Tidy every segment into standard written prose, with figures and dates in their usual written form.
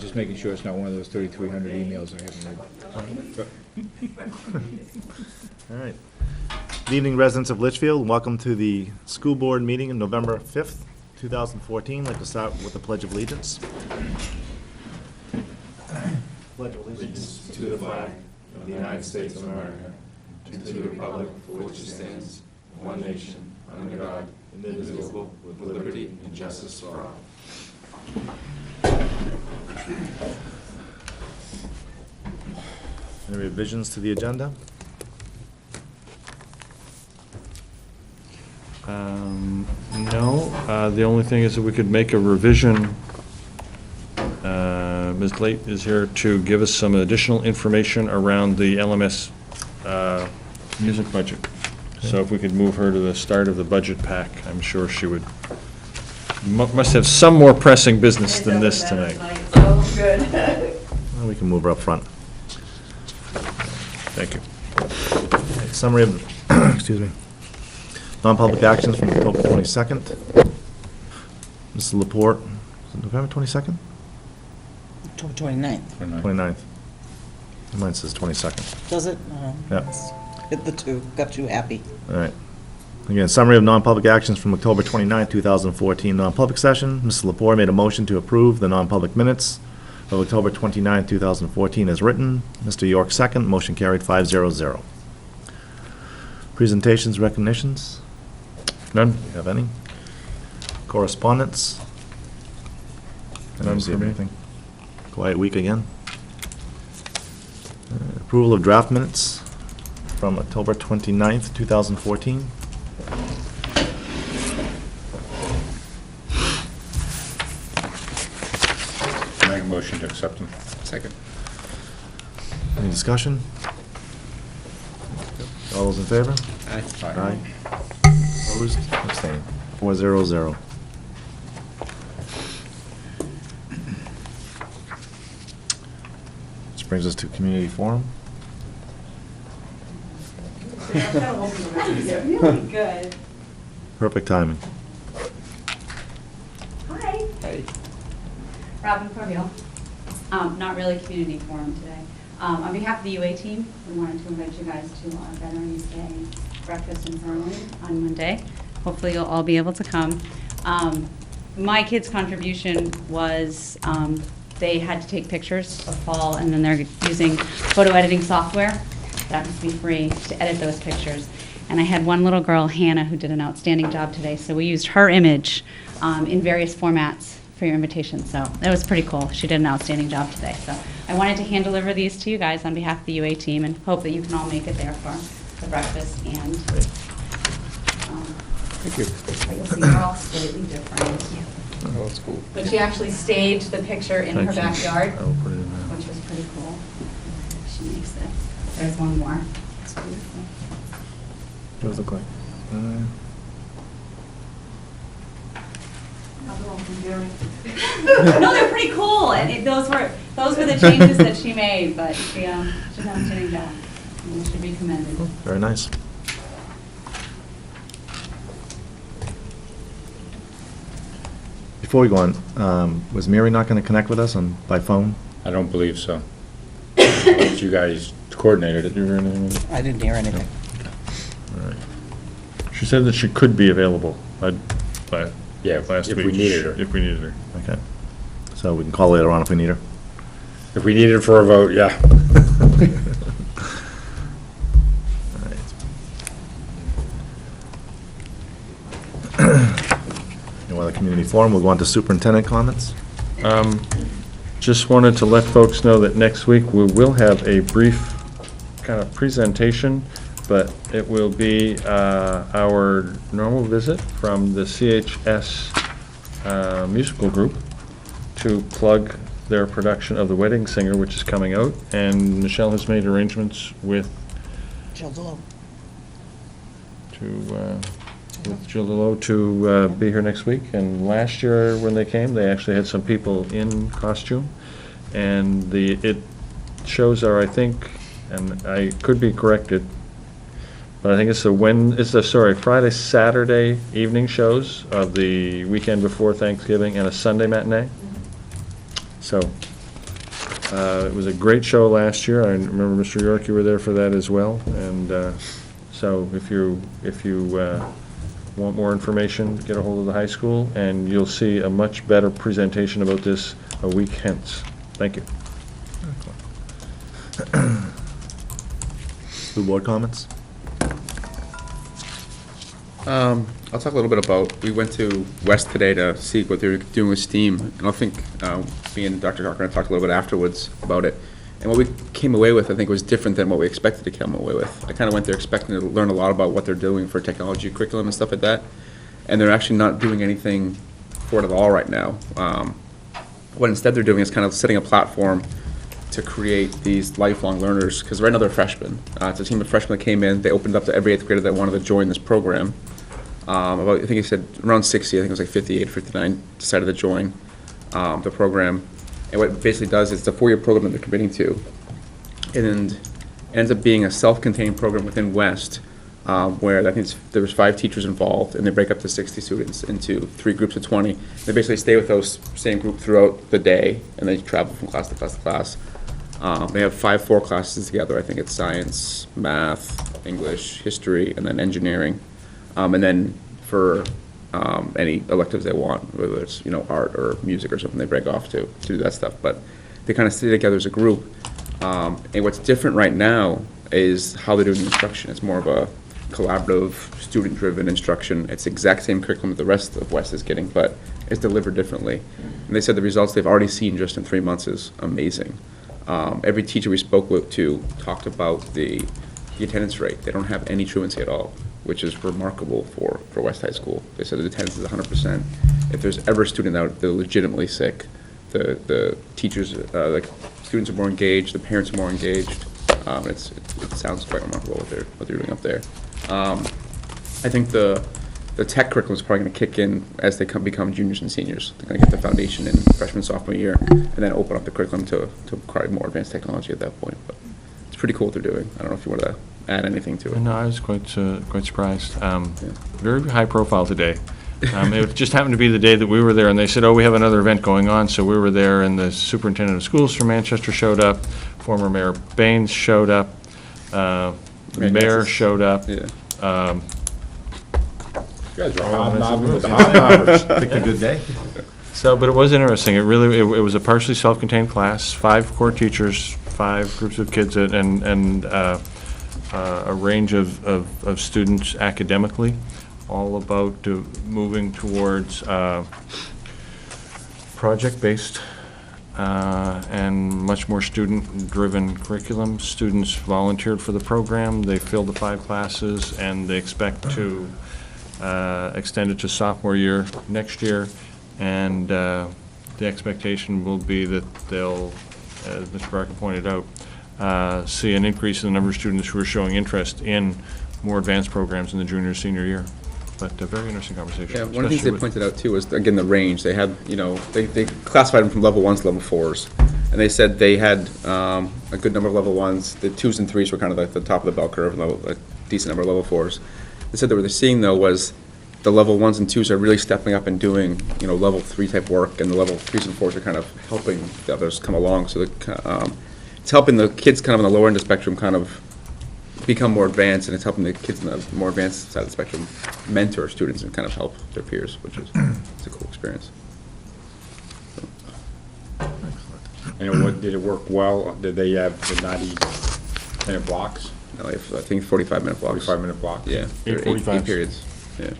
just making sure it's not one of those 3,300 emails I haven't read. All right. Good evening, residents of Litchfield. Welcome to the school board meeting on November 5th, 2014. I'd like to start with the Pledge of Allegiance. Pledge of Allegiance To the flag of the United States of America, and to the republic for which it stands, one nation, under God, indivisible, with liberty and justice for all. Any revisions to the agenda? No, the only thing is that we could make a revision. Ms. Late is here to give us some additional information around the LMS music budget. So if we could move her to the start of the budget pack, I'm sure she would, must have some more pressing business than this tonight. So good. Well, we can move her up front. Thank you. Okay, summary of, excuse me, non-public actions from October 22nd. Mr. Laporte, is it November 22nd? October 29th. 29th. Mine says 22nd. Does it? Yeah. Hit the two, got you happy. All right. Again, summary of non-public actions from October 29th, 2014, non-public session. Mr. Lepore made a motion to approve the non-public minutes of October 29th, 2014 as written. Mr. York second. Motion carried 5-0-0. Presentations, recognitions? None? Do you have any? Correspondence? I None don't see for me. anything. Quiet week again. Approval of draft minutes from October 29th, 2014. Make a motion to accept them. Second. Any discussion? All those in favor? Aye. Opposed? Abstained. 4-0-0. Which brings us to community forum. Really good. Perfect timing. Hi. Hey. Robin Corbeil. Not really community forum today. On behalf of the UA team, we wanted to invite you guys to our Veterans Day breakfast in Berlin on Monday. Hopefully you'll all be able to come. My kids' contribution was they had to take pictures of fall, and then they're using photo editing software. That must be free to edit those pictures. And I had one little girl, Hannah, who did an outstanding job today. So we used her image in various formats for your invitation. So that was pretty cool. She did an outstanding job today. So I wanted to hand deliver these to you guys on behalf of the UA team and hope that you can all make it there for the breakfast. And Thank you. you'll see they're all slightly different. Oh, that's cool. But she actually staged the picture in her Thank you. backyard, I will put it in there. which was pretty cool. She makes it. There's one more. It's beautiful. What does it look like? No, they're pretty cool, and those were the changes that she made, but she did an outstanding job, and they should be commended. Very nice. Before we go on, was Mary not going to connect with us by phone? I don't believe so. But you guys coordinated it. Did you hear anything? I didn't hear anything. All right. She said that she could be available Yeah, last if week. we needed her. If we needed her. Okay. So we can call later on if we need her. If we needed her for a vote, yeah. All right. No other community forum. We'll go on to superintendent comments. Just wanted to let folks know that next week we will have a brief kind of presentation, but it will be our normal visit from the CHS musical group to plug their production of The Wedding Singer, which is coming out, and Michelle has made arrangements with Jill DeLowe. Jill DeLowe to be here next week. And last year when they came, they actually had some people in costume, and it shows are, I think, and I could be corrected, but I think it's Friday, Saturday evening shows of the weekend before Thanksgiving and a Sunday matinee. So It was a great show last year. I remember, Mr. York, you were there for that as well. And so if you want more information, get a hold of the high school, and you'll see a much better presentation about this a week hence. Thank you. School board comments? I'll talk a little bit about, we went to West today to see what they were doing with STEAM, and I think me and Dr. Cochran talked a little bit afterwards about it. And what we came away with, I think, was different than what we expected to come away with. I kind of went there expecting to learn a lot about what they're doing for technology curriculum and stuff like that, and they're actually not doing anything for it at all right now. What instead they're doing is kind of setting a platform to create these lifelong learners, because right now they're freshmen. It's a team of freshmen that came in, they opened up to every 8th grader that wanted to join this program. About, I think he said around 60, I think it was like 58 or 59 decided to join the program. And what it basically does is it's a 4-year program that they're committing to. And ends up being a self-contained program within West, where I think there was 5 teachers involved, and they break up to 60 students into 3 groups of 20. They basically stay with those same group throughout the day, and they travel from class to class to class. They have 5 core classes together. I think it's science, math, English, history, and then engineering. And then for any electives they want, whether it's art or music or something, they break off to do that stuff. But they kind of stay together as a group. And what's different right now is how they're doing the instruction. It's more of a collaborative, student-driven instruction. It's the exact same curriculum that the rest of West is getting, but it's delivered differently. And they said the results they've already seen just in 3 months is amazing. Every teacher we spoke to talked about the attendance rate. They don't have any truancy at all, which is remarkable for West High School. They said the attendance is 100%. If there's ever a student out they're legitimately sick, the teachers, like students are more engaged, the parents are more engaged. It sounds quite remarkable what they're doing up there. I think the tech curriculum is probably going to kick in as they become juniors and seniors. They're going to get the foundation in freshman, sophomore year, and then open up the curriculum to acquire more advanced technology at that point. But it's pretty cool what they're doing. I don't know if you want to add anything to it. No, I was quite surprised. Very high profile today. It just happened to be the day that we were there, and they said, oh, we have another event going on, so we were there, and the superintendent of schools from Manchester showed up, former Mayor Baines showed up, the mayor showed up. Yeah. You guys are hobnobbing with the hobnobbers. Picked a good day. So, but it was interesting. It was a partially self-contained class, 5 core teachers, 5 groups of kids, and a range of students academically, all about moving towards project-based and much more student-driven curriculum. Students volunteered for the program. They filled the 5 classes, and they expect to extend it to sophomore year next year. And the expectation will be that they'll, as Mr. Barker pointed out, see an increase in the number of students who are showing interest in more advanced programs in the junior, senior year. But a very interesting conversation. Yeah, one of the things they pointed out too was, again, the range. They had, they classified them from level 1s to level 4s. And they said they had a good number of level 1s. The 2s and 3s were kind of like the top of the bell curve, and a decent number of level 4s. They said that what they're seeing, though, was the level 1s and 2s are really stepping up and doing, level 3 type work, and the level 3s and 4s are kind of helping the others come along. So it's helping the kids kind of on the lower end of the spectrum kind of become more advanced, and it's helping the kids on the more advanced side of the spectrum mentor students and kind of help their peers, which is it's a cool experience. And did it work well? Did they have the 90-minute blocks? No, I think 45-minute blocks. 45-minute blocks? Yeah. 8 periods. Yeah.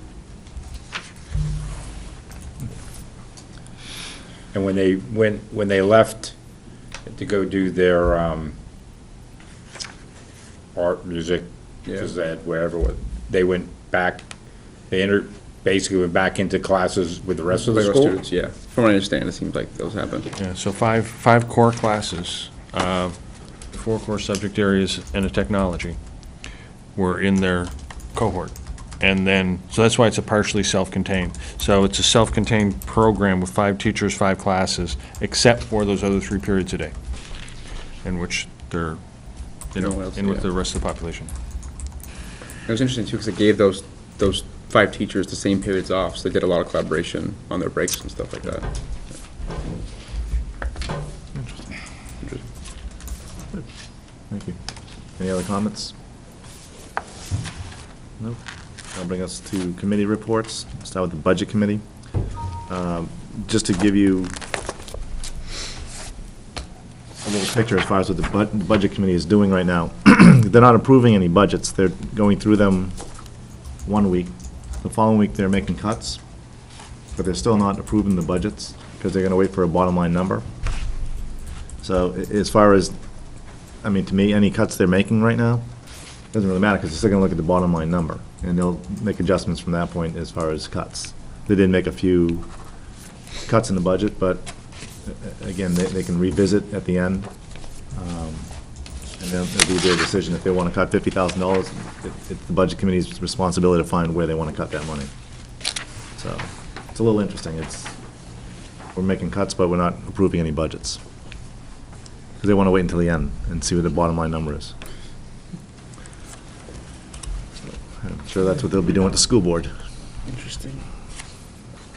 And when they left to go do their art, music, phys ed, wherever, they went back. They basically went back into classes with the rest of the Regular school. students, yeah. From what I understand, it seems like those happened. Yeah, so five core classes, 4 core subject areas and a technology were in their cohort. And then, so that's why it's a partially self-contained. So it's a self-contained program with 5 teachers, 5 classes, except for those other 3 periods a day, in which they're, in with the rest of the population. It was interesting too, because they gave those 5 teachers the same periods off, so they did a lot of collaboration on their breaks and stuff like that. Interesting. Any other comments? Nope. That'll bring us to committee reports. Start with the Budget Committee. Just to give you a little picture as far as what the Budget Committee is doing right now. They're not approving any budgets. They're going through them one week. The following week, they're making cuts, but they're still not approving the budgets because they're going to wait for a bottom line number. So as far as, I mean, to me, any cuts they're making right now, doesn't really matter because they're still going to look at the bottom line number, and they'll make adjustments from that point as far as cuts. They did make a few cuts in the budget, but again, they can revisit at the end, and then it'll be their decision if they want to cut $50,000. It's the Budget Committee's responsibility to find where they want to cut that money. So it's a little interesting. We're making cuts, but we're not approving any budgets because they want to wait until the end and see what the bottom line number is. I'm sure that's what they'll be doing at the school board. Interesting.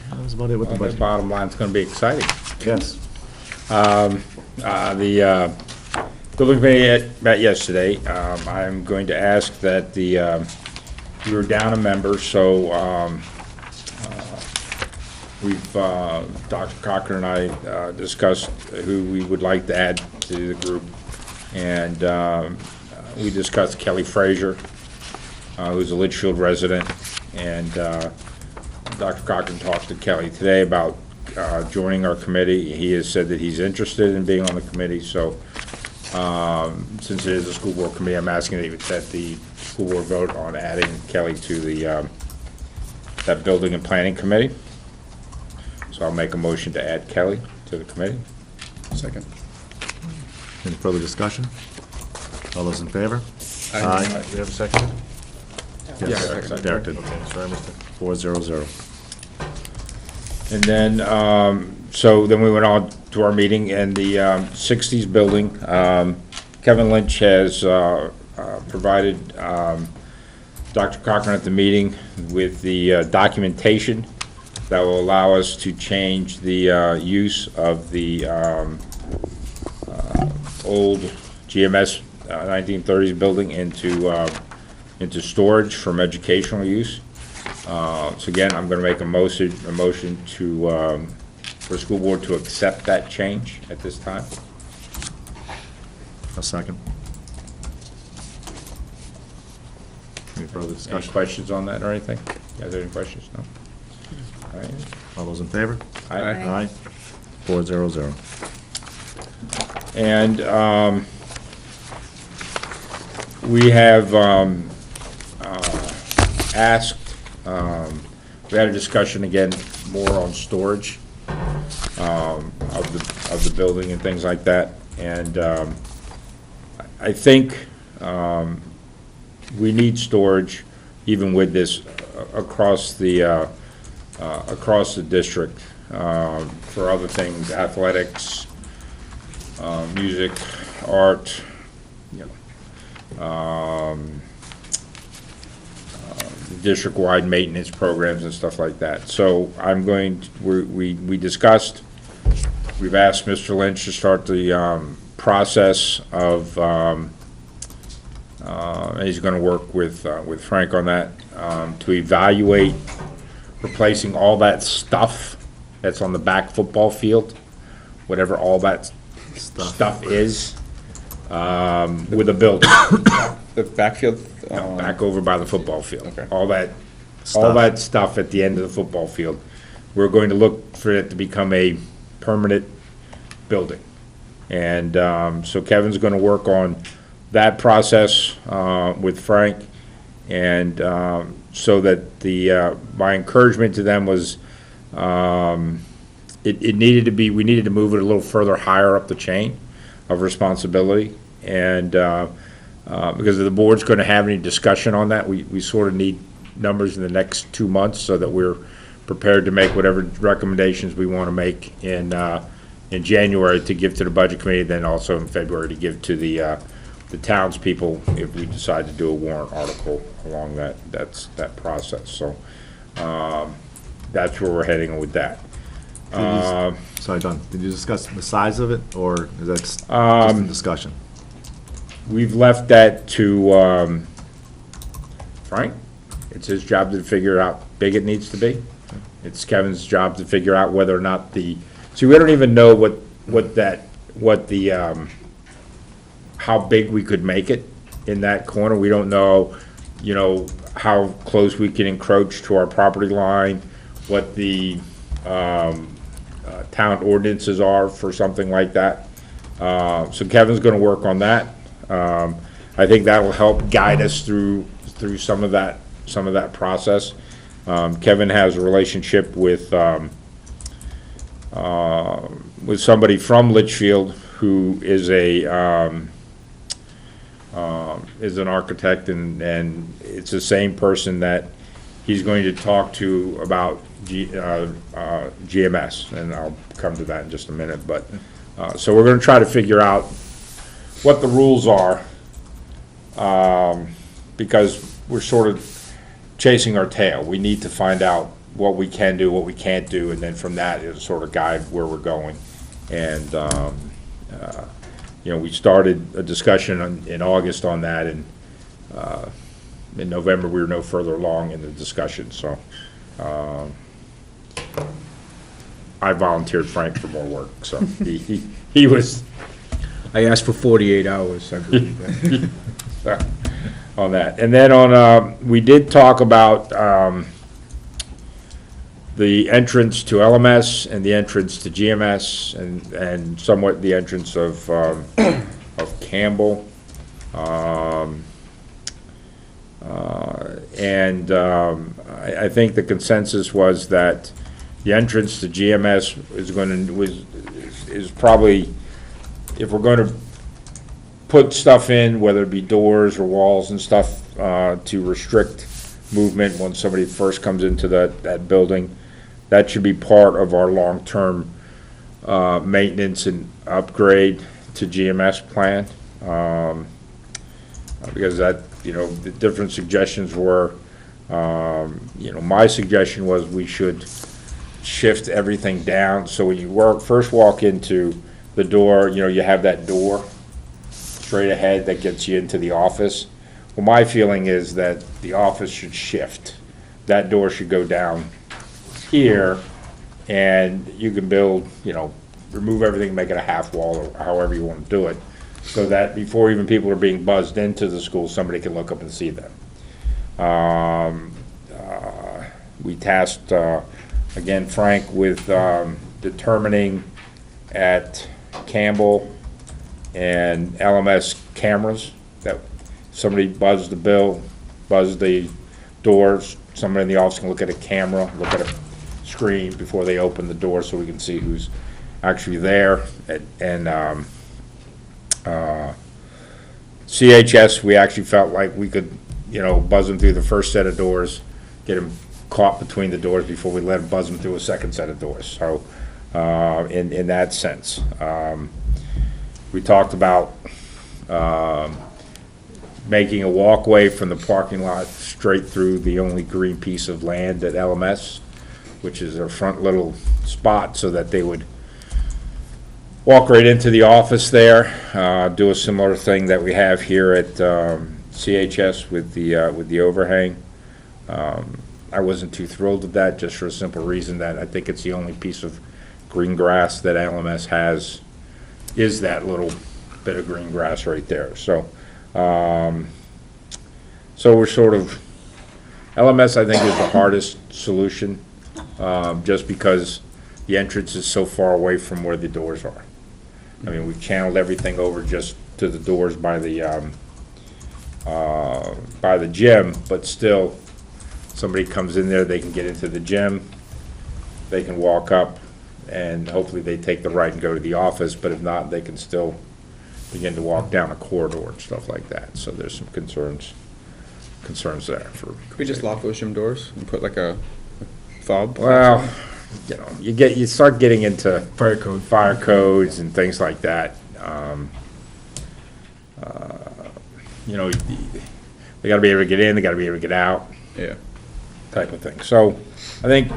That was about it with the The budget. bottom line's gonna be exciting. Yes. The building committee met yesterday. I'm going to ask that we were down a member, so we've, Dr. Cochran and I discussed who we would like to add to the group. And we discussed Kelly Frazier, who's a Litchfield resident. And Dr. Cochran talked to Kelly today about joining our committee. He has said that he's interested in being on the committee, so since it is a school board committee, I'm asking that the school board vote on adding Kelly to the that building and planning committee. So I'll make a motion to add Kelly to the committee. Second. Any further discussion? All those in favor? Aye. Do we have a second? Yeah, Yes, second. Derek did. Okay, sorry, Mr. 400. And then, so then we went on to our meeting in the 60s building. Kevin Lynch has provided Dr. Cochran at the meeting with the documentation that will allow us to change the use of the old GMS 1930s building into storage from educational use. So again, I'm gonna make a motion to, for the school board to accept that change at this time. A second. Any further Any discussion? questions on that or anything? You guys have any questions? No? All right. All those in favor? Aye. Aye. 400. And we have asked, we had a discussion again more on storage of the building and things like that. And I think we need storage even with this across the district for other things, athletics, music, art, district-wide maintenance programs and stuff like that. So I'm going to, we discussed, we've asked Mr. Lynch to start the process of, and he's gonna work with Frank on that, to evaluate replacing all that stuff that's on the back football field, whatever all that stuff is, with a building. The backfield. Back over by the football field. Okay. All that Stuff. stuff at the end of the football field. We're going to look for it to become a permanent building. And so Kevin's gonna work on that process with Frank. And so that my encouragement to them was, it needed to be, we needed to move it a little further higher up the chain of responsibility. And because if the board's gonna have any discussion on that, we sort of need numbers in the next 2 months so that we're prepared to make whatever recommendations we wanna make in January to give to the budget committee, then also in February to give to the townspeople if we decide to do a warrant article along that process. So, that's where we're heading with that. Sorry, John, did you discuss the size of it, or is that just a discussion? we've left that to Frank. It's his job to figure out how big it needs to be. It's Kevin's job to figure out whether or not see, we don't even know how big we could make it in that corner. We don't know, how close we can encroach to our property line, what the town ordinances are for something like that. So Kevin's gonna work on that. I think that'll help guide us through some of that process. Kevin has a relationship with somebody from Litchfield who is is an architect, and it's the same person that he's going to talk to about GMS, and I'll come to that in just a minute. But so we're going to try to figure out what the rules are, because we're sort of chasing our tail. We need to find out what we can do, what we can't do, and then from that it'll sort of guide where we're going. And we started a discussion in August on that, and in November we were no further along in the discussion. So I volunteered Frank for more work. So he was. I asked for 48 hours, I believe. On that. And then we did talk about the entrance to LMS and the entrance to GMS and somewhat the entrance of Campbell. I think the consensus was that the entrance to GMS is probably, if we're going to put stuff in, whether it be doors or walls and stuff, to restrict movement when somebody first comes into that building, that should be part of our long-term maintenance and upgrade to GMS plan. Because that, the different suggestions were, my suggestion was we should shift everything down. So when you first walk into the door, you have that door straight ahead that gets you into the office. Well, my feeling is that the office should shift. That door should go down here, and you can build, remove everything, make it a half wall, or however you want to do it, so that before even people are being buzzed into the school, somebody can look up and see them. We tasked, again, Frank with determining at Campbell and LMS cameras that somebody buzzed the doors, somebody in the office can look at a camera, look at a screen before they open the door, so we can see who's actually there. And CHS, we actually felt like we could, buzz them through the first set of doors, get them caught between the doors before we let them buzz them through a second set of doors. So in that sense, we talked about making a walkway from the parking lot straight through the only green piece of land at LMS, which is their front little spot, so that they would walk right into the office there. Do a similar thing that we have here at CHS with the overhang. I wasn't too thrilled with that, just for a simple reason that I think it's the only piece of green grass that LMS has, is that little bit of green grass right there. So we're sort of, LMS I think is the hardest solution, just because the entrance is so far away from where the doors are. I mean, we've channeled everything over just to the doors by the gym, but still, somebody comes in there, they can get into the gym, they can walk up, and hopefully they take the right and go to the office, but if not, they can still begin to walk down a corridor and stuff like that. So there's some concerns there for. Could we just lock those gym doors and put like a fob? Well, you start getting into fire codes and things like that. They gotta be able to get in, they gotta be able to get out. Yeah. Type of thing. So I think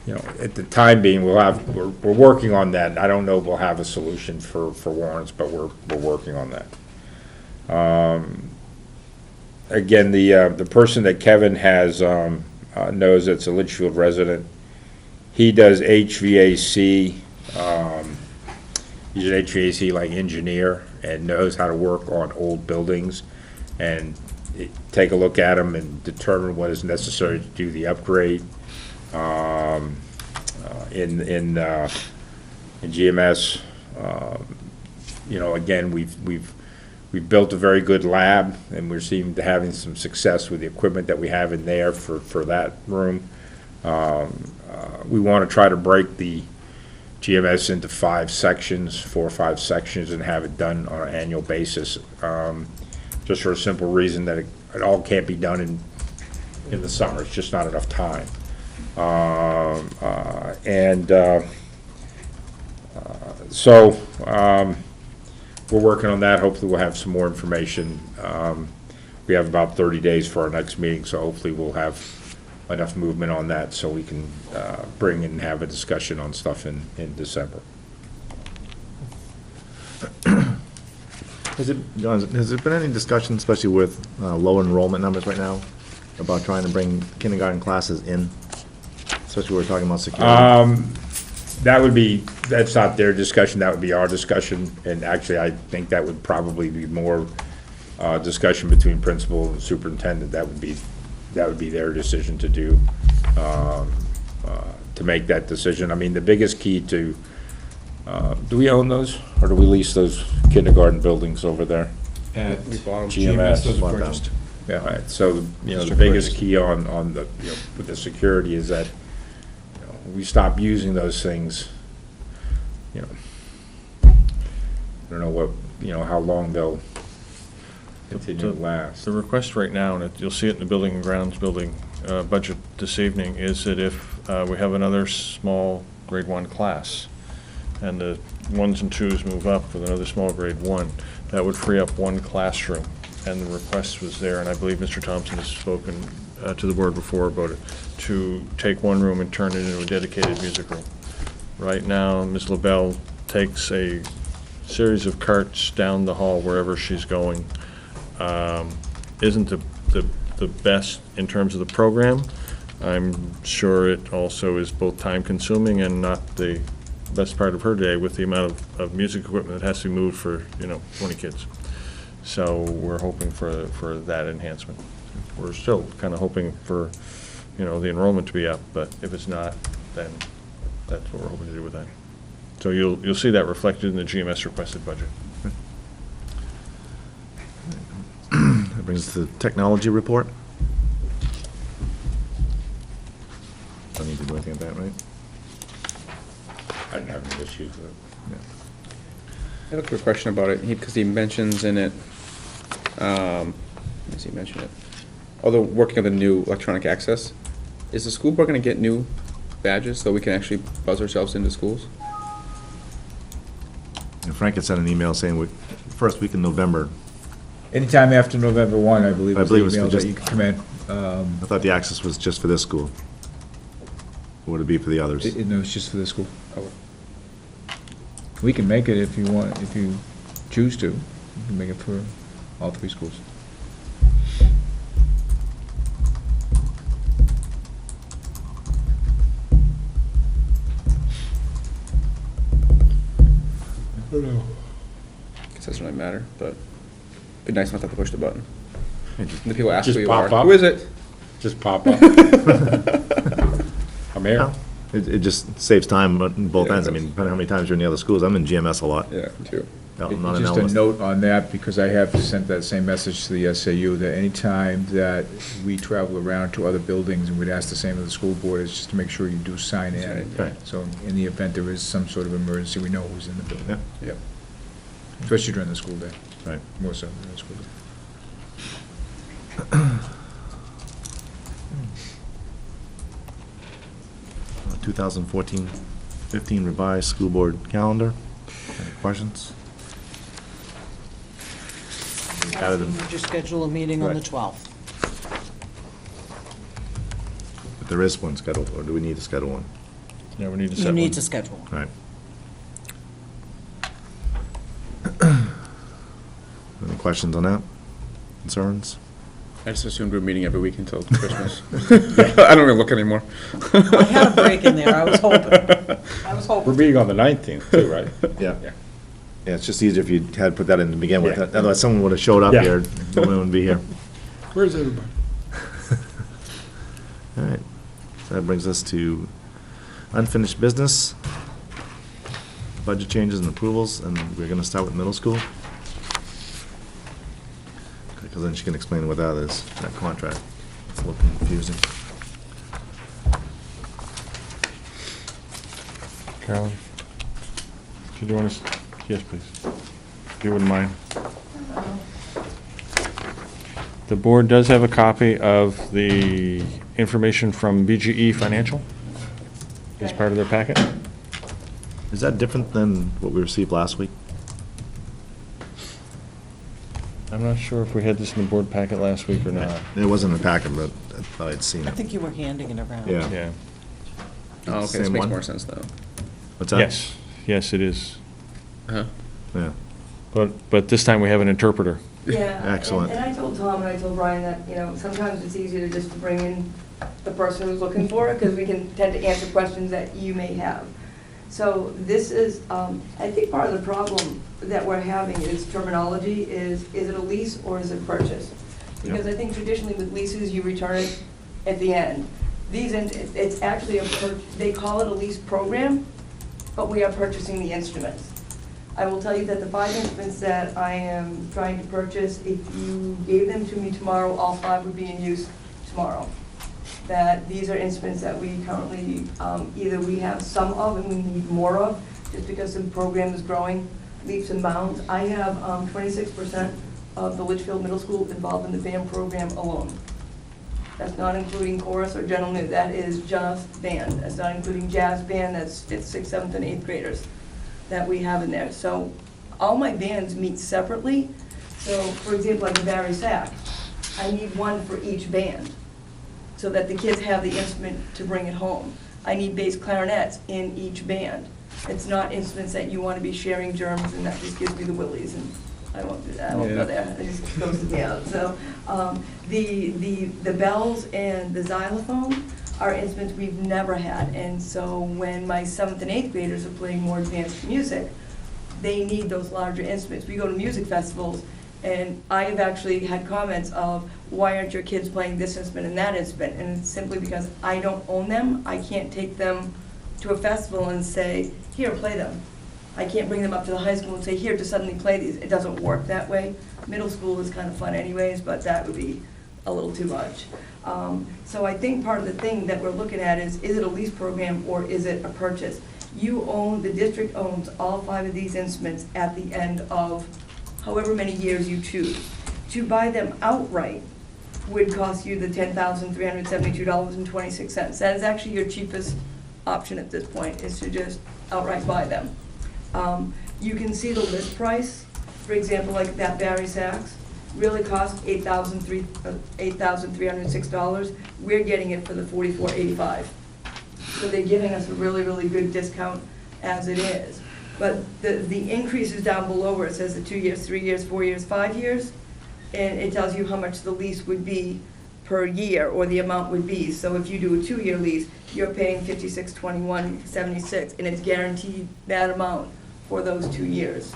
you know, at the time being, we're working on that. I don't know if we'll have a solution for warrants, but we're working on that. Again, the person that Kevin has, knows that's a Litchfield resident, he does HVAC, he's an HVAC like engineer and knows how to work on old buildings and take a look at them and determine what is necessary to do the upgrade. In GMS, you know, again, we've built a very good lab, and we're seeming to having some success with the equipment that we have in there for that room. We want to try to break the GMS into 4 or 5 sections, and have it done on an annual basis, just for a simple reason that it all can't be done in the summer. It's just not enough time. So we're working on that. Hopefully we'll have some more information. We have about 30 days for our next meeting, so hopefully we'll have enough movement on that so we can bring and have a discussion on stuff in December. John, has there been any discussion, especially with low enrollment numbers right now, about trying to bring kindergarten classes in? Especially we're talking about security. That's not their discussion, that would be our discussion, and actually, I think that would probably be more discussion between principal and superintendent. That would be their decision to do, to make that decision. I mean, the biggest key to, do we own those, or do we lease those kindergarten buildings over there? We bought 'em. GMS. those Bought are them. purchased. Yeah, right, so, you know, the Mr. biggest Curtis. key on the, you know, with the security is that, you know, we stop using those things, you know, I don't know what, you know, how long they'll continue to last. The request right now, and you'll see it in the Building and Grounds building budget this evening, is that if we have another small grade 1 class, and the 1s and 2s move up with another small grade 1, that would free up 1 classroom. And the request was there, and I believe Mr. Thompson has spoken to the board before about it, to take 1 room and turn it into a dedicated music room. Right now, Ms. LaBelle takes a series of carts down the hall wherever she's going. Isn't the best in terms of the program. I'm sure it also is both time-consuming and not the best part of her day with the amount of music equipment that has to be moved for, 20 kids. So we're hoping for that enhancement. We're still kind of hoping for, the enrollment to be up, but if it's not, then that's what we're hoping to do with that. So you'll see that reflected in the GMS requested budget. That brings us to the technology report. Don't need to do anything with that, right? I didn't have any issues with it. I have a quick question about it, because he mentions in it, let me see, mention it. Although working on the new electronic access, is the school board gonna get new badges so we can actually buzz ourselves into schools? And Frank had sent an email saying, first week in November. Anytime after November 1, I believe, I was the believe it was email just- that you could come in. I thought the access was just for this school. Or would it be for the others? No, it's just for the school. We can make it if you want, if you choose to. You can make it for all 3 schools. Guess that doesn't really matter, but it'd be nice not to have to push the button. And the people ask Just who you are. pop up? Who is it? Just pop up. I'm here. It just saves time on both Yeah, it ends. I does. mean, depending on how many times you're in the other schools, I'm in GMS a lot. Yeah, me too. I'm not in Just a Ellis. note on that, because I have sent that same message to the SAU, that anytime that we travel around to other buildings, and we'd ask the same of the school board, is just to make sure you do sign in. Sign in, right. So in the event there is some sort of emergency, we know who's in the Yeah. building. Yep. Especially during the school day, Right. more so during the school day. 2014-15 revised school board calendar. Any questions? Added them. Just schedule a meeting on the Right. 12th. If there is one scheduled, or do we need to schedule one? Yeah, we need to set You one. need to schedule. All right. Any questions on that? Concerns? I just assumed we were meeting every week until Christmas. I don't even look anymore. I had a break in there, I was hoping. I was We're hoping. meeting on the 19th too, right? Yeah. Yeah. Yeah, it's just easier if you had put that in to begin with. Yeah. Otherwise, someone would have showed up Yeah. here, no one would be here. Where's everybody? All right. So that brings us to unfinished business, budget changes and approvals, and we're going to start with middle school. Because then she can explain what that is, that contract. It's a little confusing. Carolyn? Did you want to, yes, please. If you wouldn't mind. The board does have a copy of the information from BGE Financial as part of their packet. Is that different than what we received last week? I'm not sure if we had this in the board packet last week or not. It wasn't in the packet, but I thought I'd seen I it. think you were handing it around. Yeah. Yeah. Oh, okay, this Same makes one? more sense, though. What's that? Yes, yes, it is. Uh-huh. Yeah. But this time we have an interpreter. Yeah. Excellent. And I told Tom and I told Brian that, you know, sometimes it's easier to just bring in the person who's looking for it, because we can tend to answer questions that you may have. So this is, I think part of the problem that we're having is terminology, is it a lease or is it purchase? Because I think traditionally with leases, you return it at the end. These, it's actually they call it a lease program, but we are purchasing the instruments. I will tell you that the 5 instruments that I am trying to purchase, if you gave them to me tomorrow, all 5 would be in use tomorrow. That these are instruments that we currently, either we have some of and we need more of, just because the program is growing leaps and bounds. I have 26% of the Litchfield Middle School involved in the band program alone. That's not including chorus or general music, that is just band. That's not including jazz band, that's 5th, 6th, 7th, and 8th graders that we have in there. So all my bands meet separately. So for example, like the Barry Sack, I need one for each band, so that the kids have the instrument to bring it home. I need bass clarinets in each band. It's not instruments that you want to be sharing germs, and that just gives me the willies, and I won't do that, I won't go there, it just grosses me out. So, the bells and the xylophone are instruments we've never had, and so when my 7th and 8th graders are playing more advanced music, they need those larger instruments. We go to music festivals, and I have actually had comments of, why aren't your kids playing this instrument and that instrument? And it's simply because I don't own them. I can't take them to a festival and say, here, play them. I can't bring them up to the high school and say, here, just suddenly play these. It doesn't work that way. Middle school is kind of fun anyways, but that would be a little too much. So I think part of the thing that we're looking at is it a lease program or is it a purchase? The district owns all 5 of these instruments at the end of however many years you choose. To buy them outright would cost you the $10,372.26. That is actually your cheapest option at this point, is to just outright buy them. You can see the list price, for example, like that Barry Sax, really cost $8,306. We're getting it for the $44.85. So they're giving us a really, really good discount as it is. But the increases down below where it says the 2 years, 3 years, 4 years, 5 years, and it tells you how much the lease would be per year, or the amount would be. So if you do a 2-year lease, you're paying $56.21.76, and it's guaranteed that amount for those 2 years.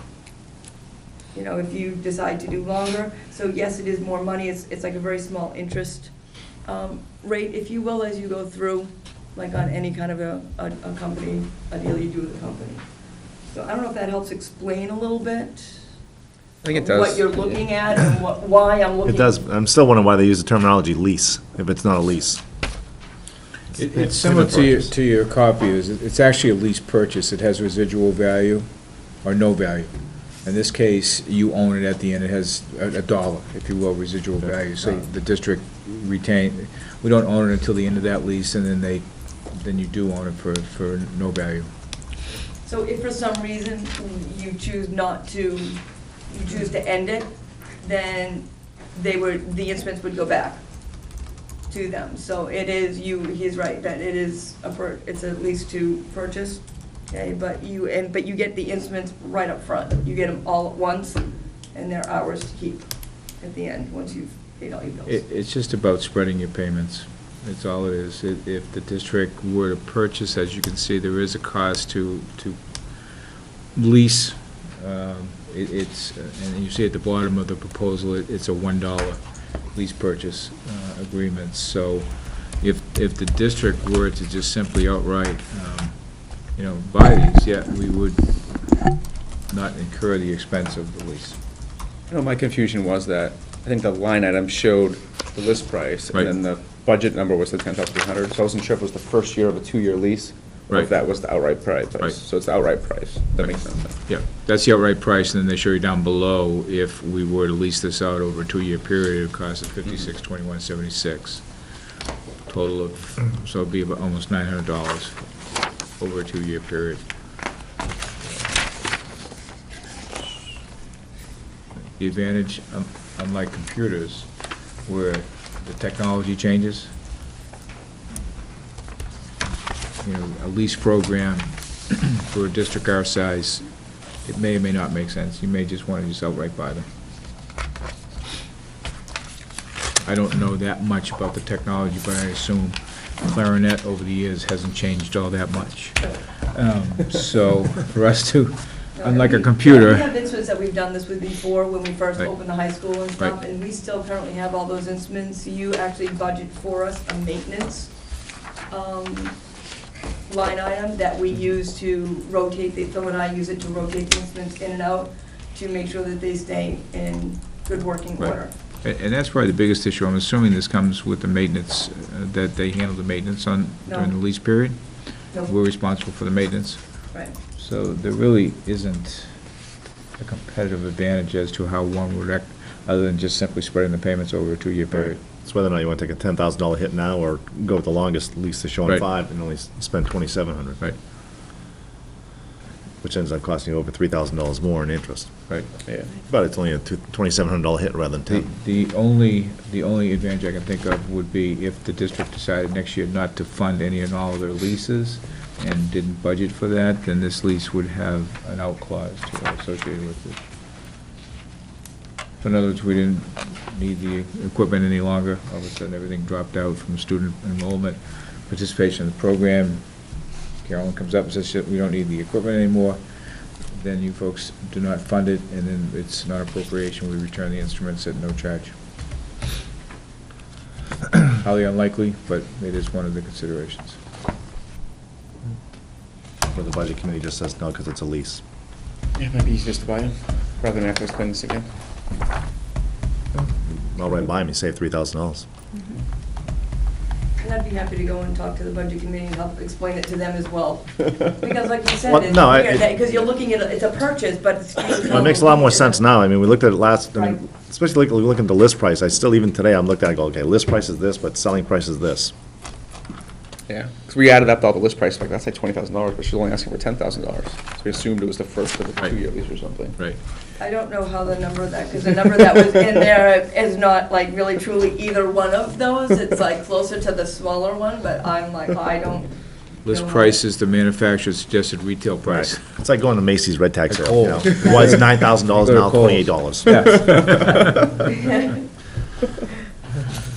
You know, if you decide to do longer, so yes, it is more money. It's like a very small interest rate, if you will, as you go through, like on any kind of a company, a deal you do with a company. So I don't know if that helps explain a little bit. I think it does. What you're looking at and why I'm looking. It does. I'm still wondering why they use the terminology lease, if it's not a lease. It's similar to your copy, it's actually a lease purchase. It has residual value or no value. In this case, you own it at the end. It has a dollar, if you will, residual value. So the district we don't own it until the end of that lease, and then you do own it for no value. So if for some reason you choose to end it, then the instruments would go back. to them. So it is, he's right, that it is it's a lease to purchase, okay, but you get the instruments right up front. You get them all at once, and they're ours to keep at the end, once you've paid all your bills. It's just about spreading your payments. That's all it is. If the district were to purchase, as you can see, there is a cost to lease. It's, and you see at the bottom of the proposal, it's a $1 lease purchase agreement. So if the district were to just simply outright, buy these, yeah, we would not incur the expense of the lease. My confusion was that, I think the line item showed the list price, Right. and then the budget number was the 10,300, so I wasn't sure if it was the first year of a 2-year lease, or Right. if that was the outright price. Right. So it's the outright price, that makes sense. Yeah, that's the outright price, and then they show you down below, if we were to lease this out over a 2-year period, it would cost us $56,2176. Total of, so it'd be about almost $900 over a 2-year period. The advantage, unlike computers, where the technology changes, a lease program for a district our size, it may or may not make sense. You may just want to just outright buy them. I don't know that much about the technology, but I assume Clarinet over the years hasn't changed all that much. So for us to, unlike a computer. We have instruments that we've done this with before, when we first Right. opened the high school and stuff, Right. and we still currently have all those instruments. You actually budget for us a maintenance line item that we use to rotate, Phil and I use it to rotate the instruments in and out to make sure that they stay in good working Right. order. And that's probably the biggest issue. I'm assuming this comes with the maintenance, that they handle the maintenance on, during the No. lease period? No. We're responsible for the maintenance. Right. So there really isn't a competitive advantage as to how one would act, other than just simply spreading the payments over a 2-year period. It's whether or not you want to take a $10,000 hit now or go with the longest lease to show Right. on 5 and only spend $2,700. Right, Which ends up costing you over $3,000 more in interest. right. Yeah. But it's only a $2,700 hit rather than 10. The only advantage I can think of would be if the district decided next year not to fund any and all of their leases and didn't budget for that, then this lease would have an out clause associated with it. So in other words, we didn't need the equipment any longer. All of a sudden, everything dropped out from student enrollment, participation in the program. Carolyn comes up and says, "Shit, we don't need the equipment anymore." Then you folks do not fund it, and then it's not appropriation. We return the instruments at no charge. Highly unlikely, but it is one of the considerations. Where the budget committee just says no because it's a lease. Yeah, it might be easier just to buy them, rather than have to explain this again. Outright buy them, you save $3,000. And I'd be happy to go and talk to the budget committee and help explain it to them as well. Because like you said, Well, it's no, weird, because you're looking at, it's a purchase, but it's. Well, it makes a lot more sense now. I mean, we looked at it last, I mean, Right. especially looking at the list price. I still, even today, I'm looking at it, I go, okay, list price is this, but selling price is this. Yeah, because we added up to all the list price, like, that's like $20,000, but she's only asking for $10,000. So we assumed it was the first of the Right. 2-year lease or something. Right. I don't know how the number that, because the number that was in there is not like really truly either one of those. It's like closer to the smaller one, but I'm like, I don't. List know. price is the manufacturer's suggested retail price. It's like going to Macy's Red Tag At sale, you know. Kohl's. It was $9,000, Go to now Kohl's. $28. Yes.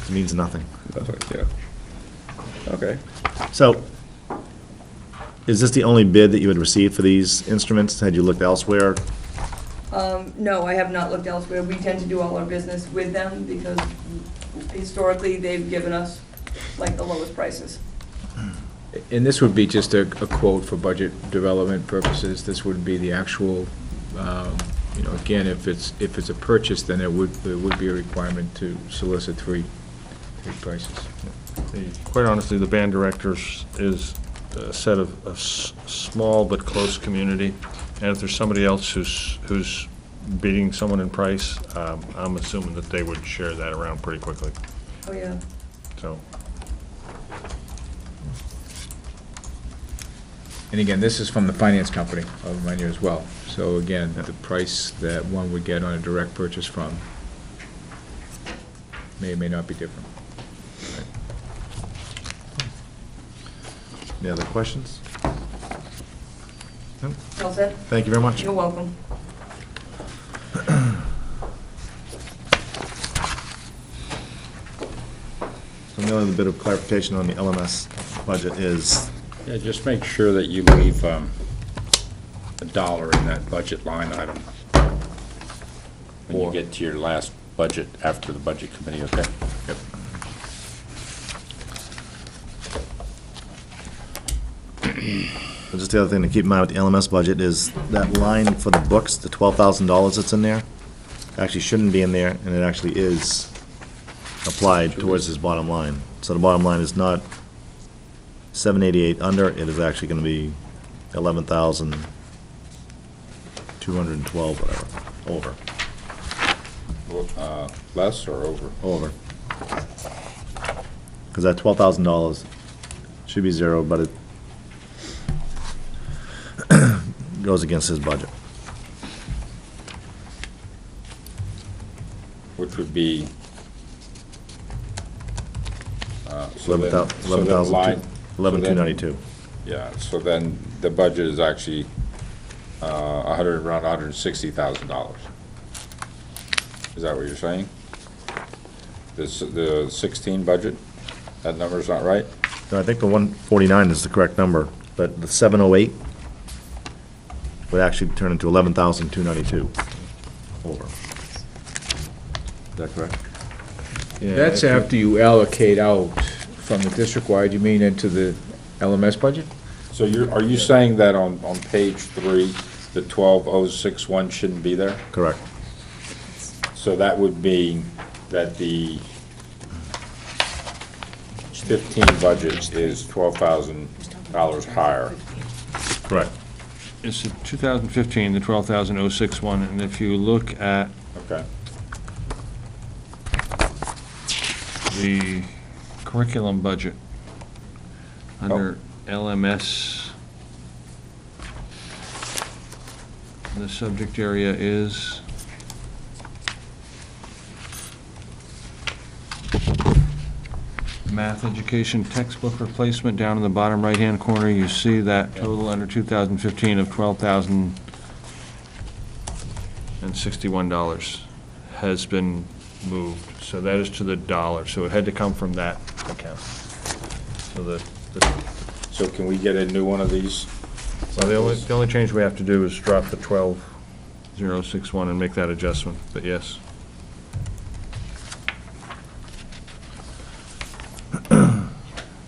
It means nothing. That's what, yeah. Okay. So, is this the only bid that you had received for these instruments? Had you looked elsewhere? No, I have not looked elsewhere. We tend to do all our business with them because historically, they've given us like the lowest prices. And this would be just a quote for budget development purposes. This wouldn't be the actual, again, if it's a purchase, then there would be a requirement to solicit three prices. Quite honestly, the band directors is a set of small but close community, and if there's somebody else who's beating someone in price, I'm assuming that they would share that around pretty quickly, Oh, yeah. so. And again, this is from the finance company, I'll remind you as well. So again, the price that one would get on a direct purchase from may or may not be different. Any other questions? No? All set? Thank you very much. You're welcome. So the only bit of clarification on the LMS budget is, Yeah, just make sure that you leave a dollar in that budget line item when you get to your last budget after the budget committee, okay? Yep. Just the other thing to keep in mind with the LMS budget is that line for the books, the $12,000 that's in there, actually shouldn't be in there, and it actually is applied towards his bottom line. So the bottom line is not 788 under, it is actually gonna be 11,212, whatever, over. Less or over? Over. Because that $12,000 should be zero, but it goes against his budget. Which would be, so then- 11,292. Yeah, so then the budget is actually around $160,000. Is that what you're saying? The 16 budget, that number's not right? No, I think the 149 is the correct number, but the 708 would actually turn into 11,292 over. Is that correct? That's after you allocate out from the district-wide, you mean into the LMS budget? So are you saying that on page 3, the 12061 shouldn't be there? Correct. So that would mean that the 15 budget is $12,000 higher. Correct. It's 2015, the 12,061, and if you look at Okay. the curriculum budget under LMS, the subject area is math education textbook replacement. Down in the bottom right-hand corner, you see that total under 2015 of $12,061 has been moved. So that is to the dollar, so it had to come from that account. So So can we get a new one of these? so the only change we have to do is drop the 12,061 and make that adjustment, but yes.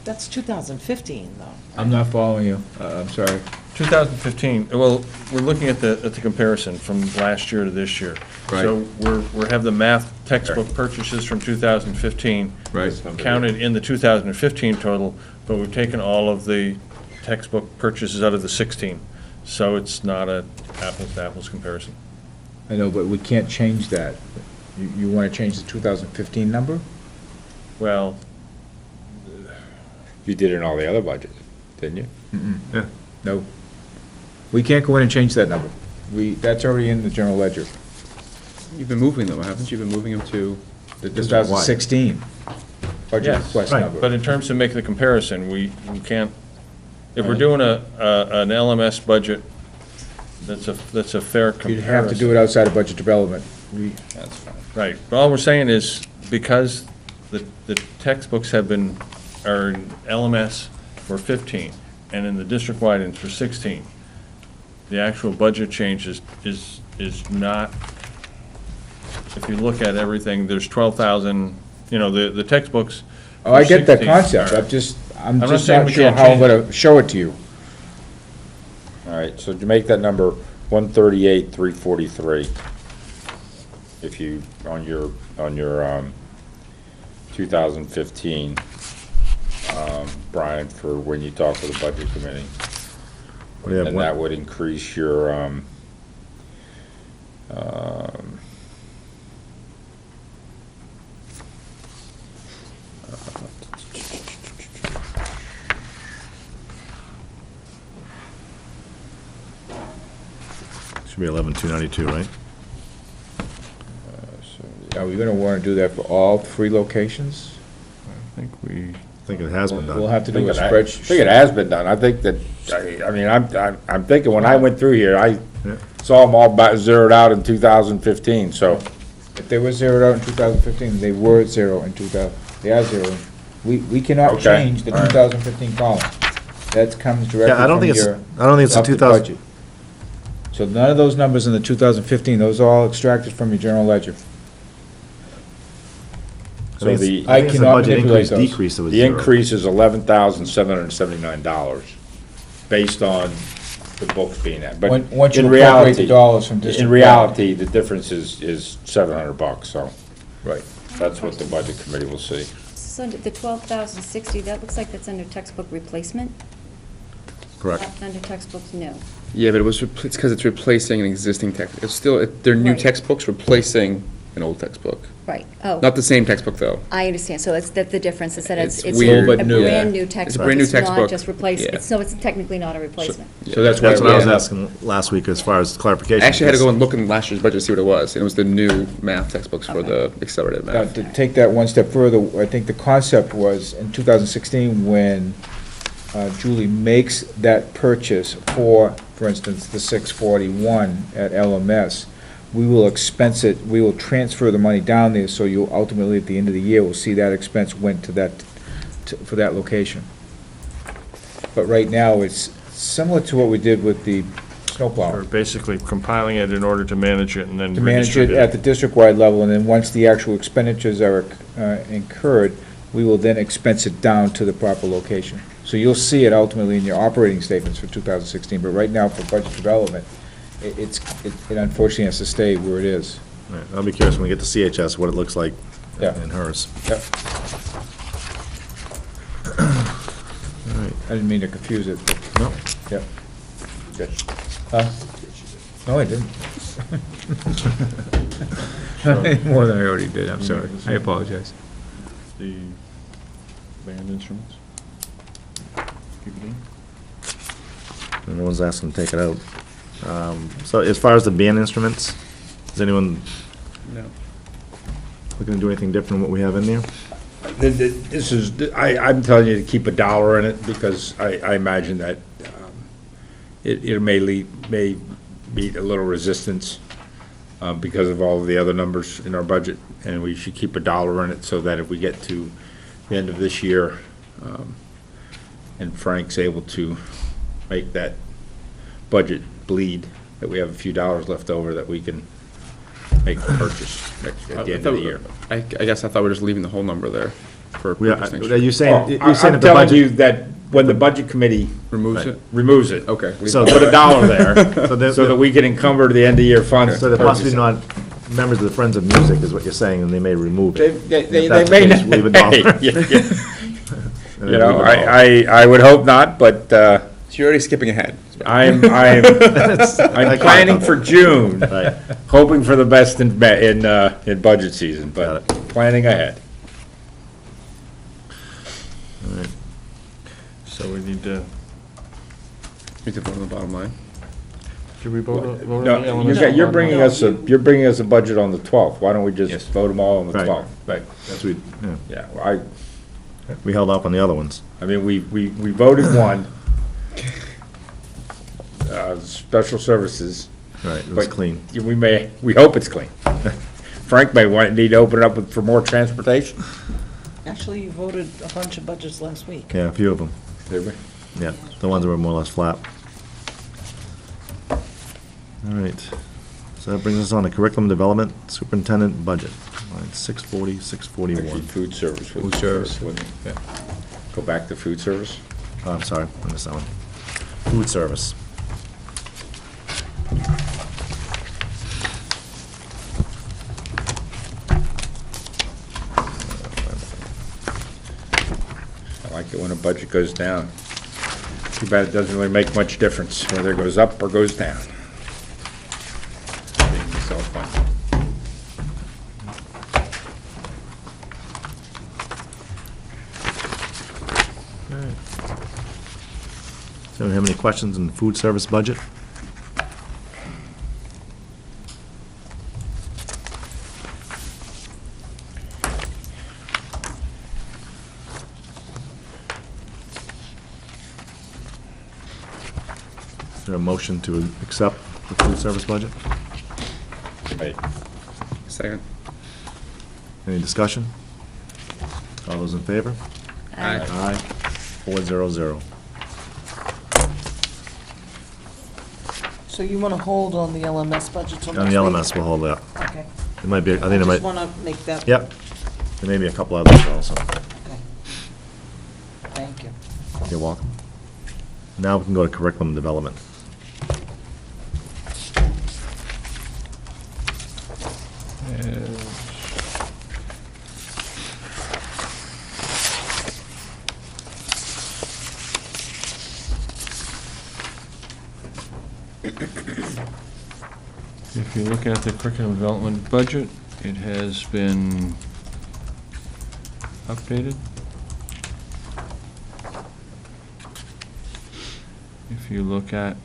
That's 2015, though. I'm not following you, I'm sorry. 2015, well, we're looking at the comparison from last year to this year. Right. So we have the math textbook purchases from 2015 Right. counted in the 2015 total, but we've taken all of the textbook purchases out of the 16. So it's not a apples-to-apples comparison. I know, but we can't change that. You want to change the 2015 number? Well, You did in all the other budgets, didn't you? Yeah. No. We can't go in and change that number. That's already in the general ledger. You've been moving them, haven't you? Been moving them to The 2016 budget yes, request right, number. but in terms of making the comparison, we can't, if we're doing an LMS budget, that's a fair comparison. You'd have to do it outside of budget development. That's fine. Right, but all we're saying is, because the textbooks are in LMS for 15, and in the district-wide it's for 16, the actual budget change is not, if you look at everything, there's 12,000, the textbooks. Oh, I get that 16 concept, are- I'm not just saying not we sure can't how I'm change gonna show it to you. All right, so to make that number 138,343, if you, on your 2015, Brian, for when you talk to the budget committee. What do you have, And that would increase your, should be 11,292, right? Are we gonna wanna do that for all 3 locations? I think we, think it has been done. We'll have to do a I think spreadsheet. it has been done. I think that, I mean, I'm thinking, when I went through here, I Yeah. saw them all about zeroed out in 2015, so. If they were zeroed out in 2015, they were zero in 2000, they are zero. We cannot Okay. change the All right. 2015 column. That comes directly Yeah, I don't from think it's, your I don't think it's a adopted 2000, budget. So none of those numbers in the 2015, those are all extracted from your general ledger. I think the- it's, I I think it's a cannot budget manipulate increase, those. decrease that was The zero. increase is $11,779, based on the books being that. But Once you in incorporate reality, the dollars from district. in reality, the difference is $700, so Right. that's what the budget committee will see. So the 12,060, that looks like that's under textbook replacement? Correct. Not under textbooks, no. Yeah, but it's because it's replacing an existing text. It's still, they're new Right. textbooks replacing an old textbook. Right, oh. Not the same textbook, though. I understand, so it's the difference, is that It's it's weird. a But new. brand-new Yeah. textbook. It's a brand-new not textbook. just replacement, Yeah. so it's technically not a replacement. So that's why That's what I was we- asking last week as far as clarification. I actually had to go because- and look in last year's budget to see what it was, and it was the new math textbooks for the accelerated Now, math. to take that one step further, I think the concept was in 2016, when Julie makes that purchase for instance, the 641 at LMS, we will expense it, we will transfer the money down there, so you ultimately, at the end of the year, will see that expense went to that, for that location. But right now, it's similar to what we did with the snowplow. Or basically compiling it in order to manage it and then To manage it redistribute at the district-wide level, and then once the actual expenditures are incurred, we will then expense it down to the proper location. So you'll see it ultimately in your operating statements for 2016, but right now, for budget development, it unfortunately has to stay where it is. Right, I'll be curious when we get to CHS, what it looks like Yeah. in hers. Yep. All right. I didn't mean to confuse it. No. Yep. Good. No, I didn't. More than I already did, I'm sorry. I apologize. the band instruments. Keep it in. No one's asking to take it out. So as far as the band instruments, is anyone No. looking to do anything different than what we have in there? This is, I'm telling you to keep $1 in it, because I imagine that it may meet a little resistance because of all of the other numbers in our budget, and we should keep $1 in it, so that if we get to the end of this year, and Frank's able to make that budget bleed, that we have a few dollars left over that we can make the purchase at the end of the year. I guess I thought we were just leaving the whole number there for We are, purchase next are year. you saying, you're I'm saying if the telling you budget? that when the budget committee Removes it? removes it, Okay. leave So it. put $1 there, So so that we can encumber the end of year funds. So they're possibly purchase. not members of the Friends of Music, is what you're saying, and they may remove They, it. they, If they that's may the case, not. leave $1. Hey, yeah. And You then know, leave $1. I would hope not, but, So you're already skipping ahead. I'm planning for June, Right. hoping for the best in budget season, Got but planning ahead. All right. So we need to, We did vote on the bottom line. should we vote on the No, elements? you're bringing us you're bringing us a budget on the 12th. Why don't we Yes. just vote them all on the Right. 12th? Right. That's we, yeah. Yeah, well, We held off on the other ones. I mean, we voted one, special services. Right, it was but clean. We hope it's clean. Frank may need to open it up for more transportation. Actually, you voted a bunch of budgets last week. Yeah, a few of them. Did we? Yeah, the ones that were more or less flat. All right. So that brings us on to curriculum development, superintendent budget, line 640, Actually, 641. food service. Food service. Yeah. Go back to food service. Oh, I'm sorry, I missed that one. Food service. I like it when a budget goes down. Too bad it doesn't really make much difference whether it goes up or goes down. It's all fun. Does anyone have any questions on the food service budget? there a motion to accept the food service budget? Right. Second. Any discussion? All those in favor? Aye. Aye. 400. So you want to hold on the LMS budget till On next the week? LMS, we'll hold that. Okay. It might be, I think it just might, want to make that. yep. There may be a couple others also. Okay. Thank you. You're welcome. Now we can go to curriculum development. If you look at the curriculum development budget, it has been updated. If you look at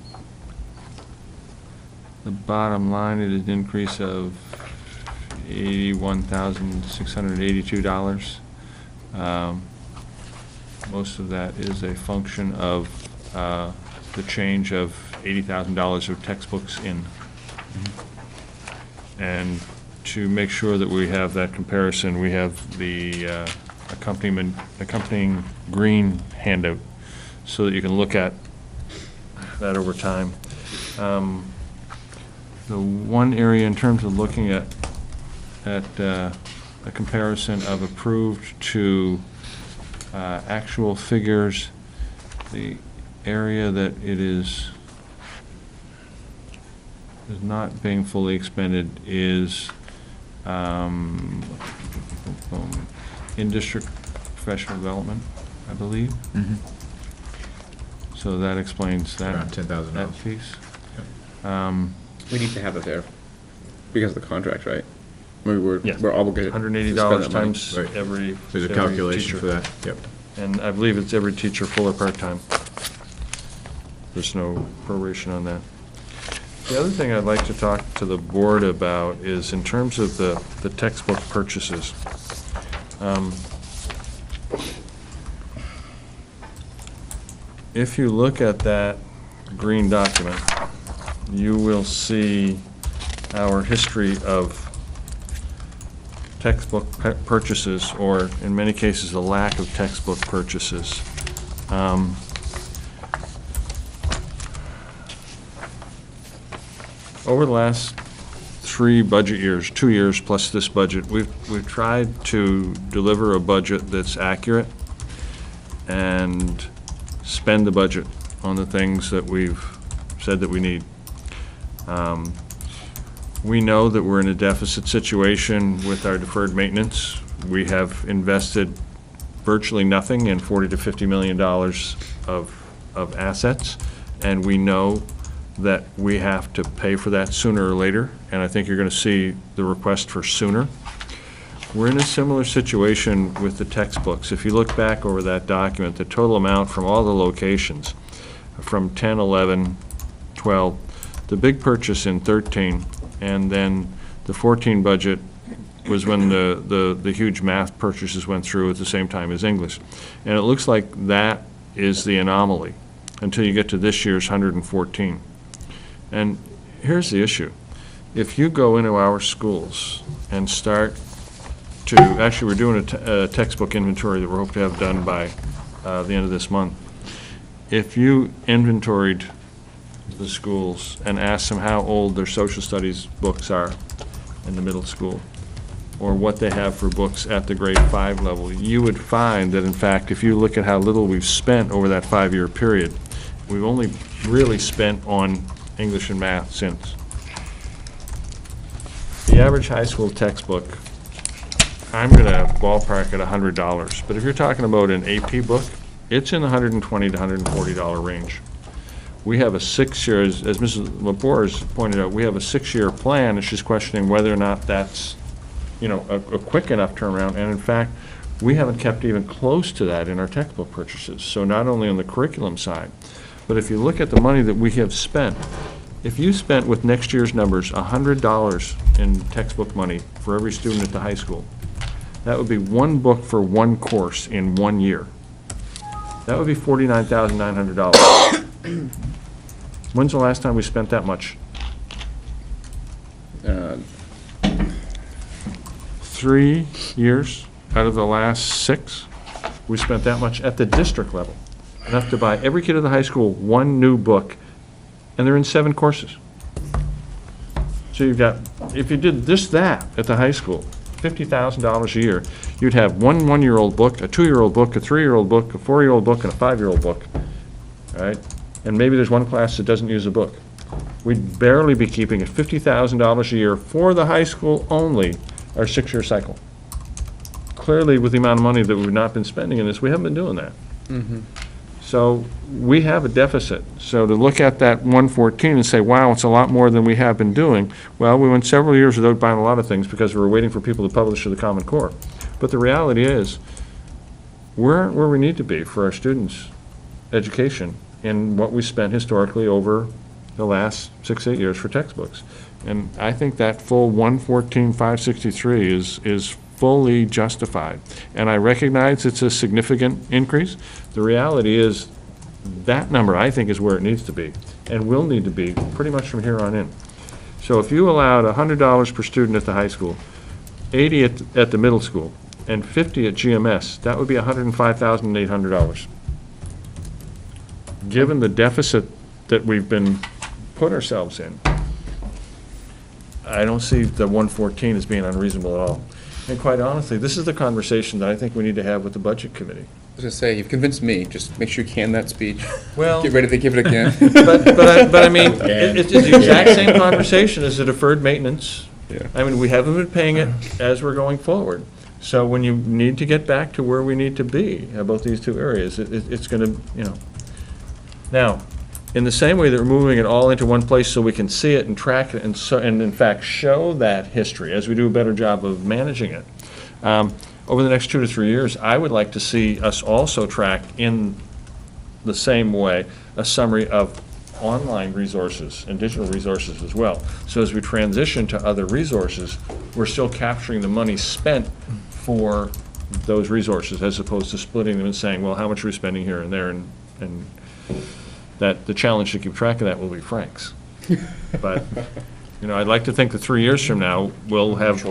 the bottom line, it is an increase of $81,682. Most of that is a function of the change of $80,000 of textbooks in. And to make sure that we have that comparison, we have the accompanying green handout so that you can look at that over time. The one area in terms of looking at a comparison of approved to actual figures, the area that it is not being fully expended is in-district professional development, I believe. Mhm. So that explains that. Around $10,000. That piece. We need to have it there because of the contract, right? I mean, Yes. we're obligated. to $180 spend that money. times Right. every. There's a every calculation teacher. for that, yep. And I believe it's every teacher, full or part-time. There's no proration on that. The other thing I'd like to talk to the board about is in terms of the textbook purchases. If you look at that green document, you will see our history of textbook purchases, or in many cases, the lack of textbook purchases. Over the last 3 budget years, 2 years plus this budget, we've tried to deliver a budget that's accurate and spend the budget on the things that we've said that we need. We know that we're in a deficit situation with our deferred maintenance. We have invested virtually nothing in $40 to $50 million of assets, and we know that we have to pay for that sooner or later, and I think you're going to see the request for sooner. We're in a similar situation with the textbooks. If you look back over that document, the total amount from all the locations, from 10, 11, 12, the big purchase in 13, and then the 14 budget was when the huge math purchases went through at the same time as English. And it looks like that is the anomaly until you get to this year's 114. And here's the issue. If you go into our schools and start to, actually, we're doing a textbook inventory that we're hoping to have done by the end of this month. If you inventoried the schools and asked them how old their social studies books are in the middle school, or what they have for books at the grade 5 level, you would find that, in fact, if you look at how little we've spent over that 5-year period, we've only really spent on English and math since. The average high school textbook, I'm going to ballpark at $100, but if you're talking about an AP book, it's in the $120 to $140 range. We have a 6-year, as Mrs. Lepore has pointed out, we have a 6-year plan, and she's questioning whether or not that's, you know, a quick enough turnaround, and in fact, we haven't kept even close to that in our textbook purchases. So not only on the curriculum side, but if you look at the money that we have spent, if you spent with next year's numbers $100 in textbook money for every student at the high school, that would be 1 book for 1 course in 1 year. That would be $49,900. When's the last time we spent that much? 3 years out of the last 6, we spent that much at the district level. Enough to buy every kid at the high school one new book, and they're in 7 courses. So you've got, if you did that at the high school, $50,000 a year, you'd have one 1-year-old book, a 2-year-old book, a 3-year-old book, a 4-year-old book, and a 5-year-old book, all right? And maybe there's one class that doesn't use a book. We'd barely be keeping at $50,000 a year for the high school only, our 6-year cycle. Clearly, with the amount of money that we've not been spending in this, we haven't been doing that. So we have a deficit. So to look at that 114 and say, wow, it's a lot more than we have been doing, well, we went several years without buying a lot of things because we were waiting for people to publish to the Common Core. But the reality is, we aren't where we need to be for our students' education in what we spent historically over the last 6-8 years for textbooks. And I think that full 114,563 is fully justified. And I recognize it's a significant increase. The reality is that number, I think, is where it needs to be and will need to be pretty much from here on in. So if you allowed $100 per student at the high school, 80 at the middle school, and 50 at GMS, that would be $105,800. Given the deficit that we've been put ourselves in, I don't see the 114 as being unreasonable at all. And quite honestly, this is the conversation that I think we need to have with the Budget Committee. I was gonna say, you've convinced me, just make sure you can that speech. Well, Get ready to give it again. but I mean, it's the exact same conversation as the deferred maintenance. Yeah. I mean, we haven't been paying it as we're going forward. So when you need to get back to where we need to be about these two areas, it's gonna, you know. Now, in the same way that we're moving it all into one place so we can see it and track it and in fact show that history as we do a better job of managing it, over the next 2 to 3 years, I would like to see us also track in the same way a summary of online resources and digital resources as well. So as we transition to other resources, we're still capturing the money spent for those resources as opposed to splitting them and saying, well, how much are we spending here and there, and that the challenge to keep track of that will be Frank's. But, you know, I'd like to think that 3 years from now, we'll have,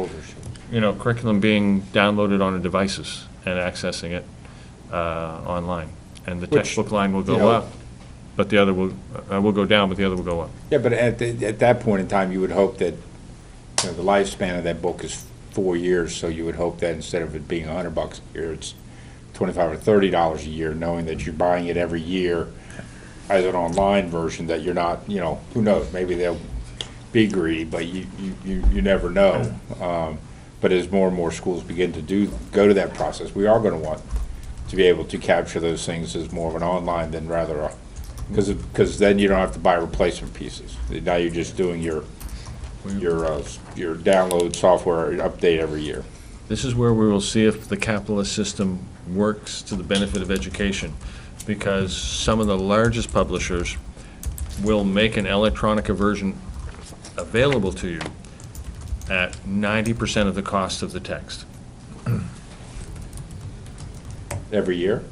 you know, curriculum being downloaded on our devices and accessing it online. And the textbook line will go up, but the other will go down, but the other will go up. Yeah, but at that point in time, you would hope that, you know, the lifespan of that book is 4 years, so you would hope that instead of it being $100 a year, it's $25 or $30 a year, knowing that you're buying it every year as an online version, that you're not, you know, who knows, maybe they'll be greedy, but you never know. But as more and more schools begin to go to that process, we are going to want to be able to capture those things as more of an online than rather because then you don't have to buy replacement pieces. Now you're just doing your download software update every year. This is where we will see if the capitalist system works to the benefit of education, because some of the largest publishers will make an electronic version available to you at 90% of the cost of the text. Every year?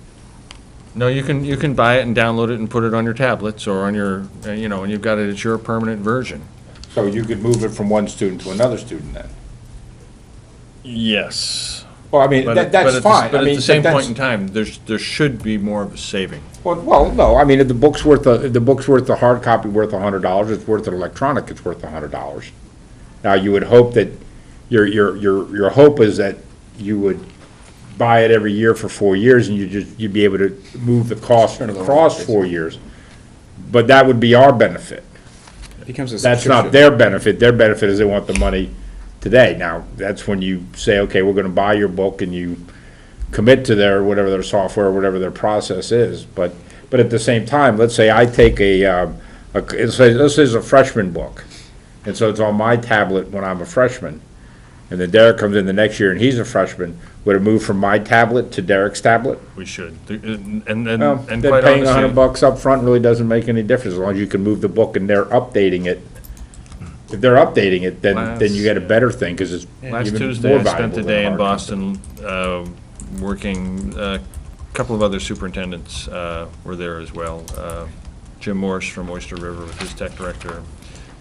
No, you can buy it and download it and put it on your tablets or on your, you know, and you've got it as your permanent version. So you could move it from one student to another student then? Yes. Well, I mean, that's fine. But I at mean, the same that's- point in time, there should be more of a saving. Well, no, I mean, if the book's worth the hard copy worth $100, it's worth an electronic, it's worth $100. Now, you would hope that, your hope is that you would buy it every year for 4 years, and you'd be able to move the cost across 4 years. But that would be our benefit. It becomes a That's not subscription. their benefit. Their benefit is they want the money today. Now, that's when you say, okay, we're gonna buy your book, and you commit to whatever their software, whatever their process is. But at the same time, let's say I take let's say this is a freshman book, and so it's on my tablet when I'm a freshman, and then Derek comes in the next year and he's a freshman. Would it move from my tablet to Derek's tablet? We should. Well, And then quite paying honestly, $100 up front really doesn't make any difference, as long as you can move the book and they're updating it. If they're updating it, then you get a better thing, because it's last even Tuesday, more I spent valuable the than day a in hard copy. Boston working, a couple of other superintendents were there as well. Jim Morse from Oyster River with his tech director,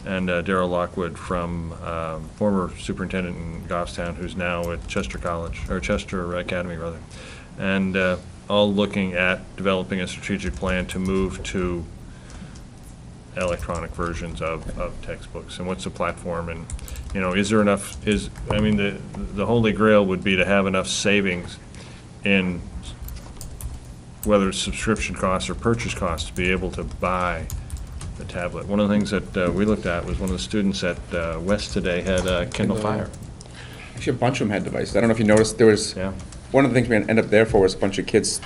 and Darrell Lockwood from former superintendent in Goffstown, who's now at Chester College, or Chester Academy, rather. And all looking at developing a strategic plan to move to electronic versions of textbooks, and what's the platform, and, you know, is there enough, I mean, the holy grail would be to have enough savings in whether it's subscription costs or purchase costs to be able to buy the tablet. One of the things that we looked at was one of the students at West today had a Kindle Fire. Actually, a bunch of them had devices. I don't know if you noticed, there was, Yeah. one of the things we ended up there for was a bunch of kids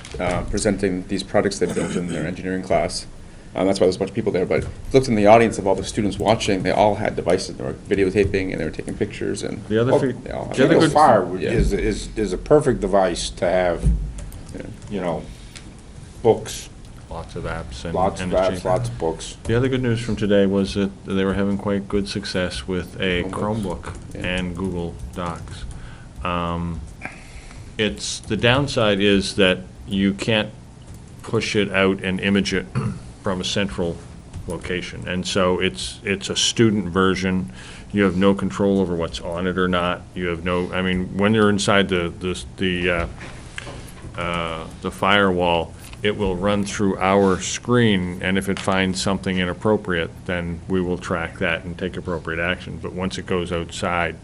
presenting these projects they built in their engineering class. That's why there's a bunch of people there, but if you looked in the audience of all the students watching, they all had devices. They were videotaping and they were taking pictures and. The other Well, fe- they all had the other Kindle good- Fire Yeah. is a perfect device to have, Yeah. you know, books, Lots of apps and. lots of and it's apps, cheap. lots of books. The other good news from today was that they were having quite good success with a Chromebook Yeah. and Google Docs. The downside is that you can't push it out and image it from a central location. And so it's a student version. You have no control over what's on it or not. You have no, I mean, when you're inside the firewall, it will run through our screen, and if it finds something inappropriate, then we will track that and take appropriate action. But once it goes outside,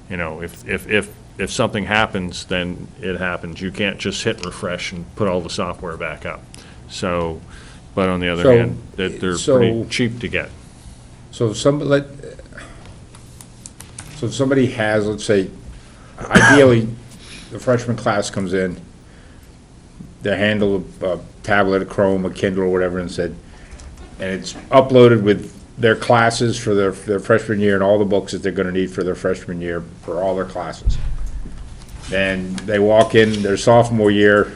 you know, if something happens, then it happens. You can't just hit refresh and put all the software back up. So, but on the other So- hand, that they're pretty so- cheap to get. So if somebody has, let's say, ideally, the freshman class comes in, they handle a tablet, a Chrome, a Kindle, or whatever, and said, and it's uploaded with their classes for their freshman year and all the books that they're gonna need for their freshman year for all their classes. Then they walk in their sophomore year,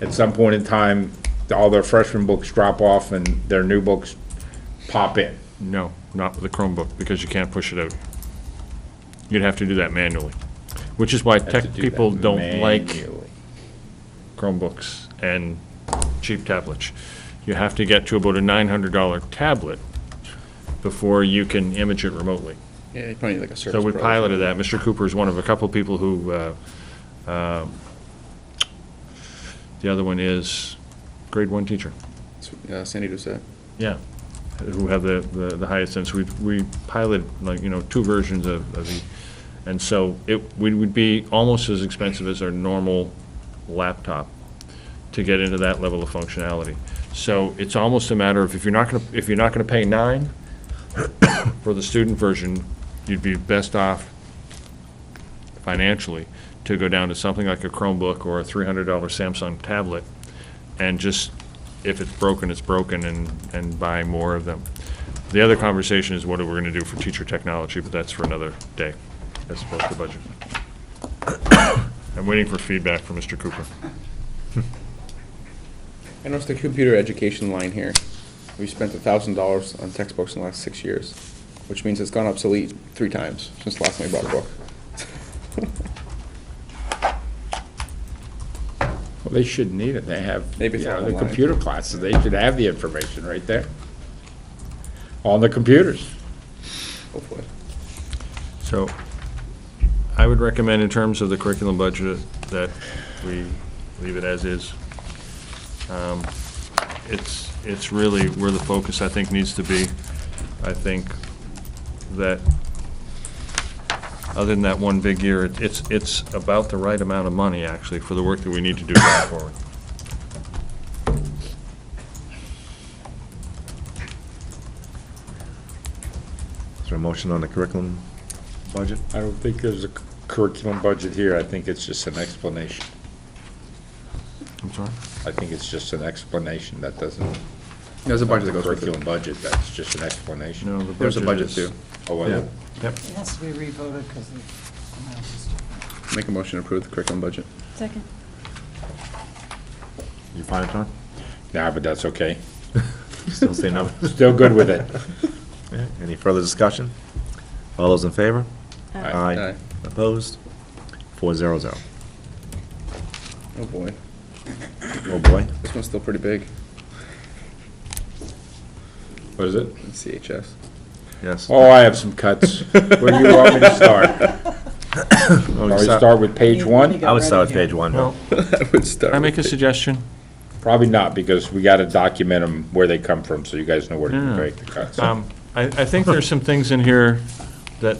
at some point in time, all their freshman books drop off and their new books pop in. No, not with a Chromebook, because you can't push it out. You'd have to do that manually, which is why Have to tech do that people don't like manually. Chromebooks and cheap tablets. You have to get to about a $900 tablet before you can image it remotely. Yeah, you probably need like a Surface So we Pro. piloted that. Mr. Cooper is one of a couple people who, the other one is grade 1 teacher. Sandy Doucette. Yeah, who have the highest sense. We piloted, like, you know, 2 versions of each. And so we would be almost as expensive as our normal laptop to get into that level of functionality. So it's almost a matter of, if you're not gonna pay $9 for the student version, you'd be best off financially to go down to something like a Chromebook or a $300 Samsung tablet, and just, if it's broken, it's broken, and buy more of them. The other conversation is what we're gonna do for teacher technology, but that's for another day, as opposed to budget. I'm waiting for feedback from Mr. Cooper. I noticed the computer education line here. We spent $1,000 on textbooks in the last 6 years, which means it's gone obsolete 3 times since the last time we bought a book. Well, they shouldn't need it. They have, Maybe it's you know, all the online. computer classes, they should have the information right there. On the computers. Hopefully. So I would recommend, in terms of the curriculum budget, that we leave it as is. It's really where the focus, I think, needs to be. I think that, other than that one big year, it's about the right amount of money, actually, for the work that we need to do going forward. Is there a motion on the curriculum budget? I don't think there's a curriculum budget here. I think it's just an explanation. I'm sorry? I think it's just an explanation. That doesn't. There's a budget that goes with Curriculum it. budget, that's just an explanation. No, the budget There's a budget is- too. Oh, was Yeah. it? Yep. It has to be revoted because the amount is different. Make a motion to approve the curriculum budget. Second. You find it, John? Nah, but that's okay. Still say no? Still good with it. Yeah. Any further discussion? All those in favor? Aye. Opposed? 400. Oh, boy. Oh, boy. This one's still pretty big. What is it? CHS. Yes. Oh, I have some cuts. Where do you want me to start? Want me to start with page one? I would start with page one. Well, I would start. can I make a with it. suggestion? Probably not, because we gotta document them where they come from, so you guys know where to Yeah. make the cuts. I think there's some things in here that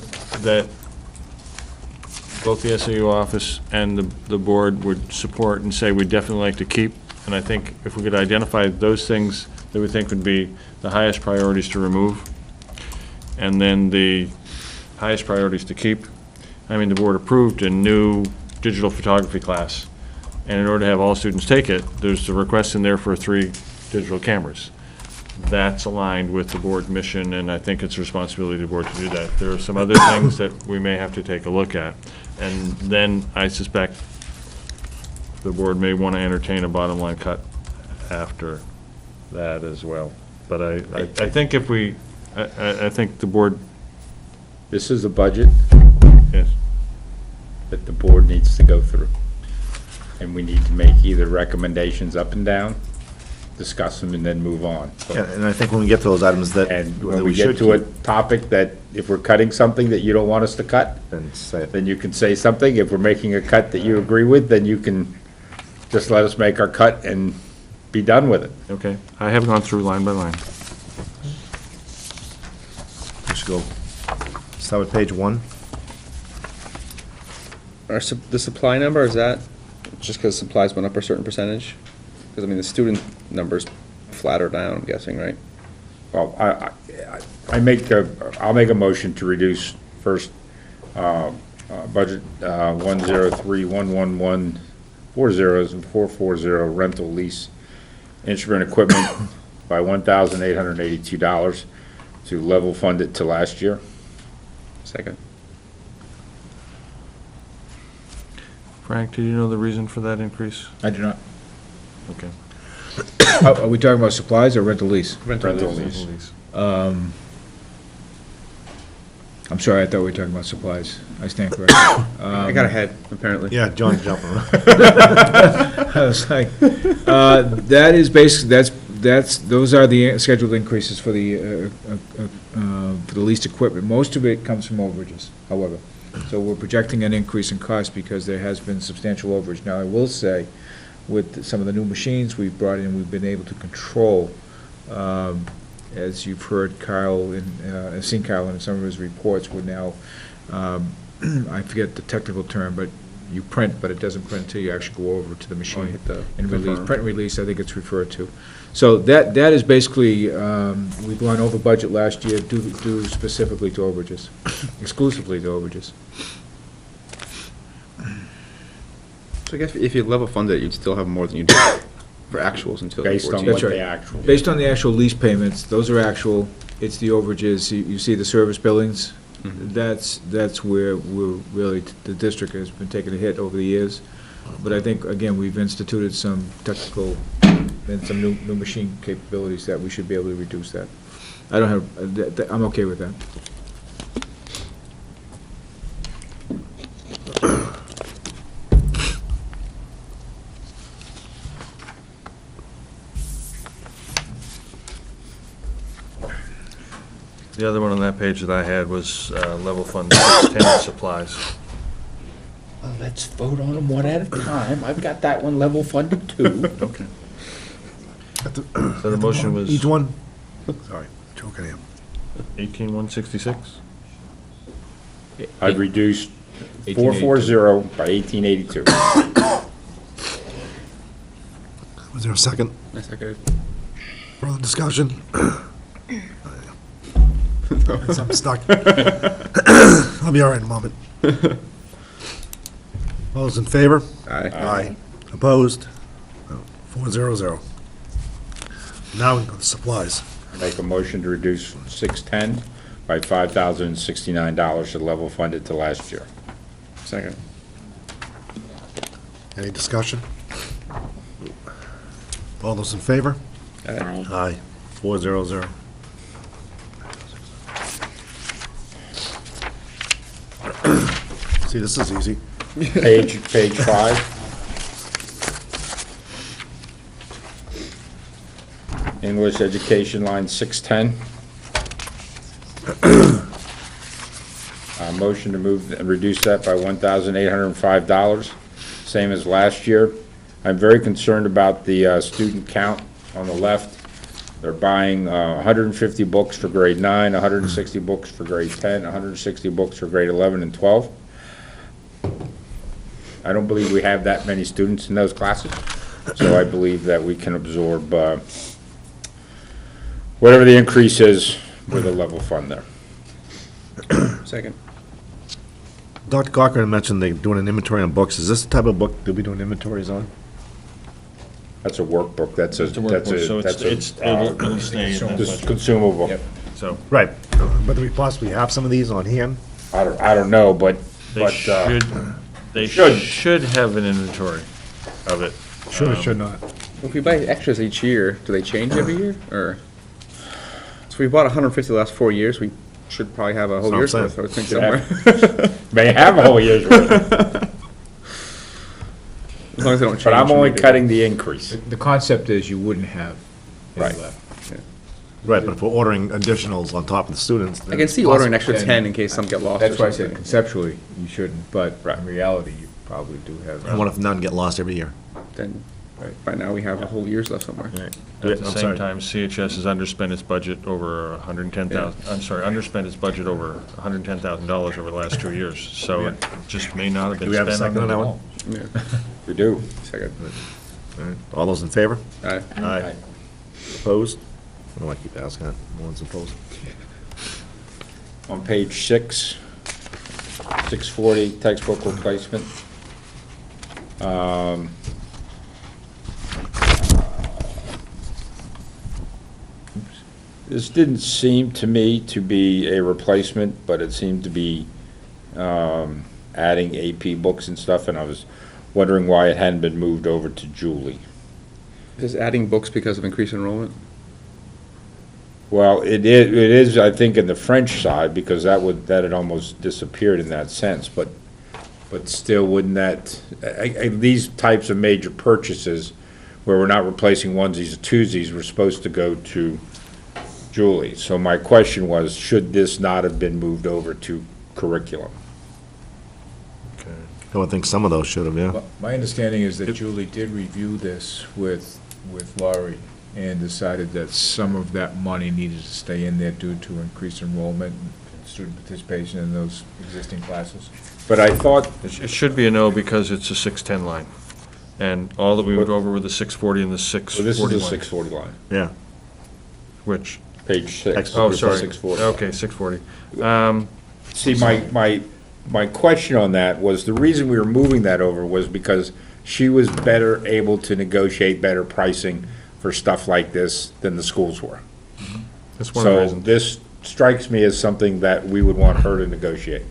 both the SAU office and the board would support and say we'd definitely like to keep. And I think if we could identify those things that we think would be the highest priorities to remove, and then the highest priorities to keep. I mean, the board approved a new digital photography class, and in order to have all students take it, there's a request in there for 3 digital cameras. That's aligned with the board mission, and I think it's a responsibility of the board to do that. There are some other things that we may have to take a look at, and then I suspect the board may want to entertain a bottom line cut after that as well. But I think if we, I think the board, This is a budget yes, that the board needs to go through. And we need to make either recommendations up and down, discuss them, and then move on. So- Yeah, and I think when we get to those items that And that when we should get to a keep, topic that, if we're cutting something that you don't want us to cut, then say it. then you can say something. If we're making a cut that you agree with, then you can just let us make our cut and be done with it. okay. I have gone through line by line. We should go, start with page one. The supply number, is that just because supplies went up a certain percentage? Because, I mean, the student number's flatter down, I'm guessing, right? Well, I'll make a motion to reduce first, budget, 103-111, 4 zeros and 440 rental lease instrument equipment by $1,882 to level fund it to last year. Second. Frank, do you know the reason for that increase? I do not. Okay. Are we talking about supplies or rental lease? Rental lease. I'm sorry, I thought we were talking about supplies. I stand corrected. I got ahead, apparently. Yeah, John's jumping. I was like, that is basically, those are the scheduled increases for the leased equipment. Most of it comes from overages, however. So we're projecting an increase in cost because there has been substantial overage. Now, I will say, with some of the new machines we've brought in, we've been able to control, as you've heard Kyle, seen Kyle in some of his reports, we're now, I forget the technical term, but you print, but it doesn't print until you actually go over to the machine hit the and release. confirm. Print and release, I think it's referred to. So that is basically, we've gone over budget last year due specifically to overages, exclusively to overages. So I guess if you level fund it, you'd still have more than you do for actuals until Based on 14. what That's the right. actual. Based on the actual lease payments, those are actual, it's the overages, you see the service billings, Mhm. that's where we're really, the district has been taking a hit over the years. But I think, again, we've instituted some technical and some new machine capabilities that we should be able to reduce that. I don't have, I'm okay with that. The other one on that page that I had was level fund 610 supplies. Let's vote on them one at a time. I've got that one level funded too. Okay. So the motion was Each one? Sorry, choking him. 18,166? I've reduced 1882. 440 by 1882. Was there a second? That's not good. Further discussion? I'm stuck. I'll be all right in a moment. All those in favor? Aye. Aye. Opposed? 400. Now we can go to supplies. Make a motion to reduce 610 by $5,069 to level funded to last year. Second. Any discussion? All those in favor? Aye. Aye. 400. See, this is easy. Page 5. English education, line 610. Motion to move and reduce that by $1,805, same as last year. I'm very concerned about the student count on the left. They're buying 150 books for grade 9, 160 books for grade 10, 160 books for grade 11 and 12. I don't believe we have that many students in those classes, so I believe that we can absorb whatever the increase is with a level fund there. Second. Dr. Cochran mentioned they're doing an inventory on books. Is this the type of book they'll be doing inventories on? That's a workbook, that's a, It's a that's workbook, so a, that's it'll stay in that just budget. consumable. Yep. So Right. But do we possibly have some of these on hand? I don't know, but, they should. should have an inventory of it. Should or should not? If we buy extras each year, do they change every year, or? So we bought 150 the last 4 years, we should probably have a whole That's year's what I'm worth, I would think, Should somewhere. may have a whole year's worth, As long as they don't change. but I'm only maybe. cutting the increase. The concept is you wouldn't have any Right. left. Right, but if we're ordering additionals on top of the students. I can see ordering an extra Then- 10 in case some get lost or That's why I said something. conceptually, you shouldn't, but Right. in reality, you probably do have. And what if none get lost every year? Then, by now, we have a whole year's left somewhere. At the same time, CHS has underspent its budget over 110,000, I'm sorry, underspent its budget over $110,000 over the last 2 years. So it just may not have Do been we have a spent. second on that one? Yeah. We do. Second. All right. All those in favor? All right. Aye. Opposed? I don't want to keep asking that. No one's opposed. On page 6, 640, textbook replacement. This didn't seem to me to be a replacement, but it seemed to be adding AP books and stuff, and I was wondering why it hadn't been moved over to Julie. Is this adding books because of increased enrollment? Well, it is, I think, in the French side, because that had almost disappeared in that sense, but still, wouldn't that, these types of major purchases, where we're not replacing onesies or twosies, we're supposed to go to Julie. So my question was, should this not have been moved over to curriculum? I would think some of those should have, yeah. My understanding is that Julie did review this with Laurie and decided that some of that money needed to stay in there due to increased enrollment and student participation in those existing classes. But I thought, It should be a no because it's a 610 line. And all that we went over were the 640 and the so this 641. is a 640 line, Yeah. Which, page 6. oh, sorry. 640. Okay, 640. See, my question on that was, the reason we were moving that over was because she was better able to negotiate better pricing for stuff like this than the schools were. That's one of the So reasons. this strikes me as something that we would want her to negotiate.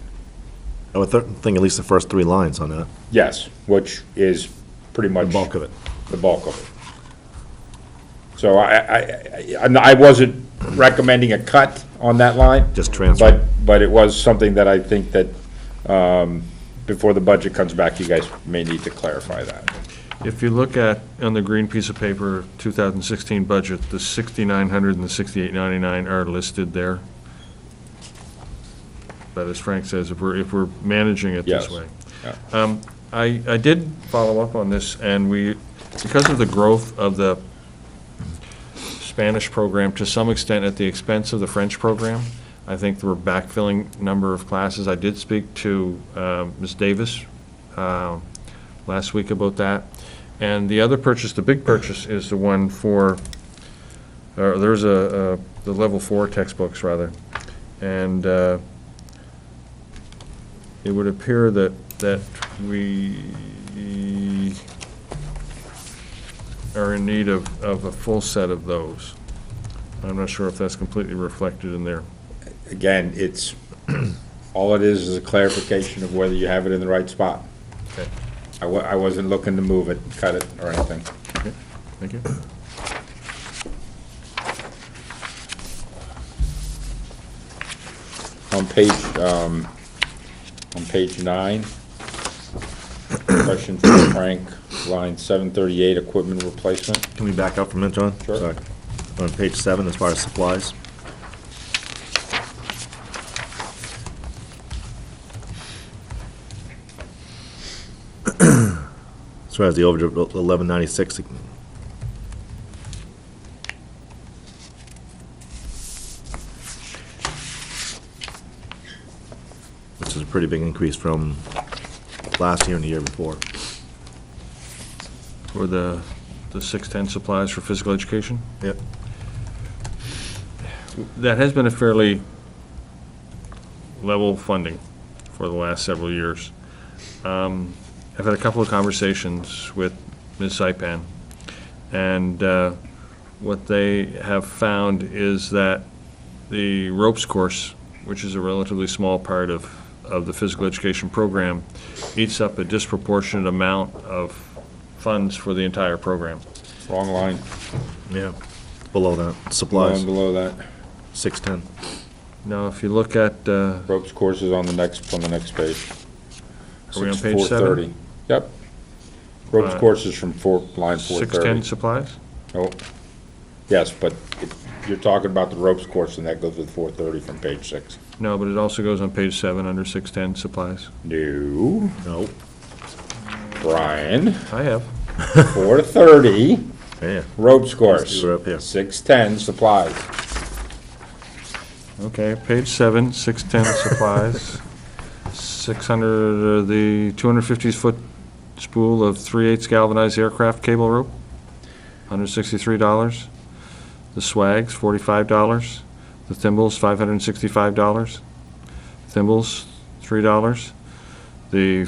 I would think at least the first 3 lines on that, Yes, which is pretty the much bulk of it. the bulk of it. So I wasn't recommending a cut on that line. Just transfer. But it was something that I think that, before the budget comes back, you guys may need to clarify that. If you look at, on the green piece of paper, 2016 budget, the 6,900 and the 6,899 are listed there. But as Frank says, if we're managing it this Yes. way. Yeah. I did follow up on this, and because of the growth of the Spanish program, to some extent at the expense of the French program, I think we're backfilling number of classes. I did speak to Ms. Davis last week about that. And the other purchase, the big purchase, is the one for, there's the level 4 textbooks, rather. And it would appear that we are in need of a full set of those. I'm not sure if that's completely reflected in there. Again, all it is a clarification of whether you have it in the right spot. Okay, I wasn't looking to move it, cut it, or anything. okay, thank you. On page 9, question for Frank, line 738, equipment replacement. Can we back up for a minute, John? Sure. Sorry. on page 7 as far as supplies. As far as the overage of 1196, which is a pretty big increase from last year and the year before. For the 610 supplies for physical education. Yep. That has been a fairly level funding for the last several years. I've had a couple of conversations with Ms. Saipan, and what they have found is that the ropes course, which is a relatively small part of the physical education program, eats up a disproportionate amount of funds for the entire program. Wrong line. Yeah. Below that, supplies, Below that. 610. Now, if you look at, Ropes courses on the next page. Are we on page 430. Yep. Ropes courses from line 430. 610 supplies? Oh, yes, but you're talking about the ropes course, and that goes with 430 from page 6. No, but it also goes on page 7 under 610 supplies. No, Nope. Brian, I have. 430, Yeah. ropes course. We're up here. 610 supplies. Okay, page 7, 610 supplies. 600, the 250-foot spool of 3/8 galvanized aircraft cable rope, $163. The swags, $45. The thimbles, $565. Thimbles, $3. The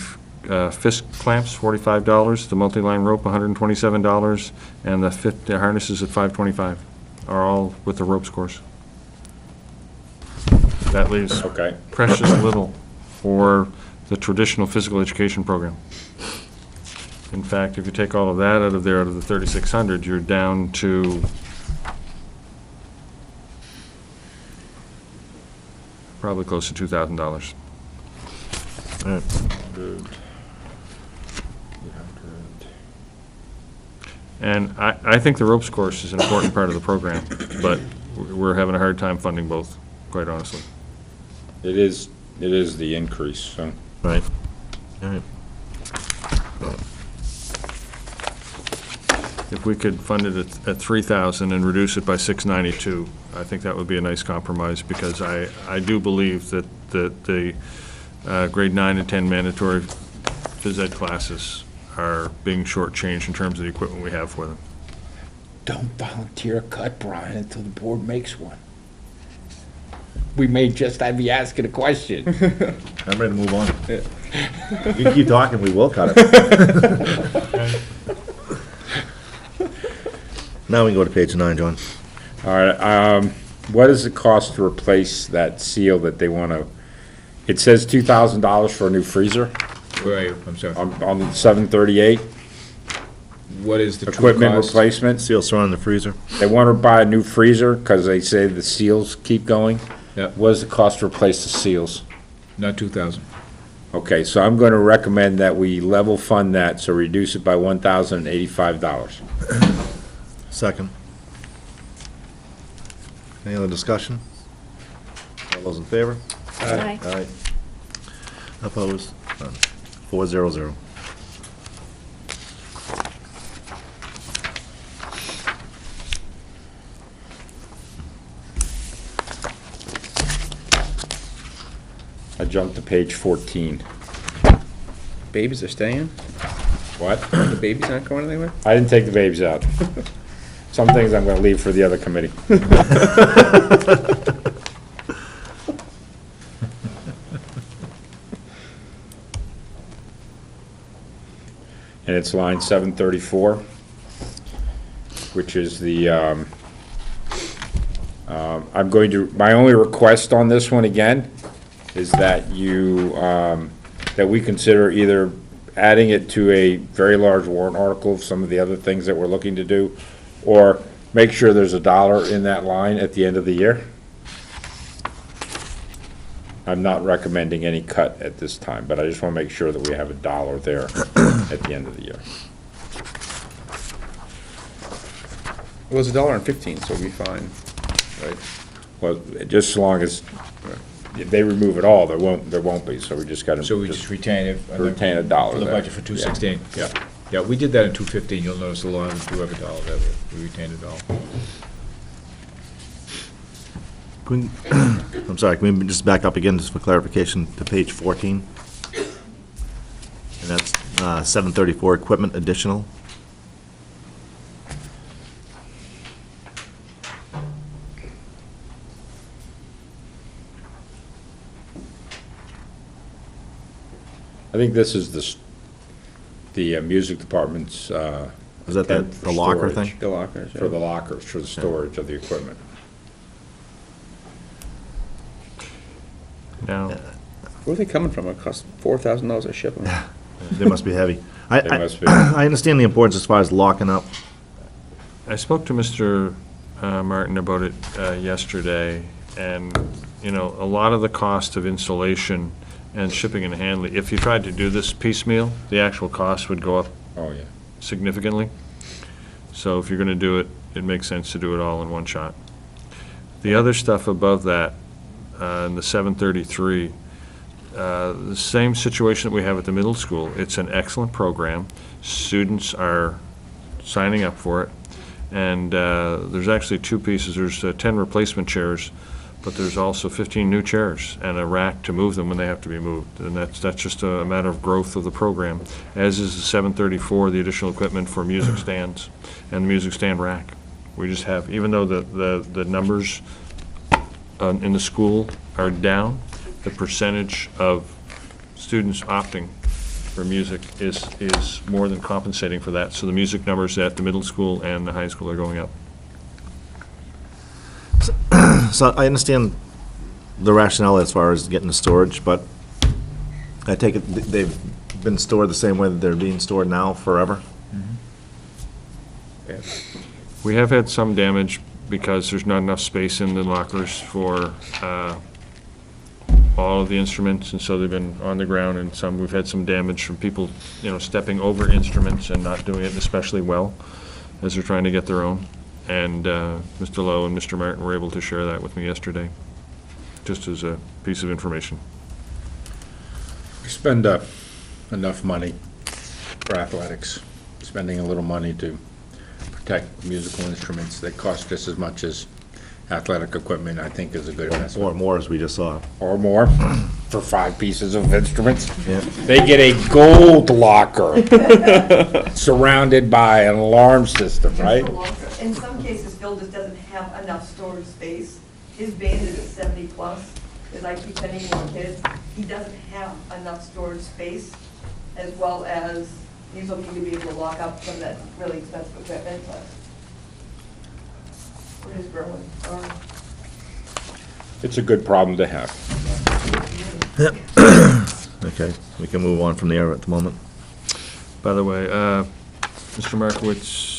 fist clamps, $45. The multi-line rope, $127. And the harnesses at $525 are all with the ropes course. That leaves Okay. precious little for the traditional physical education program. In fact, if you take all of that out of there, out of the 3,600, you're down to probably close to $2,000. All right. And I think the ropes course is an important part of the program, but we're having a hard time funding both, quite honestly. It is the increase, so. Right. All right. If we could fund it at 3,000 and reduce it by 692, I think that would be a nice compromise, because I do believe that the grade 9 and 10 mandatory phys ed classes are being shortchanged in terms of the equipment we have for them. Don't volunteer a cut, Brian, until the board makes one. We may just be asking a question. I'm ready to move on. You keep talking, we will cut it. Now we can go to page 9, John. All right, what does it cost to replace that seal that they want to, it says $2,000 for a new freezer Where are you? I'm sorry. on 738, What is the true equipment cost? replacement. Seal thrown in the freezer. They want to buy a new freezer because they say the seals keep going. Yep. What does it cost to replace the seals? Not 2,000. Okay, so I'm going to recommend that we level fund that, so reduce it by $1,085. Second. Any other discussion? All those in favor? Aye. Aye. Opposed? None. 400. I jumped to page 14. Babies are staying? What? The babies aren't going anywhere? I didn't take the babies out. Some things I'm going to leave for the other committee. And it's line 734, which is the, I'm going to, my only request on this one again is that you, that we consider either adding it to a very large warrant article of some of the other things that we're looking to do, or make sure there's $1 in that line at the end of the year. I'm not recommending any cut at this time, but I just want to make sure that we have $1 there at the end of the year. Well, it's $1.15, so we'll be fine, right? Well, just as long as, if they remove it all, there won't be, so we just gotta. So we just retain it. Retain $1 For the there. budget for 216, yeah. Yeah, we did that in 215, you'll notice the line, we do have $1 there, we retained $1. I'm sorry, can we just back up again, just for clarification, to page 14? And that's 734, equipment additional. I think this is the music department's, Is that intent the for locker storage. thing? The lockers, yeah. For the lockers, for the storage of the equipment. Now, Where are they coming from? It costs $4,000 a ship them. They must be heavy. I must be. I understand the importance as far as locking up. I spoke to Mr. Martin about it yesterday, and, you know, a lot of the cost of installation and shipping and handling, if you tried to do this piecemeal, the actual cost would go up Oh, yeah. significantly. So if you're going to do it, it makes sense to do it all in one shot. The other stuff above that, in the 733, the same situation that we have at the middle school. It's an excellent program. Students are signing up for it. And there's actually two pieces. There's 10 replacement chairs, but there's also 15 new chairs and a rack to move them when they have to be moved. And that's just a matter of growth of the program, as is the 734, the additional equipment for music stands and the music stand rack. We just have, even though the numbers in the school are down, the percentage of students opting for music is more than compensating for that. So the music numbers at the middle school and the high school are going up. So I understand the rationale as far as getting the storage, but I take it they've been stored the same way that they're being stored now forever? Yeah. We have had some damage because there's not enough space in the lockers for all of the instruments, and so they've been on the ground, and we've had some damage from people, you know, stepping over instruments and not doing it especially well as they're trying to get their own. And Mr. Lowe and Mr. Martin were able to share that with me yesterday, just as a piece of information. We spend enough money for athletics, spending a little money to protect musical instruments that cost just as much as athletic equipment, I think is a good investment. Or more, as we just saw. Or more, for 5 pieces of instruments. Yeah. They get a gold locker surrounded by an alarm system, right? In some cases, Phil just doesn't have enough storage space. His band is at 70 plus, as I keep sending more kids. He doesn't have enough storage space, as well as he's looking to be able to lock up some of that really expensive equipment, but we're just growing. It's a good problem to have. Okay, we can move on from there at the moment. By the way, Mr. Markowitz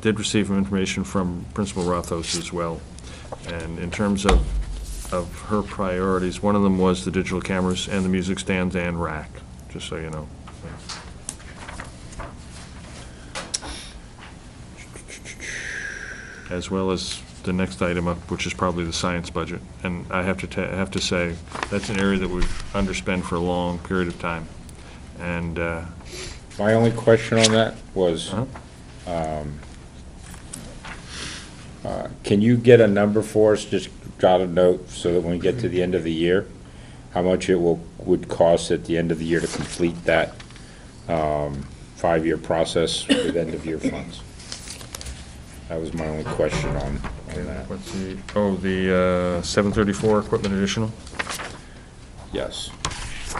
did receive some information from Principal Rothos as well. And in terms of her priorities, one of them was the digital cameras and the music stands and rack, just so you know. As well as the next item up, which is probably the science budget. And I have to say, that's an area that we've underspent for a long period of time. And My only question on that was, can you get a number for us, just jot a note, so that when we get to the end of the year, how much it would cost at the end of the year to complete that 5-year process with end-of-year funds? That was my only question on that. what's the 734 equipment additional? Yes.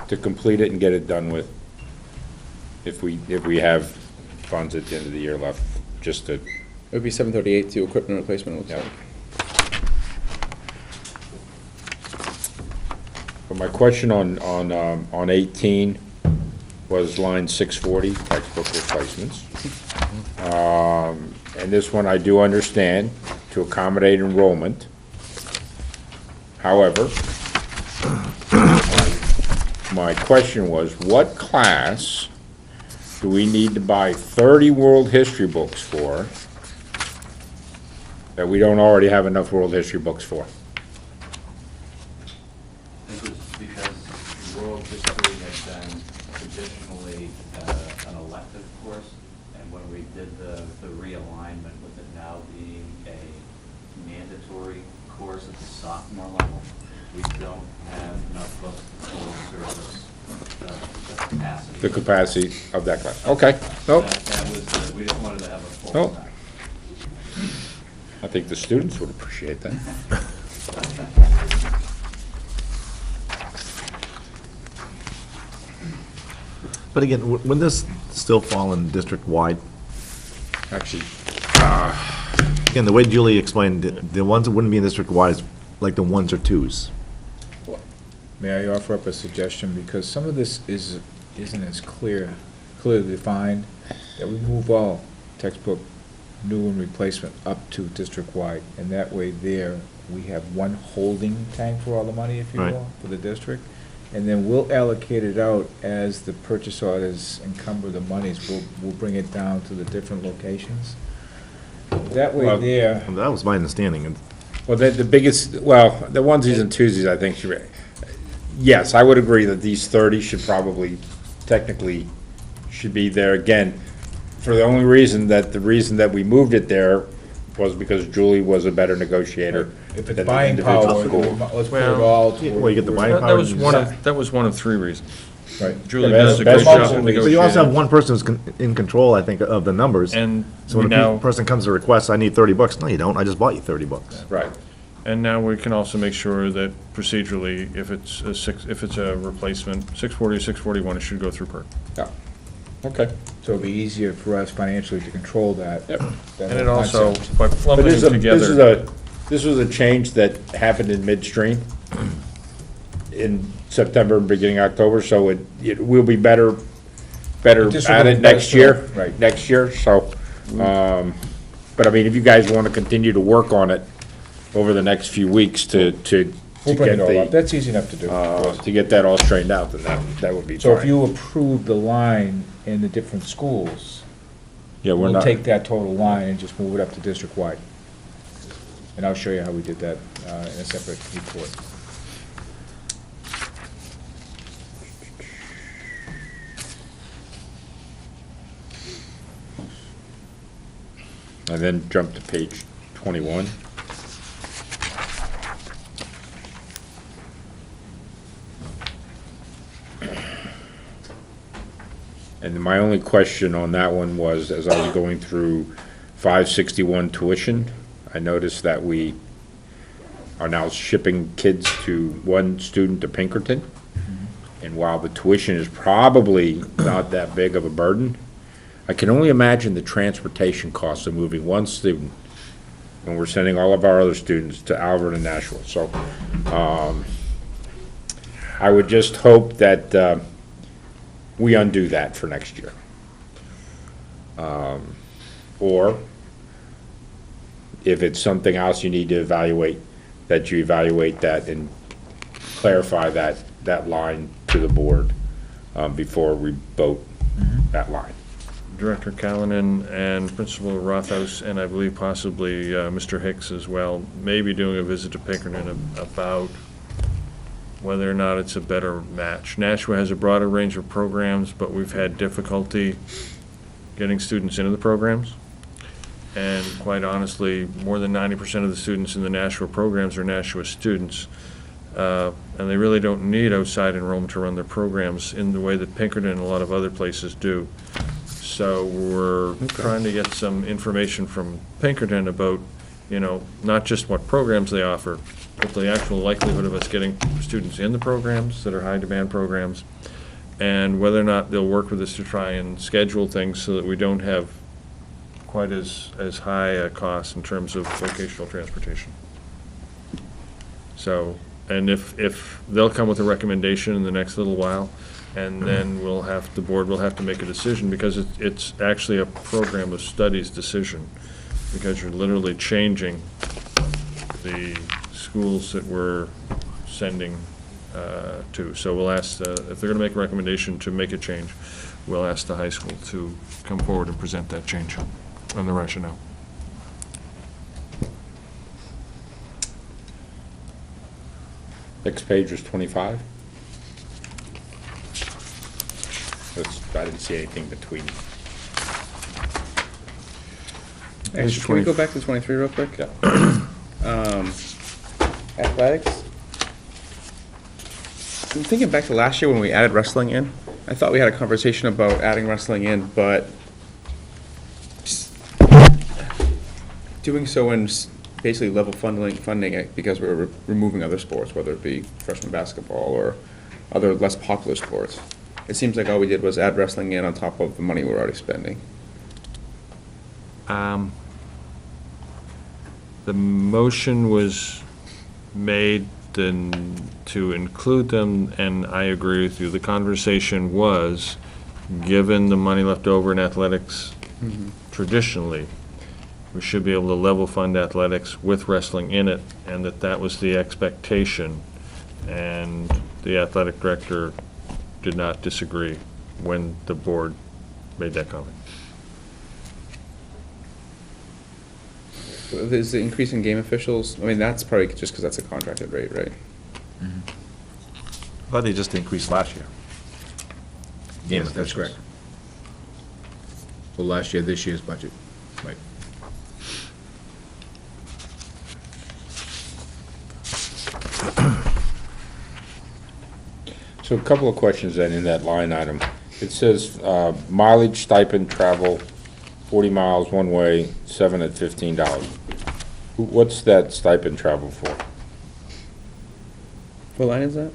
To complete it and get it done with, if we have funds at the end of the year left, just to, It would be 738 to equipment replacement, it looks Yeah. like. but my question on 18 was line 640, textbook replacements. And this one I do understand, to accommodate enrollment. However, my question was, what class do we need to buy 30 world history books for that we don't already have enough world history books for. I think it's because world history had been traditionally an elective course, and when we did the realignment with it now being a mandatory course at the sophomore level, we don't have enough books to full service the capacity. The capacity of that class. Okay, nope. That was, we just wanted to have a full Nope. stack. I think the students would appreciate that. But again, wouldn't this still fall in district-wide? Actually, Again, the way Julie explained it, the ones that wouldn't be in district-wide is like the ones or twos. May I offer up a suggestion, because some of this isn't as clearly defined, that we move all textbook new and replacement up to district-wide, and that way there, we have one holding tank for all the money, if you Right. will, for the district, and then we'll allocate it out as the purchase orders encumber the monies, we'll bring it down to the different locations. That way Well, there, That was my understanding. And well, the biggest, well, the onesies and twosies, I think, should, yes, I would agree that these 30 should probably, technically, should be there again, for the only reason that, the reason that we moved it there was because Julie was a better negotiator if than it's the buying individual power, school. let's put it all Well, you toward. get the buying That power. that was one of three reasons. Right. Julie Yeah, does a that's great job multiple of reasons. But you also have negotiating. one person who's in control, I think, of the numbers. And So we when a now, person comes to request, I need 30 bucks, no, you don't, I just bought you 30 bucks. Right. and now we can also make sure that procedurally, if it's a replacement, 640 or 641, it should go through PERC. Yeah. Okay. So it'll be easier for us financially to control that. Yep. That And it whole also, concept. by But clumping this them is a, together. this was a change that happened in midstream in September, beginning October, so it will be better It just at will it be better next year. still, right. Next year, so, but I mean, if you guys want to continue to work on it over the next few weeks to We'll bring get it all up, the, that's easy enough to do. to get that all straightened out, then that would be So if fine. you approve the line in the different schools, Yeah, we're we'll not, take that total line and just move it up to district-wide. And I'll show you how we did that in a separate report. and then jump to page 21. And my only question on that one was, as I was going through 561 tuition, I noticed that we are now shipping kids to one student to Pinkerton. And while the tuition is probably not that big of a burden, I can only imagine the transportation costs of moving one student when we're sending all of our other students to Alvord and Nashville. So, I would just hope that, we undo that for next year. Or if it's something else you need to evaluate, that you evaluate that and clarify that line to the board, before we vote that line. Director Callanan and Principal Rothaus, and I believe possibly Mr. Hicks as well, may be doing a visit to Pinkerton about whether or not it's a better match. Nashua has a broader range of programs, but we've had difficulty getting students into the programs. And quite honestly, more than 90% of the students in the Nashua programs are Nashua students. And they really don't need outside enrollment to run their programs in the way that Pinkerton and a lot of other places do. So we're trying to get some information from Pinkerton about, not just what programs they offer, but the actual likelihood of us getting students in the programs that are high-demand programs, and whether or not they'll work with us to try and schedule things so that we don't have quite as high a cost in terms of vocational transportation. So, and if they'll come with a recommendation in the next little while, and then the board will have to make a decision, because it's actually a program of studies decision, because you're literally changing the schools that we're sending to. So we'll ask, if they're gonna make a recommendation to make a change, we'll ask the high school to come forward and present that change and the rationale. Next page was 25. I didn't see anything between. Actually, can we go back to 23 real quick? Yeah. Athletics. I'm thinking back to last year when we added wrestling in. I thought we had a conversation about adding wrestling in, but doing so in basically level funding it because we were removing other sports, whether it be freshman basketball or other less popular sports. It seems like all we did was add wrestling in on top of the money we're already spending. The motion was made then to include them, and I agree with you. The conversation was, given the money left over in athletics traditionally, we should be able to level fund athletics with wrestling in it, and that was the expectation. And the athletic director did not disagree when the board made that comment. Is the increase in game officials, I mean, that's probably just because that's a contracted rate, right? I thought they just increased last year. Game Yes, that's officials. correct. Well, last year, this year's budget, right. So a couple of questions then in that line item. It says mileage, stipend, travel, 40 miles one way, 7 at $15. What's that stipend travel for? What line is that?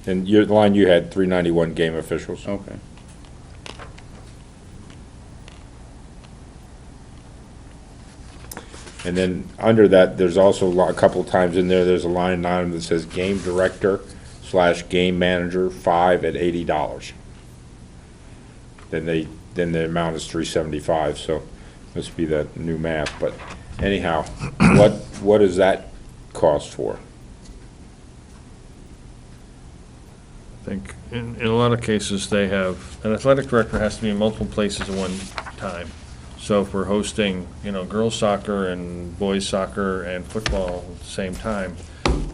And your line you had 391 game officials. Okay. And then under that, there's also a couple of times in there, there's a line item that says game director / game manager, 5 at $80. Then the amount is 375, so must be that new math, but anyhow, what is that cost for? I think in a lot of cases, they have, an athletic director has to be in multiple places at one time. So if we're hosting, girls soccer and boys soccer and football at the same time,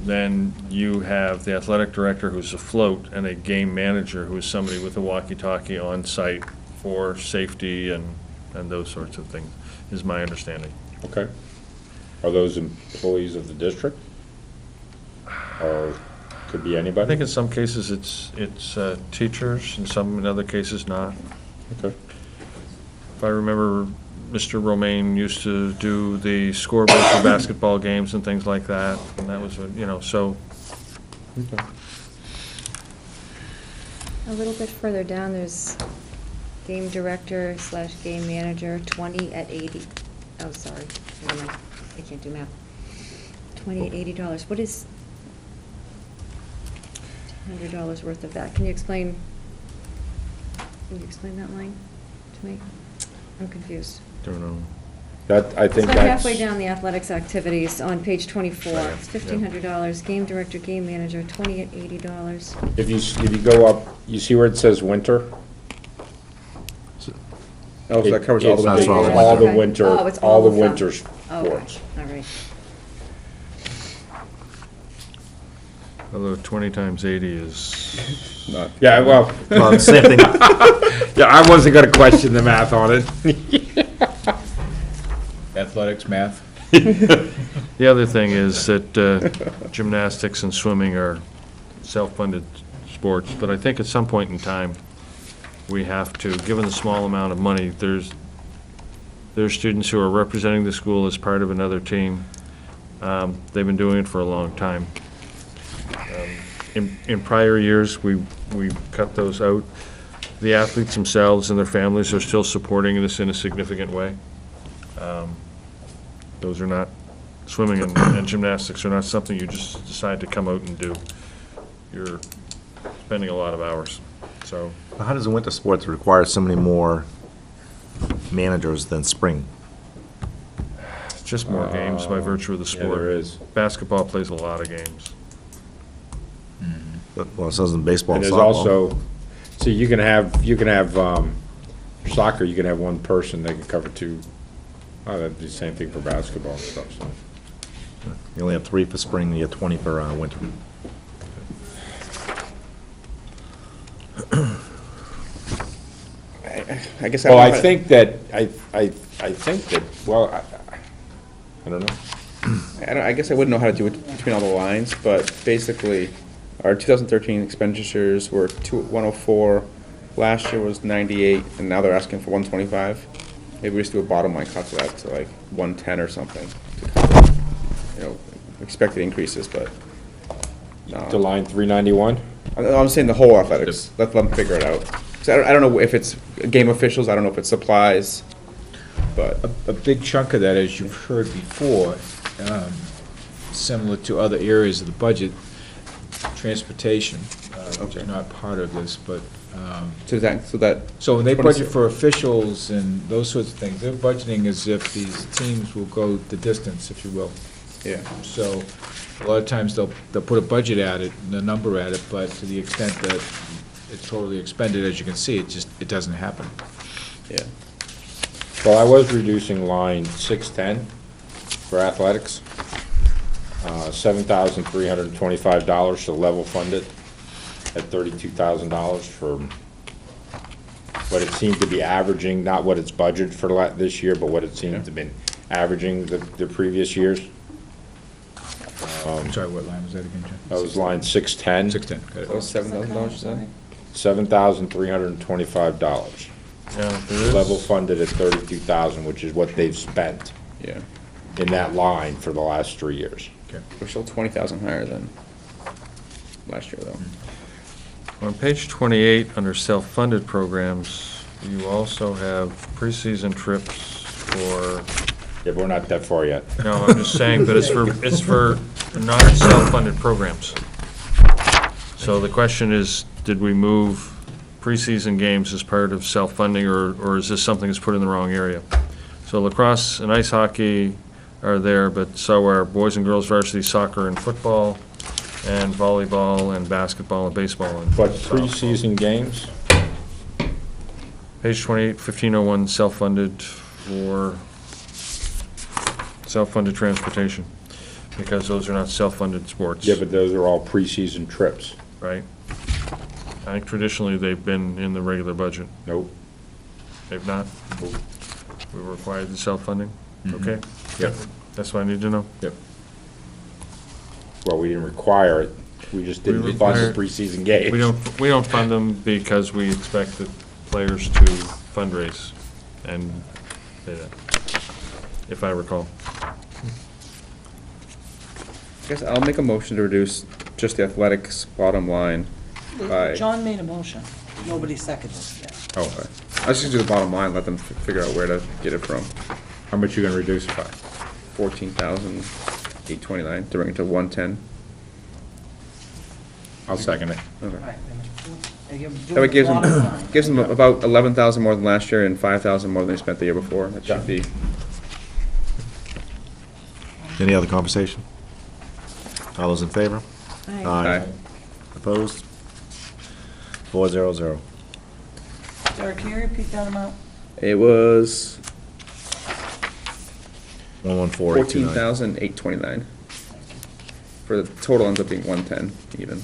then you have the athletic director who's afloat and a game manager who is somebody with a walkie-talkie on site for safety and those sorts of things, is my understanding. Okay. Are those employees of the district? Or could be I anybody? think in some cases it's teachers, and some in other cases not. Okay. If I remember, Mr. Romaine used to do the scoreboard for basketball games and things like that, and that was, so. Okay. A little bit further down, there's game director / game manager, 20 at 80. Oh, sorry, never mind. I can't do math. 20 at $80. What is $100 worth of that? Can you explain that line to me? I'm confused. Don't know. That, I think It's about that's. halfway down the athletics activities on page 24. Right, It's $1,500. Game director, game manager, 20 at $80. If you go up, you see where it says winter? Oh, so that covers all the It's That's all the all the Okay. winter, Oh, it's all the of them. winter Oh, okay. sports. All right. Although 20 times 80 is, Not. Yeah, well, Well, same thing, yeah, I wasn't gonna question the math on it. Athletics, math. the other thing is that gymnastics and swimming are self-funded sports, but I think at some point in time, we have to, given the small amount of money, there's students who are representing the school as part of another team. They've been doing it for a long time. In prior years, we cut those out. The athletes themselves and their families are still supporting this in a significant way. Those are not, swimming and gymnastics are not something you just decide to come out and do. You're spending a lot of hours, so. how does the winter sports require so many more managers than spring? It's just more games by virtue of the Yeah, sport. there is. Basketball plays a lot of games. Well, so doesn't baseball And and there's softball. also, see, you can have soccer, you can have one person, they can cover two. Oh, that'd be the same thing for basketball and stuff, so. You only have 3 for spring, you have 20 for winter. I guess I Well, don't I know how- think that, I think that, well, I don't know. I guess I wouldn't know how to do it between all the lines, but basically, our 2013 expenditures were 104, last year was 98, and now they're asking for 125. Maybe we just do a bottom line cut to that, to like 110 or something, to cover, expected increases, but, no. To line 391? I'm saying the whole athletics, let them figure it out. 'Cause I don't know if it's game officials, I don't know if it's supplies, but. A big chunk of that, as you've heard before, similar to other areas of the budget, transportation, which is not part of this, but, So when they 26 budget for officials and those sorts of things, they're budgeting as if these teams will go the distance, if you will. Yeah. So, a lot of times they'll put a budget at it, and a number at it, but to the extent that it's totally expended, as you can see, it doesn't happen. Yeah. Well, I was reducing line 610 for athletics, $7,325 to level fund it at $32,000 for what it seemed to be averaging, not what it's budgeted for this year, but what it seemed to be averaging the previous years. I'm sorry, what line was that again, John? That was line 610. 610, got That was it. $7,000, is that? $7,325. Yeah, there is. Level funded at $32,000, which is what they've spent Yeah. in that line for the last 3 years. Okay. We're still 20,000 higher than last year, though. On page 28, under self-funded programs, you also have preseason trips for, Yeah, but we're not that far yet. no, I'm just saying, but it's for non-self-funded programs. So the question is, did we move preseason games as part of self-funding, or is this something that's put in the wrong area? So lacrosse and ice hockey are there, but so are boys and girls varsity soccer and football, and volleyball and basketball and baseball and But softball. preseason games, Page 28, 1501, self-funded for self-funded transportation, because those are not self-funded sports. yeah, but those are all preseason trips. Right? I think traditionally they've been in the regular budget. Nope. They've not? We required the self-funding? Okay, Yep. that's what I need to know. Yep. Well, we didn't require it, we just didn't We fund the require- preseason games. We don't fund them because we expect the players to fundraise and pay that, if I recall. I guess I'll make a motion to reduce just the athletics bottom line by. John made a motion. Nobody seconded it yet. Oh, okay. I was just gonna do the bottom line, let them figure out where to get it from. How much you gonna reduce it by? 14,829, to bring it to 110. I'll second it. Okay. Right. They give- That way gives bottom them, line. gives them about 11,000 more than last year and 5,000 more than they spent the year before. That should be, Any other conversation? All those in favor? Aye. Opposed? 400. Derek, can you repeat that amount? it was 114,829. 14,829. For the total ends up being 110 even.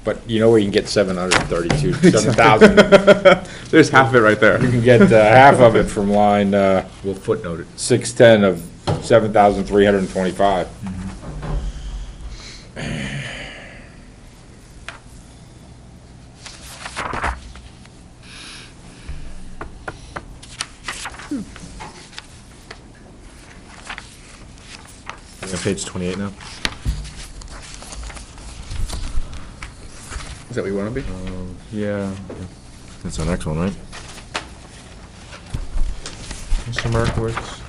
But you know where you can get 732, 7,000? There's half of it right there. You can get half of it from line We'll footnote it. 610 of 7,325. On page 28 now? Is that what you want to be? Yeah. That's our next one, right? Mr. Markowitz?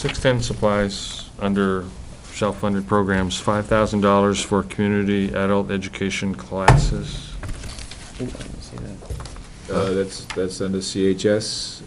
610 supplies under self-funded programs, $5,000 for community adult education classes. Ooh, I didn't see that. That's under CHS.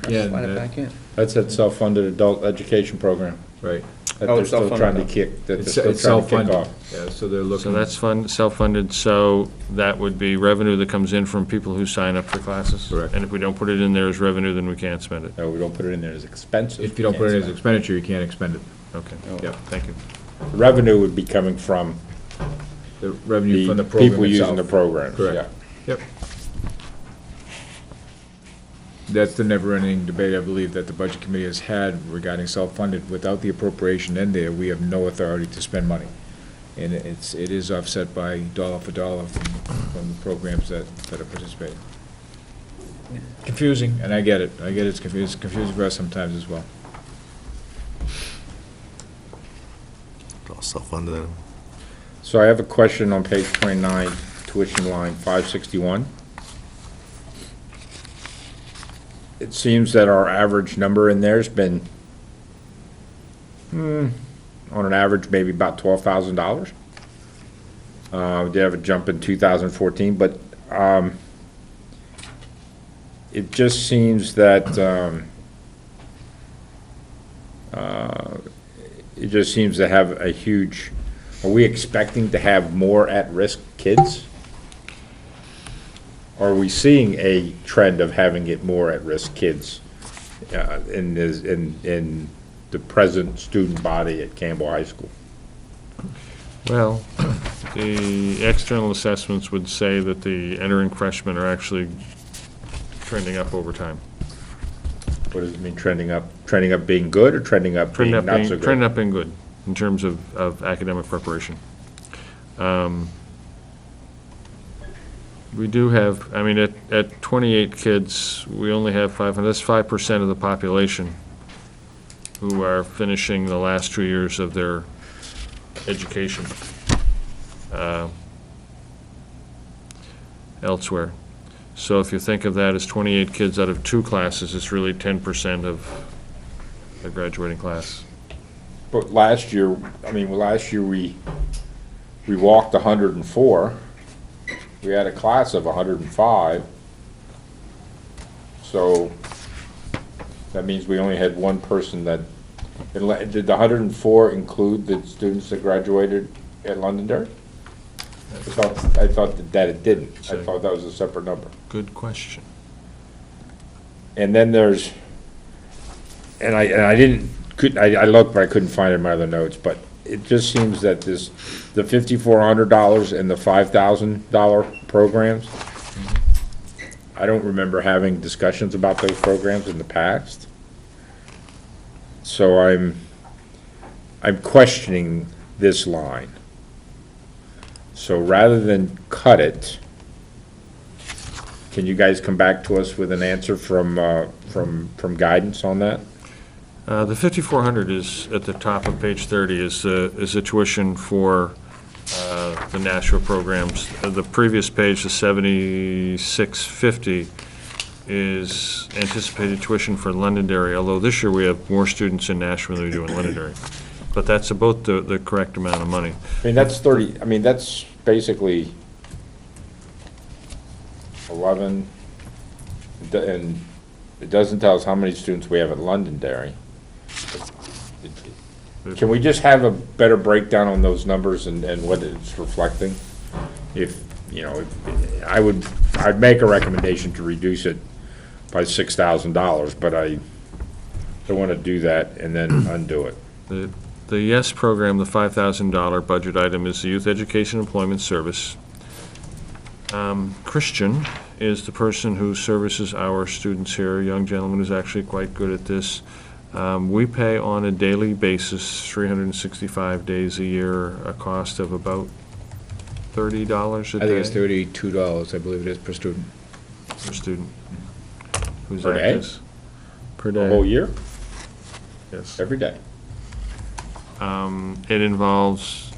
Again, Slide it back in. That's that self-funded adult education program right. that Oh, they're it's still trying to self-funded. kick, that they're It's still it's trying to kick self-funded. off. Yeah, so they're looking. So that's self-funded, so that would be revenue that comes in from people who sign up for classes? Correct. And if we don't put it in there as revenue, then we can't spend it? No, we don't put it in there as expenses. If you don't put it as expenditure, you can't expend it. Okay. Oh. Yep. Thank you. revenue would be coming from The revenue the from the program people using itself. the programs, yeah. Correct. Yep. That's the never-ending debate, I believe, that the Budget Committee has had regarding self-funded. Without the appropriation in there, we have no authority to spend money. And it is offset by dollar for dollar from the programs that are participating. Confusing, and I get it. I get it's confusing for us sometimes as well. All self-funded anyway. So I have a question on page 29, tuition line 561. It seems that our average number in there's been, on an average, maybe about $12,000. We did have a jump in 2014, but it just seems that it just seems to have a huge. Are we expecting to have more at-risk kids? Or are we seeing a trend of having it more at-risk kids in the present student body at Campbell High School? Well, the external assessments would say that the entering freshmen are actually trending up over time. What does it mean, trending up? Trending up being good or trending up being not so good? Trending up being good in terms of academic preparation. We do have, I mean, at 28 kids, we only have 500, that's 5% of the population who are finishing the last 2 years of their education elsewhere. So if you think of that as 28 kids out of 2 classes, it's really 10% of the graduating class. But last year, we walked 104. We had a class of 105. So that means we only had one person that, did the 104 include the students that graduated at Londonderry? I thought that it didn't. I thought that was a separate number. Good question. And then there's, I looked, but I couldn't find it in my other notes, but it just seems that the $5,400 and the $5,000 programs, I don't remember having discussions about those programs in the past. So I'm questioning this line. So rather than cut it, can you guys come back to us with an answer from guidance on that? The 5,400 is, at the top of page 30, is the tuition for the Nashua programs. The previous page, the 7,650, is anticipated tuition for Londonderry, although this year we have more students in Nashua than we do in Londonderry. But that's about the correct amount of money. I mean, that's that's basically 11, and it doesn't tell us how many students we have at Londonderry. Can we just have a better breakdown on those numbers and what it's reflecting? If, I'd make a recommendation to reduce it by $6,000, but I don't want to do that and then undo it. The YES program, the $5,000 budget item, is the Youth Education Employment Service. Christian is the person who services our students here, a young gentleman who's actually quite good at this. We pay on a daily basis, 365 days a year, a cost of about $30 a day. I think it's $32, I believe it is, per student. Per student. Who's Per day? active. Per day. The whole year? Yes. Every day? It involves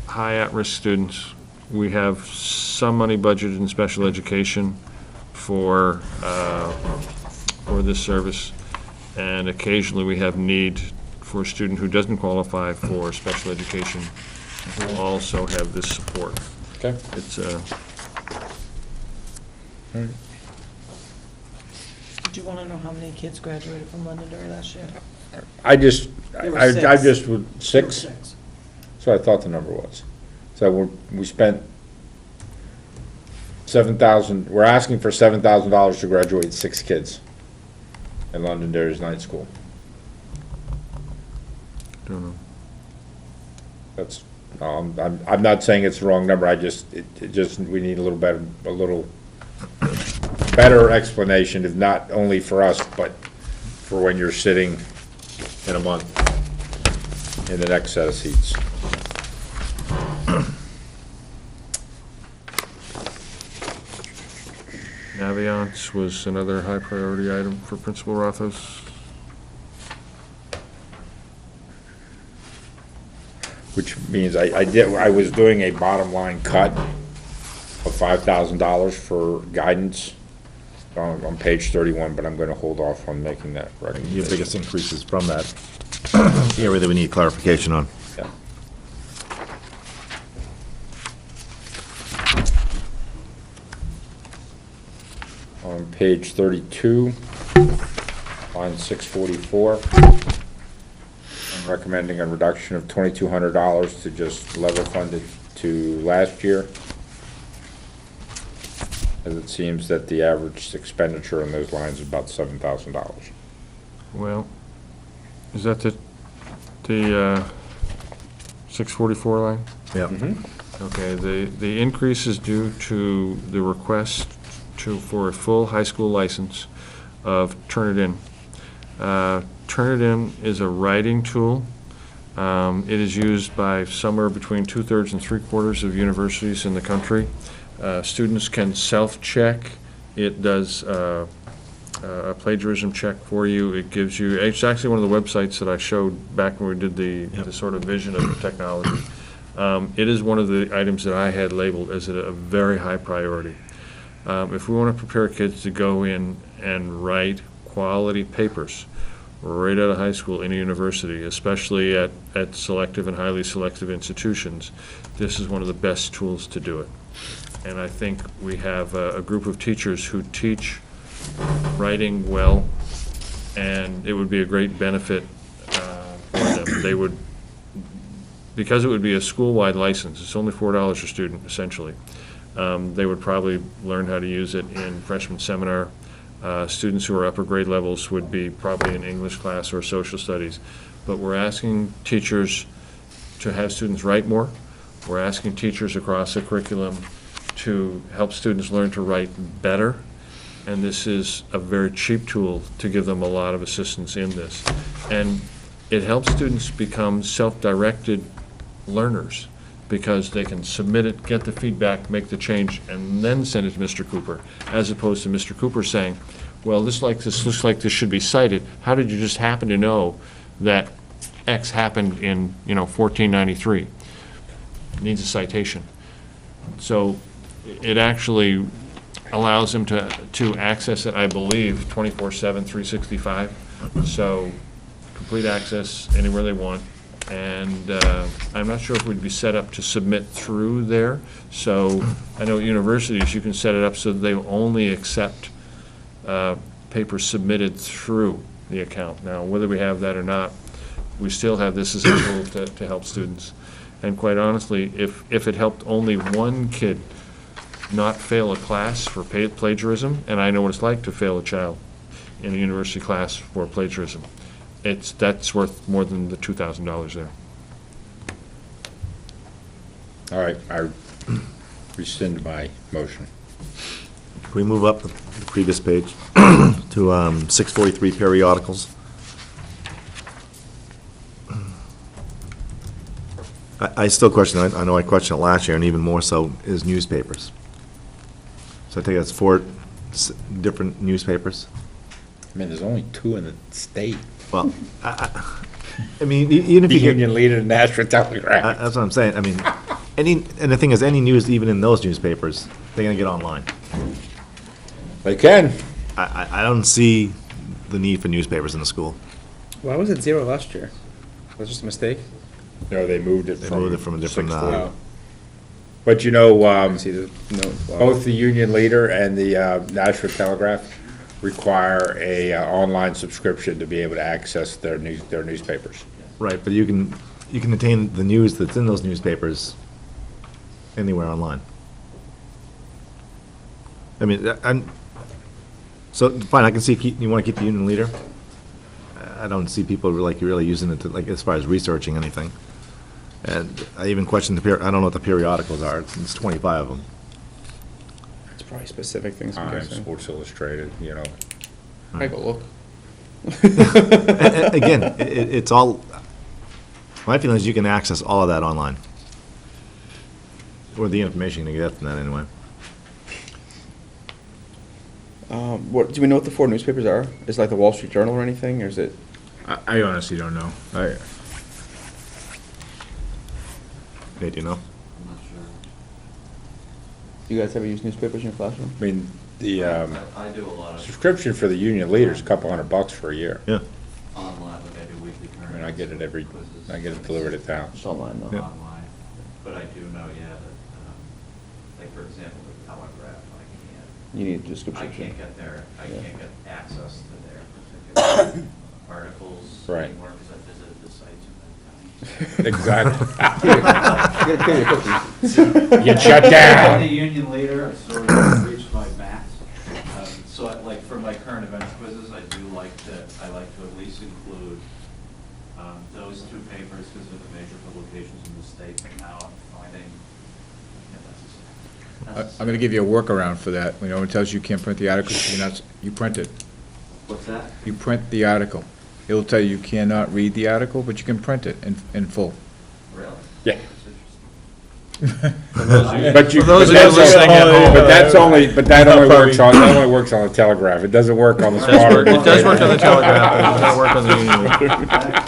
high at-risk students. We have some money budgeted in special education for this service, and occasionally we have need for a student who doesn't qualify for special education who will also have this support. Okay. It's Did you want to know how many kids graduated from Londonderry last year? I just, There were I six. just, would 6? That's what I thought the number was. So we spent $7,000, we're asking for $7,000 to graduate 6 kids at Londonderry's night school. don't know. That's, I'm not saying it's the wrong number, we need a little better explanation, if not only for us, but for when you're sitting in a month in the next set of seats. Naviance was another high priority item for Principal Rothos. Which means I was doing a bottom line cut of $5,000 for guidance on page 31, but I'm going to hold off on making that Your recommendation. biggest increases from that area that we need clarification on. Yeah. On page 32, line 644, I'm recommending a reduction of $2,200 to just level fund it to last year, as it seems that the average expenditure on those lines is about $7,000. Well, is that the 644 line? Yep. Okay, the increase is due to the request for a full high school license of Turnitin. Turnitin is a writing tool. It is used by somewhere between 2/3 and 3/4 of universities in the country. Students can self-check. It does a plagiarism check for you. It gives you, it's actually one of the websites that I showed back when we did the sort of vision of the technology. It is one of the items that I had labeled as a very high priority. If we want to prepare kids to go in and write quality papers right out of high school in a university, especially at selective and highly selective institutions, this is one of the best tools to do it. And I think we have a group of teachers who teach writing well, and it would be a great benefit for them. They would, because it would be a school-wide license, it's only $4 a student, essentially. They would probably learn how to use it in freshman seminar. Students who are upper grade levels would be probably in English class or social studies. But we're asking teachers to have students write more. We're asking teachers across the curriculum to help students learn to write better. And this is a very cheap tool to give them a lot of assistance in this. And it helps students become self-directed learners, because they can submit it, get the feedback, make the change, and then send it to Mr. Cooper, as opposed to Mr. Cooper saying, well, this looks like this should be cited. How did you just happen to know that X happened in, 1493? Needs a citation. So it actually allows them to access it, I believe, 24/7, 365. So complete access anywhere they want. And I'm not sure if we'd be set up to submit through there. So I know at universities, you can set it up so that they only accept papers submitted through the account. Now, whether we have that or not, we still have this as a tool to help students. And quite honestly, if it helped only one kid not fail a class for plagiarism, and I know what it's like to fail a child in a university class for plagiarism, that's worth more than the $2,000 there. All right, I rescind my motion. Can we move up the previous page to 643 periodicals? I still question, I know I questioned it last year, and even more so, is newspapers. So I think that's 4 different newspapers. I mean, there's only 2 in the state. Well, I mean, even if The you get... Union Leader and Nashville Telegraph. That's what I'm saying. I mean, and the thing is, any news, even in those newspapers, they're gonna get online. They can. I don't see the need for newspapers in the school. Why was it 0 last year? Was it just a mistake? No, they moved it They from. moved it from a different, 640. But See the note. both the Union Leader and the Nashville Telegraph require a online subscription to be able to access their newspapers. Right, but you can attain the news that's in those newspapers anywhere online. I mean, so, fine, I can see, you wanna keep the Union Leader? I don't see people really using it to, like, as far as researching anything. And I even questioned I don't know what the periodicals are, it's 25 of them. It's probably specific things, I'm Times, guessing. Sports Illustrated, you know. I go look. Again, it's all, my feeling is you can access all of that online. Or the information you get from that anyway. What, do we know what the 4 newspapers are? Is it like the Wall Street Journal or anything, or is it? I honestly don't know. Nate, do you know? I'm not sure. Do you guys ever use newspapers in your classroom? I mean, the I do a lot of subscription for the Union Leader is a couple $100 for a year. Yeah. online, like I do weekly I current. mean, I get it I get it delivered at the house. It's online, though. Yeah. Online, but I do know, yeah, that, like, for example, the Telegraph, You need a I subscription. can't get their, I Yeah. can't get access to their particular articles Right. anymore, because I visited the sites Exactly. You gotta pay your cookies. You get shut down. I'm the Union Leader, I've sort of reached my max. So like for my current events quizzes, I like to at least include those 2 papers because they're the major publications in the state. But now I'm finding I'm gonna give you a workaround for that. You know, it tells you can't print the article, you print it. What's that? You print the article. It'll tell you cannot read the article, but you can print it in full. Really? Yeah. That's But interesting. you, For those but of you that's listening at home. but that's only, but that only works on the Telegraph. It doesn't work on the smaller. It does work on the Telegraph, but it does not work on the Union Leader.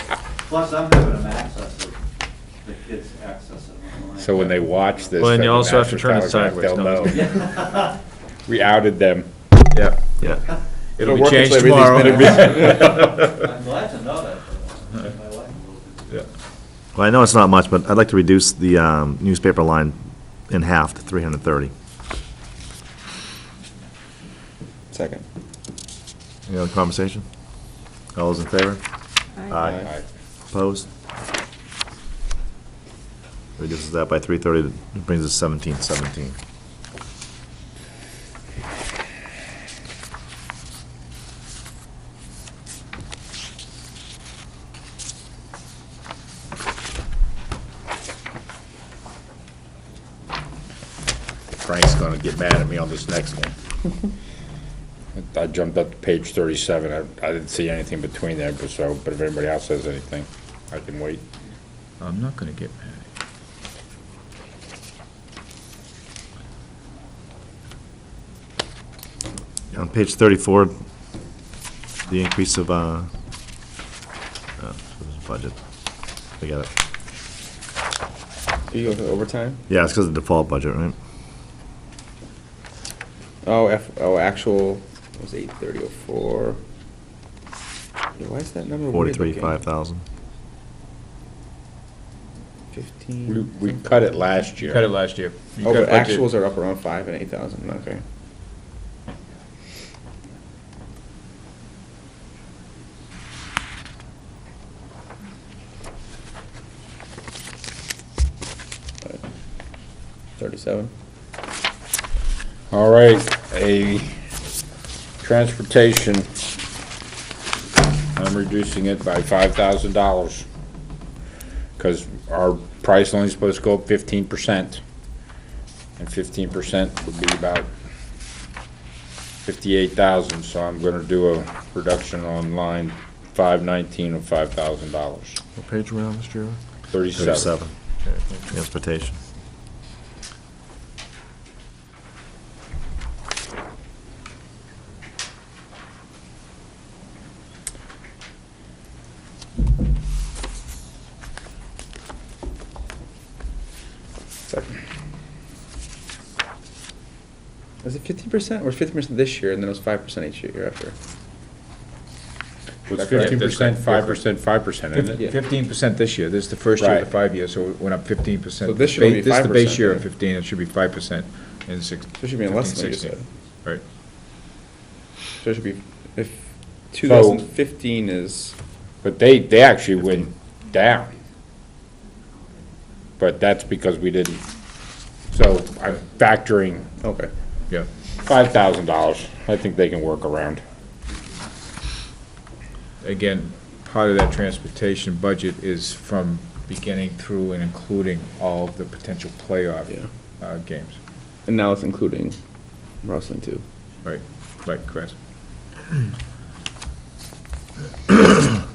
Plus, I'm giving them access to, the kids access it online. So when they watch this. Well, and at you the also have to National turn it Telegraph, sideways, they'll don't know. Yeah. We outed them. Yeah. Yeah. It'll be work changed its way with these tomorrow. minutes. I'm glad to know that, but make my life a little bit. Well, I know it's not much, but I'd like to reduce the newspaper line in half to 330. Second. Any other conversation? All those in favor? Aye. Opposed? Reduces that by 330, it brings us 1717. Frank's gonna get mad at me on this next one. I jumped up to page 37. I didn't see anything between there, but if anybody else has anything, I can wait. I'm not gonna get mad. On page 34, the increase of, budget, forget it. You go for overtime? Yeah, it's because of the default budget, right? Actual, it was 83004. Yeah, why is that number weird 43, looking? 5,000. 15. We cut it last year. Cut it last year. You Oh, cut but budget. actuals are up around 5 and 8,000, okay. Uh, 37. All right, a transportation, I'm reducing it by $5,000. Because our price only supposed to go up 15%. And 15% would be about 58,000, so I'm gonna do a reduction on line 519 of $5,000. What page are we on, Mr. Chairman? 37. Transportation. Second. Was it 15%? Or was 15% this year, and then it was 5% each year after? Was That's correct. 15%, 5%, 5%, isn't it? 15% this year. This is the first year of the Right. 5 years, so it went up 15%. So this should only be This is the base 5%, year right? of 15, it should be 5% in 6. So it should be less than what you said. Right. So it should be, if 2015 is, But they actually went down. But that's because we didn't, so I'm factoring okay. Yeah. $5,000. I think they can work around. Again, part of that transportation budget is from beginning through and including all of the potential playoff games. And now it's including wrestling too. Right, right, Chris.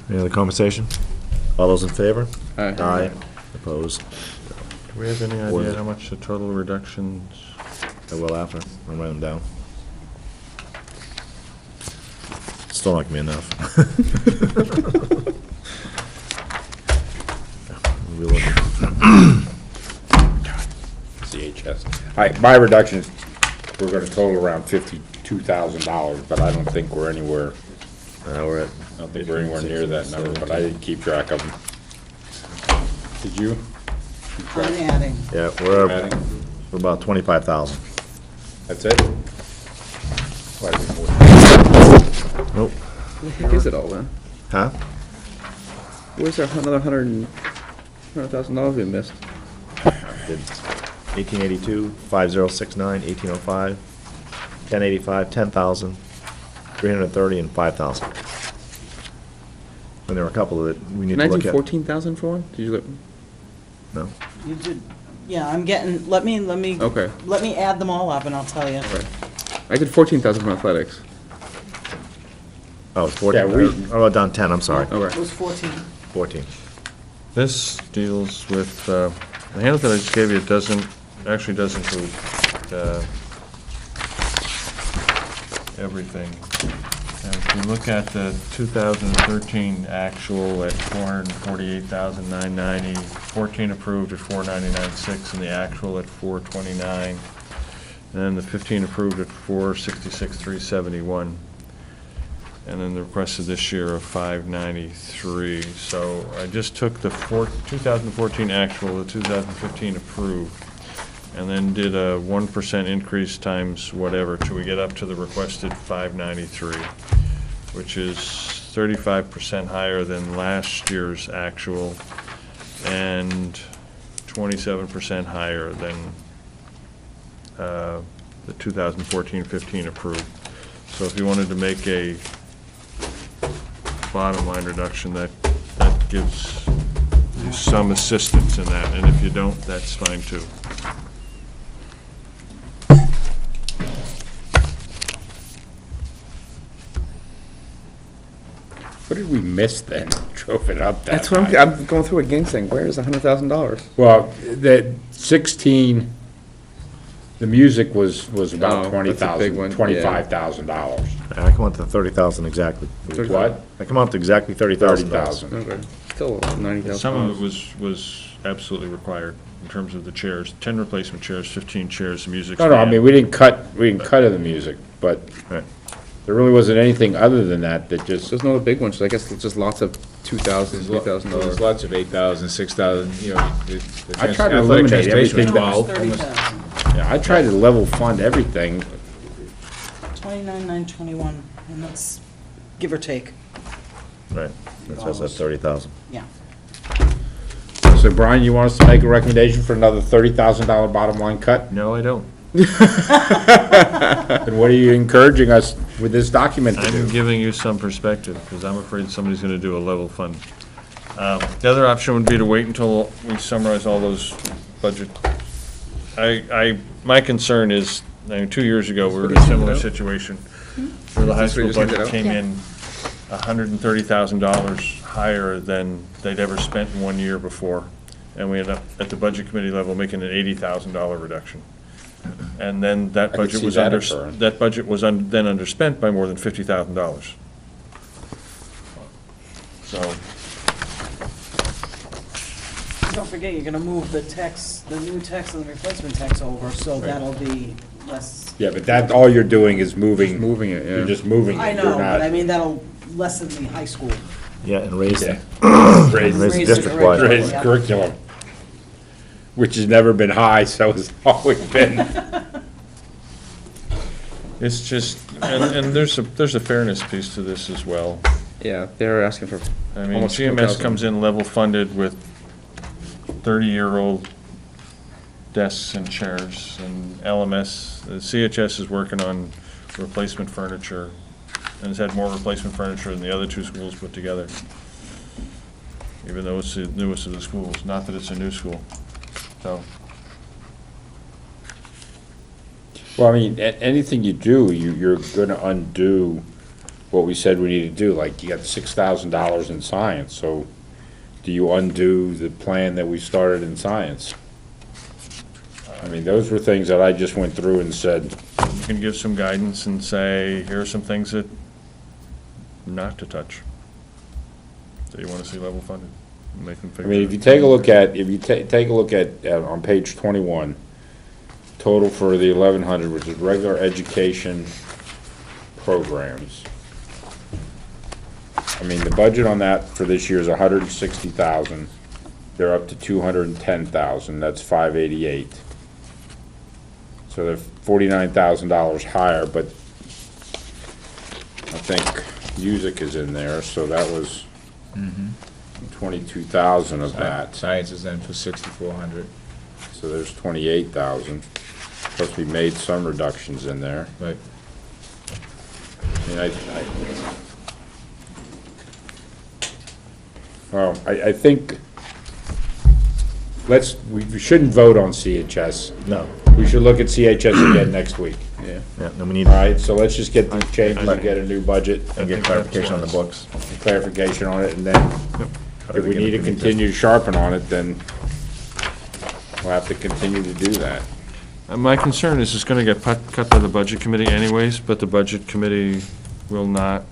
Any other conversation? All those in favor? Aye. Aye. Opposed? Do we have any Or is idea it- how much the total reductions? I will after. I'll write them down. Still not gonna be enough. We'll be looking. CHS. All right, my reductions, we're gonna total around $52,000, but I don't think we're anywhere, We're at, I don't think we're anywhere near that number, but I didn't keep track of them. Did you? Keep track? I'm adding. yeah, we're Adding? about 25,000. That's it? Quite a bit more. Nope. What the heck is it all then? Huh? Where's our another $100,000 we missed? Did 1882, 5069, 1805, 1085, 10,000, 330, and 5,000. And there were a couple that we need to look at. 14,000 for one? Did you look? No? You did, yeah, I'm getting, let me Okay. let me add them all up and I'll tell you. Okay. I did 14,000 from athletics. Oh, it's 14. Yeah, we- I wrote down 10, I'm sorry. It Okay. was 14. 14. This deals with, the handout that I just gave you actually does include everything. And if you look at the 2013 actual at 448,990, 14 approved at 499.6, and the actual at 429, and then the 15 approved at 466,371. And then the request of this year of 593. So I just took the 2014 actual, the 2015 approved, and then did a 1% increase times whatever till we get up to the requested 593, which is 35% higher than last year's actual and 27% higher than the 2014-15 approved. So if you wanted to make a bottom line reduction, that gives you some assistance in that, and if you don't, that's fine too. What did we miss then? Drove it up that That's what high. I'm going through again saying, where is $100,000? Well, the 16, the music was about Oh, that's a big one, yeah. $25,000. I come out to 30,000 exactly. What? I come out to exactly $30,000. 30,000. Okay. Still $90,000. Some of it was absolutely required in terms of the chairs, 10 replacement chairs, 15 chairs, the music. No, I stand. mean, we didn't cut of the music, but Right. there really wasn't anything other than that just, There's no big ones, so I guess it's just lots of $2,000, $3,000. There's lots of 8,000, 6,000, you know. I tried to athletic eliminate transportation everything was that- 30,000. yeah, I tried to level fund everything. 29,921, and that's give or take. Right. That says that's 30,000. Yeah. So Brian, you want us to make a recommendation for another $30,000 bottom line cut? No, I don't. And what are you encouraging us with this document to I'm do? giving you some perspective, because I'm afraid somebody's gonna do a level fund. The other option would be to wait until we summarize all those budget. My concern is, I mean, 2 years ago, we were in a similar situation, where the high Is this what school you just budget handed came in $130,000 higher than they'd ever spent in 1 year before. And we ended up, at the budget committee level, making an $80,000 reduction. And then that I could budget see was that occurring. then underspent by more than $50,000. So, Don't forget, you're gonna move the new text and the replacement text over, so that'll be less. Yeah, but that, all you're doing is moving. Just moving it, yeah. You're just moving it. I You're know, but I not- mean, that'll lessen the high school. Yeah, and raise Yeah. the, Raise raise the Raise the district-wide. curriculum. raise curriculum, which has never been high, so it's always been. it's just, and there's a fairness piece to this as well. Yeah, they're asking for I mean, almost GMS 4,000. comes in level funded with 30-year-old desks and chairs, and LMS, the CHS is working on replacement furniture, and has had more replacement furniture than the other two schools put together. even though it's the newest of the schools, not that it's a new school. So, Well, I mean, anything you do, you're gonna undo what we said we need to do, like, you got $6,000 in science, so do you undo the plan that we started in science? I mean, those were things that I just went through and said, you can give some guidance and say, here are some things that not to touch, that you want to see level funded. And they can I figure mean, it if you out. take a look at, take a look at, on page 21, total for the 1,100, which is regular education programs. I mean, the budget on that for this year is 160,000. They're up to 210,000, that's 588. So they're $49,000 higher, but I think music is in there, so that was 22,000 of that. Science is in for 6,400. So there's 28,000. Plus we made some reductions in there. Right. I mean, well, I think, we shouldn't vote on CHS. No. We should look at CHS again next week. Yeah. Yeah, then we need, All right, so let's just get these changes and get a new budget, and get clarification on the books. clarification on it, and then if we need to continue to sharpen on it, then we'll have to continue to do that. My concern is it's going to get cut by the Budget Committee anyways, but the Budget Committee will not.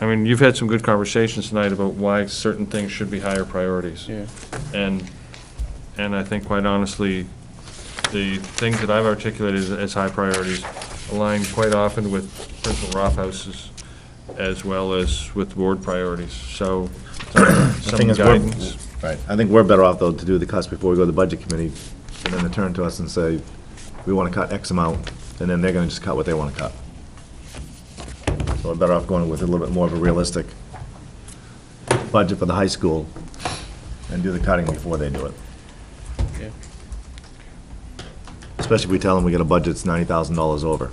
I mean, you've had some good conversations tonight about why certain things should be higher priorities. Yeah. And I think, quite honestly, the things that I've articulated as high priorities align quite often with Principal Rothhaus's as well as with board priorities. So, The some thing is, guidance. right, I think we're better off, though, to do the cuts before we go to the Budget Committee, and then to turn to us and say, we want to cut X amount, and then they're going to just cut what they want to cut. So we're better off going with a little bit more of a realistic budget for the high school and do the cutting before they do it. Yeah. Especially if we tell them we got a budget that's $90,000 over.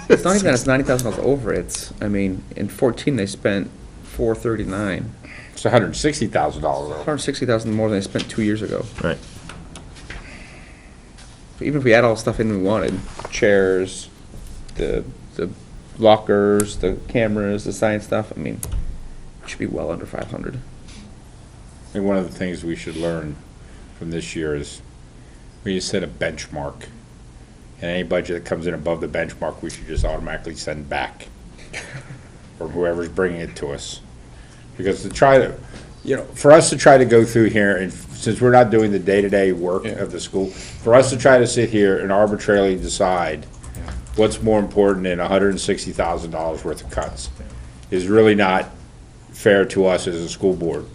It's not even that it's $90,000 over, it's, I mean, in 14, they spent $439. It's $160,000 over. $160,000 more than they spent 2 years ago. Right. Even if we add all the stuff in we wanted, chairs, the lockers, the cameras, the science stuff, I mean, it should be well under 500. I think one of the things we should learn from this year is we just set a benchmark. And any budget that comes in above the benchmark, we should just automatically send back from whoever's bringing it to us. Because to try to, for us to try to go through here, and since we're not doing the day-to-day work of the school, for us to try to sit here and arbitrarily decide what's more important than $160,000 worth of cuts is really not fair to us as a school board.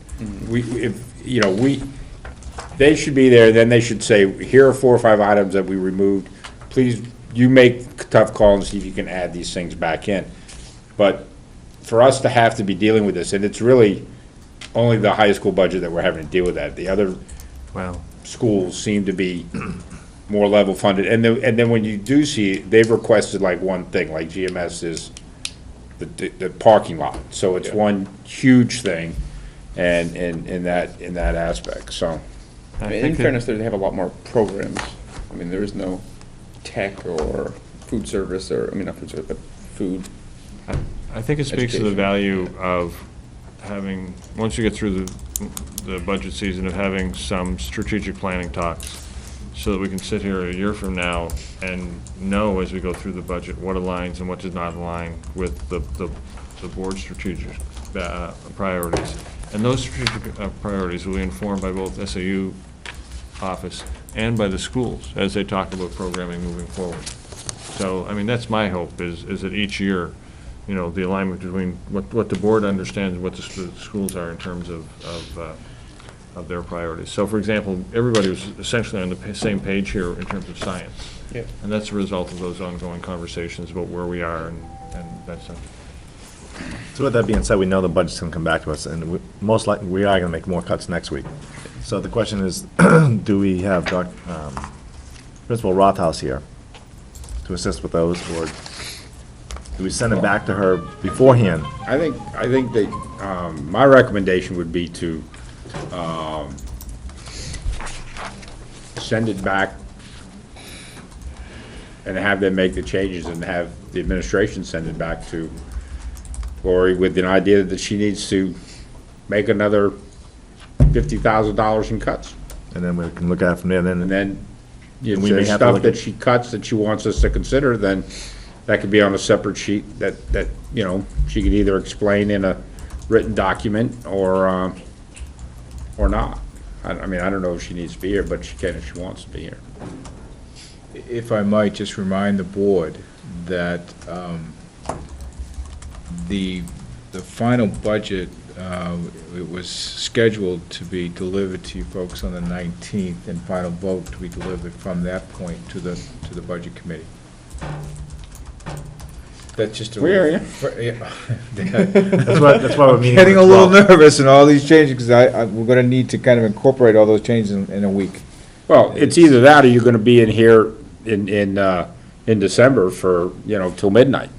They should be there, then they should say, here are 4 or 5 items that we removed. Please, you make tough calls and see if you can add these things back in. But for us to have to be dealing with this, and it's really only the high school budget that we're having to deal with that. The other schools seem to be more level funded. And then when you do see, they've requested like one thing, like GMS is the parking lot. So it's one huge thing and in that aspect, so. I mean, in fairness, they have a lot more programs. I mean, there is no tech or food service, or, I mean, not food service, but food. I think it speaks to the value of having, once you get through the budget season, of having some strategic planning talks, so that we can sit here a year from now and know as we go through the budget what aligns and what does not align with the board's strategic priorities. And those strategic priorities will be informed by both SAU office and by the schools as they talk about programming moving forward. So, I mean, that's my hope, is that each year, the alignment between what the board understands and what the schools are in terms of their priorities. So, for example, everybody was essentially on the same page here in terms of science. Yeah. And that's a result of those ongoing conversations about where we are and that stuff. So with that being said, we know the budget's going to come back to us, and most likely, we are going to make more cuts next week. So the question is, do we have Principal Rothaus here to assist with those, or Do we send it back to her beforehand? I think that, my recommendation would be to, send it back and have them make the changes and have the administration send it back to Lori with an idea that she needs to make another $50,000 in cuts. And then we can look at it from there, And then, then, if We may there's have to stuff look that at- she cuts that she wants us to consider, then that could be on a separate sheet that, you know, she could either explain in a written document or not. I mean, I don't know if she needs to be here, but she can if she wants to be here. If I might just remind the board that the final budget, it was scheduled to be delivered to you folks on the 19th, and final vote to be delivered from that point to the budget committee. That's just a. We hear you. that's why we're meeting. Getting a on the little 12th. nervous in all these changes, because we're gonna need to kind of incorporate all those changes in a week. Well, it's either that or you're gonna be in here in December for, you know, till midnight.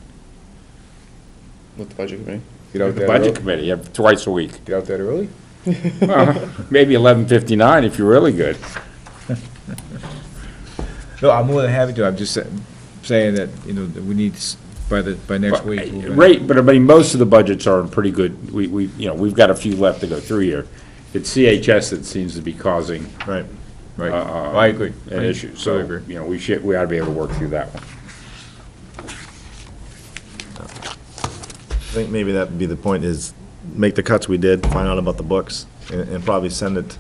With the budget committee. Get out The that budget early? committee, twice a week. Get out that early? Well, maybe 11:59 if you're really good. No, I'm more than happy to. I'm just saying that, you know, that we need, by next week. we're gonna- Right, but I mean, most of the budgets are in pretty good, you know, we've got a few left to go through here. It's CHS that seems to be causing Right. Right. I agree. an issue, so, I agree. you know, we ought to be able to work through that one. I think maybe that'd be the point, is make the cuts we did, find out about the books, and probably send it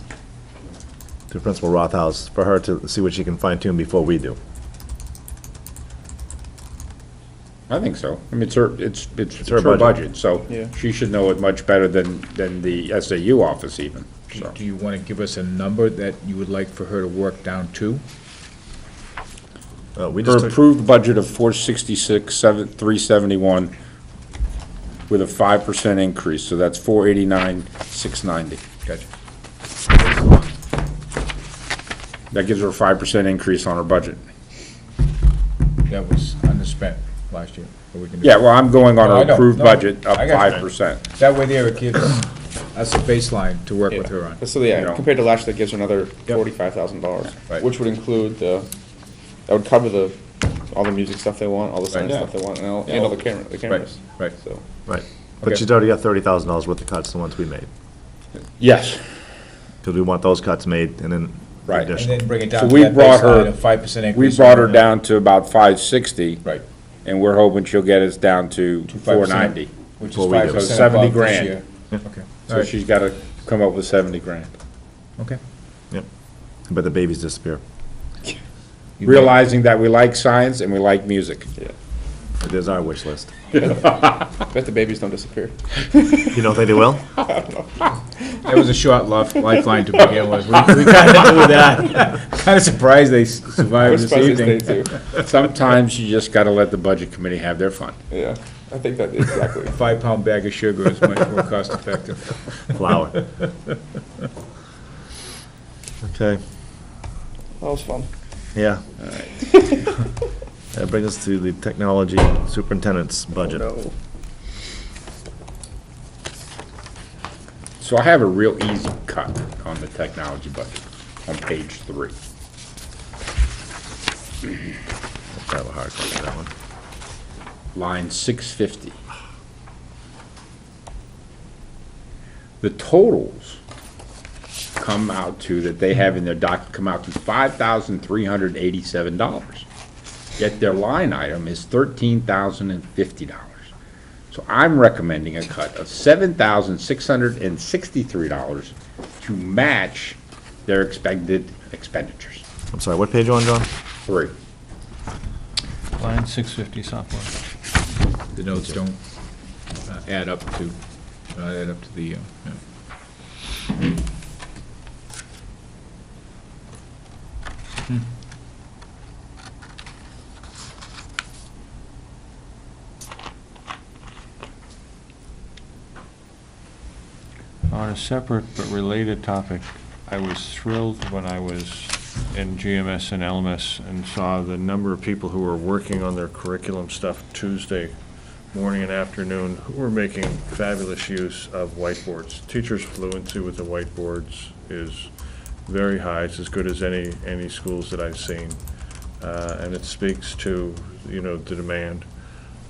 to Principal Rothaus for her to see what she can fine tune before we do. I think so. I mean, it's her her budget. budget, so Yeah. she should know it much better than the SAU office even, so. Do you want to give us a number that you would like for her to work down to? We Her just took, approved budget of 466,371 with a 5% increase, so that's 489,690. Gotcha. That gives her a 5% increase on her budget. That was underspent last year. but we can do- Yeah, well, I'm going on No, I her know. approved No, budget of I got you. 5%. That way there, it gives us a baseline to work with her on. So, yeah, You know. compared to last year, that gives her another Yep. $45,000, Right. which would include that would cover all the music stuff they want, all the science Right. stuff they want, and all Yeah. the cameras. Right. So, right, but Okay. she's already got $30,000 worth of cuts, the ones we made, Yes, because we want those cuts made, and then Right. And additional. then bring it So down to we that brought baseline her- of 5% we increase. brought her on- down to about 560. Right. And we're hoping she'll get us down to To 5%, 490. Which is What we do. 5% 70 above this grand. year. Okay. All So right. she's gotta come up with 70 grand. Okay. Yep, but the babies disappear. You Realizing that we like science and we like music. There's our wish list. bet the babies don't disappear. You don't think they will? That was a short lifeline to begin with. We kind of knew that. Kind of surprised they I survived was this surprised they evening. stayed too. Sometimes you just gotta let the budget committee have their fun. Yeah, I think that, exactly. 5-pound bag of sugar is much more cost effective. Flower. Okay, That was fun. yeah. That brings us to the technology superintendent's budget. No. So I have a real easy cut on the technology budget on page 3. I have a hard copy of that one. Line 650. The totals come out to, that they have in their doc, come out to $5,387. Yet their line item is $13,050. So I'm recommending a cut of $7,663 to match their expected expenditures. I'm sorry, what page you on, John? 3. Line 650 software. The notes don't add up to the, yeah. On a separate but related topic, I was thrilled when I was in GMS and LMS and saw the number of people who were working on their curriculum stuff Tuesday morning and afternoon who are making fabulous use of whiteboards. Teachers' fluency with the whiteboards is very high. It's as good as any schools that I've seen. And it speaks to, you know, the demand.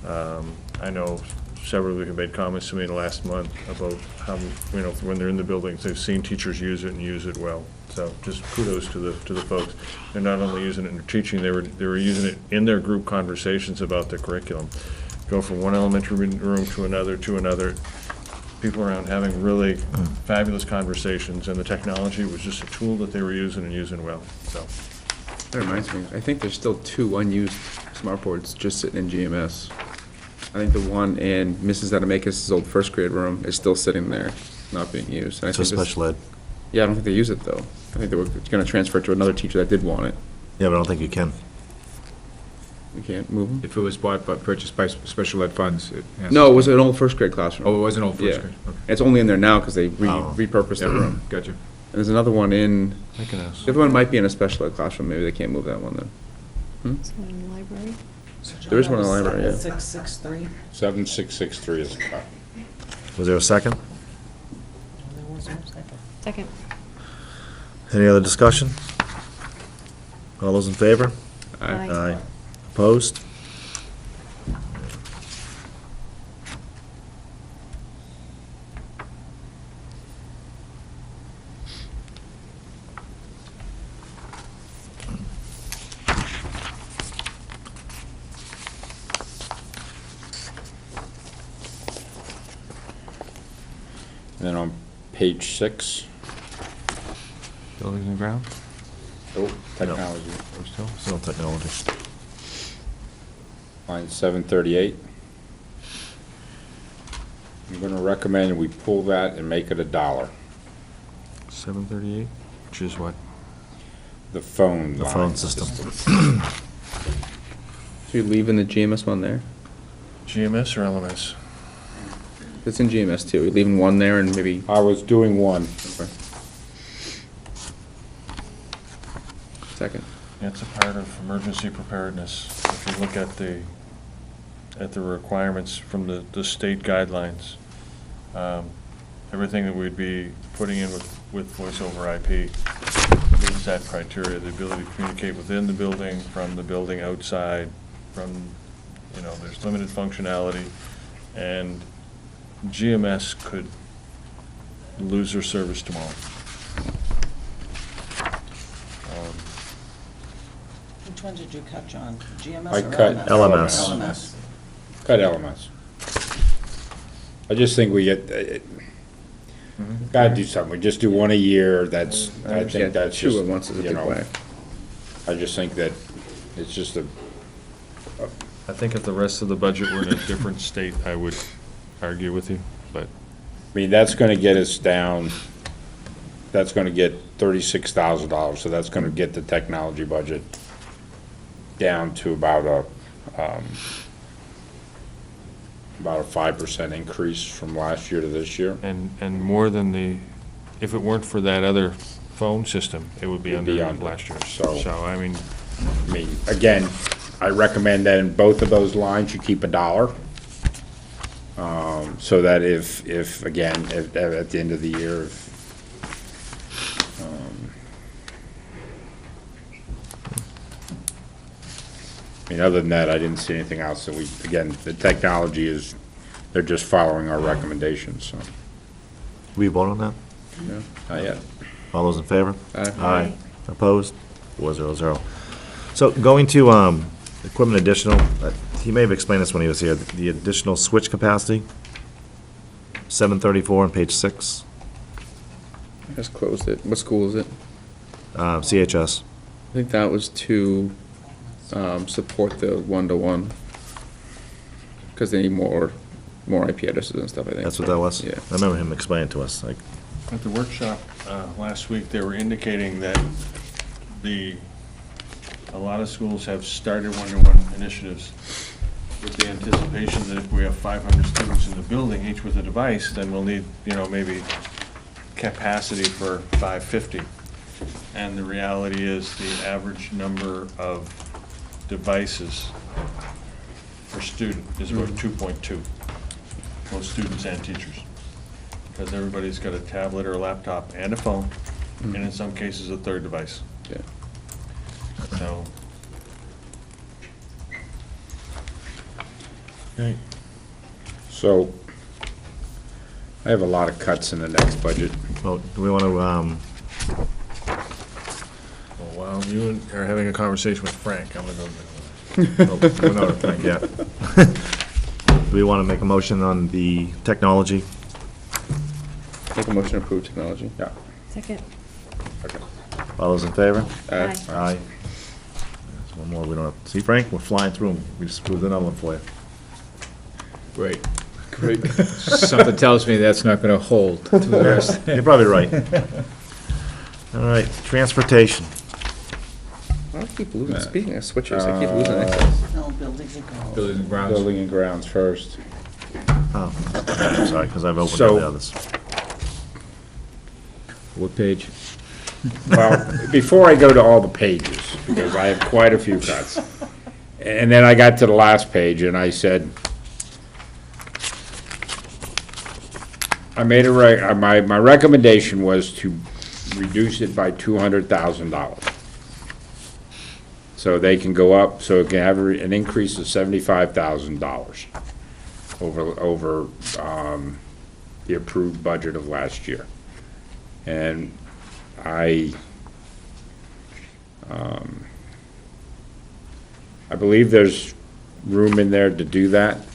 I know several of you have made comments to me in the last month about how, you know, when they're in the buildings, they've seen teachers use it and use it well. So just kudos to the folks. They're not only using it in their teaching, they were using it in their group conversations about the curriculum. Go from one elementary room to another, people around having really fabulous conversations, and the technology was just a tool that they were using and using well, so. That reminds me, I think there's still 2 unused smartboards just sitting in GMS. I think the one in Mrs. Adamakis' old first grade room is still sitting there, not being used. And I So think this- special ed. Yeah, I don't think they use it, though. I think they were gonna transfer it to another teacher that did want it. Yeah, but I don't think you can. We can't move them? If it was purchased by special ed funds, it has. No, it was an old first grade classroom. Oh, it was an old first Yeah. grade? Okay. It's only in there now because they Oh. repurposed the room. Gotcha. And there's another one in, I can ask. the other one might be in a special ed classroom, maybe they can't move that one then. Is one in the library? There is one in the library, yeah. 663. 7663 is the cut. Was there a second? There was no second. Second. Any other discussion? All those in favor? Aye. Aye. Opposed? And then on page 6, Buildings and grounds? technology, Or still? Still technology. line 738. I'm gonna recommend we pull that and make it $1. 738, which is what? The phone The line. phone system. So you're leaving the GMS one there? GMS or LMS? It's in GMS too. You're leaving one there and maybe, I was doing one. okay. Second. It's a part of emergency preparedness. If you look at the requirements from the state guidelines, everything that we'd be putting in with voice over IP meets that criteria, the ability to communicate within the building, from the building outside, from, you know, there's limited functionality, and GMS could lose their service tomorrow. Which one did you cut, John? GMS I or cut LMS. LMS. Cut LMS. I just think we get, gotta do something. We just do one a year, that's, I think that's just, 2 at once is a you big know, whack. I just think that it's just a, I think if the rest of the budget were in a different state, I would argue with you, but I mean, that's gonna get us down, that's gonna get $36,000, so that's gonna get the technology budget down to about a 5% increase from last year to this year. and more than if it weren't for that other phone system, it would be It'd under be under, last year. so- So, I mean, I mean, again, I recommend that in both of those lines, you keep $1. So that if again, if, at the end of the year, I mean, other than that, I didn't see anything else. So we, again, the technology is, they're just following our recommendations, so. We vote on that? No? Not yet. All those in favor? Aye. Aye. Opposed? 400. So going to equipment additional, he may have explained this when he was here, the additional switch capacity, 734 on page 6, I just closed it. What school is it? CHS. I think that was to support the one-to-one. Because they need more IP addresses and stuff, I think. That's what that was? Yeah. I remember him explaining to us, like, at the workshop last week, they were indicating that a lot of schools have started one-to-one initiatives with the anticipation that if we have 500 students in the building, each with a device, then we'll need, you know, maybe capacity for 550. And the reality is the average number of devices for per student is about 2.2, most students and teachers. Because everybody's got a tablet or a laptop and a phone, and in some cases, a third device. Yeah. So, So, I have a lot of cuts in the next budget. Well, do we want to, while you are having a conversation with Frank, I'm going to go. We're not at Frank yet. Do we want to make a motion on the technology? Make a motion to approve technology. Yeah. Second. All those in favor? Aye. Aye. There's one more we don't have. See, Frank, we're flying through them. We just proved another one for you. Great. Great. Something tells me that's not gonna hold to the rest. You're probably right. All right, transportation. I keep losing, speaking of switchers, I keep losing access. No, buildings and grounds. Buildings and grounds. Building and grounds first. Oh, sorry, because I've opened up So- the others. What page? Well, before I go to all the pages, because I have quite a few cuts, and then I got to the last page and I said, I made my recommendation was to reduce it by $200,000. So they can go up, so it can have an increase of $75,000 over the approved budget of last year. And I believe there's room in there to do that.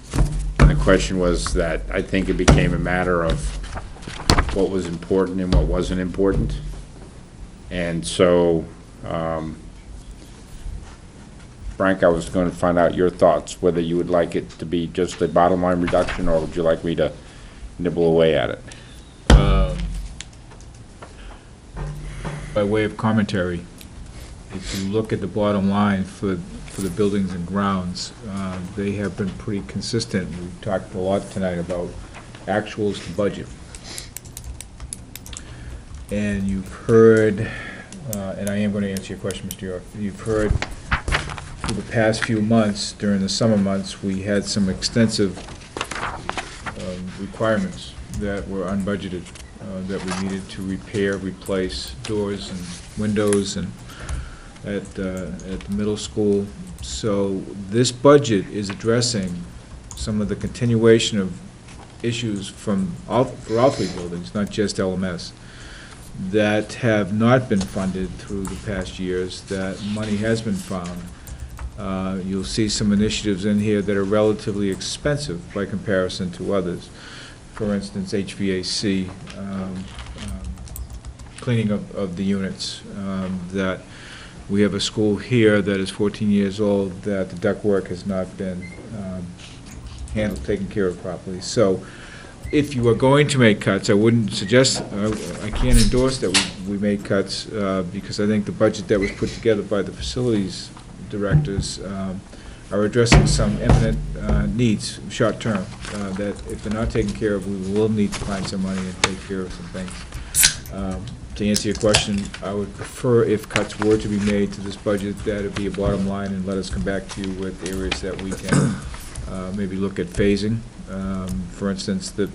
The question was that I think it became a matter of what was important and what wasn't important. And so, Frank, I was going to find out your thoughts, whether you would like it to be just a bottom line reduction, or would you like me to nibble away at it? By way of commentary, if you look at the bottom line for the buildings and grounds, they have been pretty consistent. We talked a lot tonight about actuals to budget. And you've heard, and I am going to answer your question, Mr. York, you've heard for the past few months, during the summer months, we had some extensive requirements that were unbudgeted, that we needed to repair, replace doors and windows and at the middle school. So this budget is addressing some of the continuation of issues for all three buildings, not just LMS, that have not been funded through the past years, that money has been found. You'll see some initiatives in here that are relatively expensive by comparison to others. For instance, HVAC, cleaning of the units, that we have a school here that is 14 years old, that the ductwork has not been taken care of properly. So if you are going to make cuts, I wouldn't suggest, I can't endorse that we make cuts, because I think the budget that was put together by the facilities directors are addressing some imminent needs, short-term, that if they're not taken care of, we will need to find some money and take care of some things. To answer your question, I would prefer, if cuts were to be made to this budget, that it be a bottom line, and let us come back to you with areas that we can maybe look at phasing. For instance, the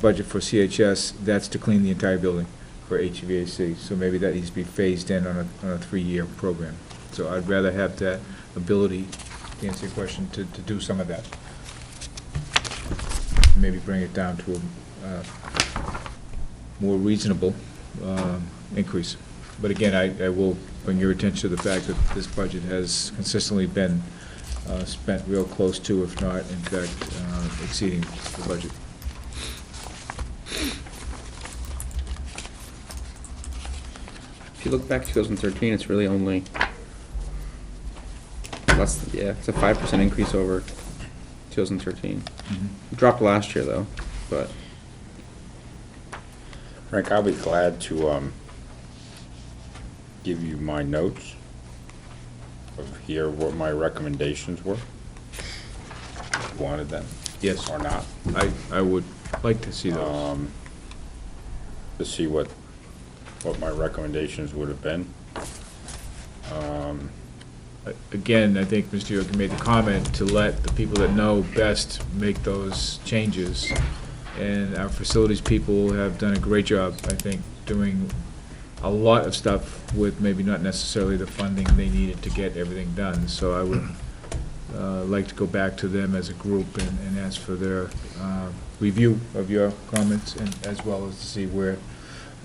budget for CHS, that's to clean the entire building for HVAC, so maybe that needs to be phased in on a 3-year program. So I'd rather have that ability, to answer your question, to do some of that. Maybe bring it down to a more reasonable increase. But again, I will bring your attention to the fact that this budget has consistently been spent real close to, if not, in fact, exceeding the budget. If you look back to 2013, it's really only less, yeah, it's a 5% increase over 2013. It dropped last year, though, but Frank, I'll be glad to give you my notes of here what my recommendations were. If you wanted them. Yes. Or not. I would like to see those. To see what my recommendations would have been. again, I think Mr. Yogi made the comment to let the people that know best make those changes. And our facilities people have done a great job, I think, doing a lot of stuff with maybe not necessarily the funding they needed to get everything done. So I would like to go back to them as a group and ask for their review of your comments, and as well as to see where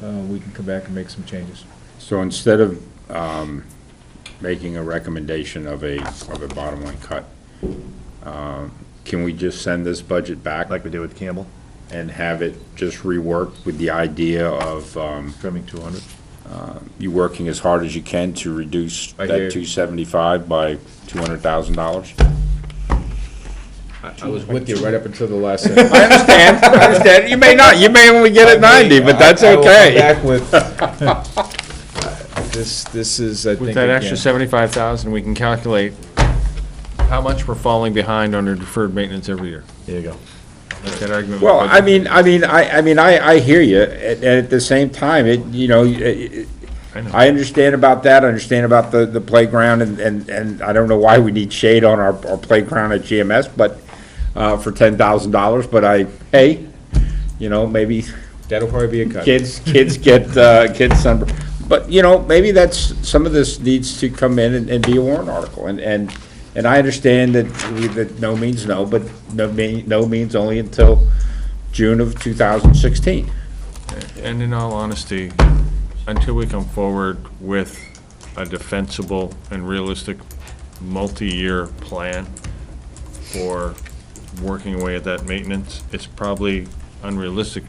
we can come back and make some changes. So instead of making a recommendation of a bottom line cut, can we just send this budget back? Like we did with Campbell, And have it just reworked with the idea of trimming 200. you working as hard as you can to reduce I that hear you. 275 by $200,000? I was with you right up until the last sentence. I understand. You may not, you may only get it 90, but that's I will come okay. back with, this is, I think, With that extra again, 75,000, we can calculate how much we're falling behind under deferred maintenance every year. There you go. Make that argument. Well, with I budget. I hear you, and at the same time, I know. I understand about that, I understand about the playground, and I don't know why we need shade on our playground at GMS, but, for $10,000, but hey, maybe that'll probably be a cut. kids get, sunburn. But, maybe some of this needs to come in and be a warrant article, and I understand that no means no, but no means only until June of 2016. And in all honesty, until we come forward with a defensible and realistic multi-year plan for working away at that maintenance, it's probably unrealistic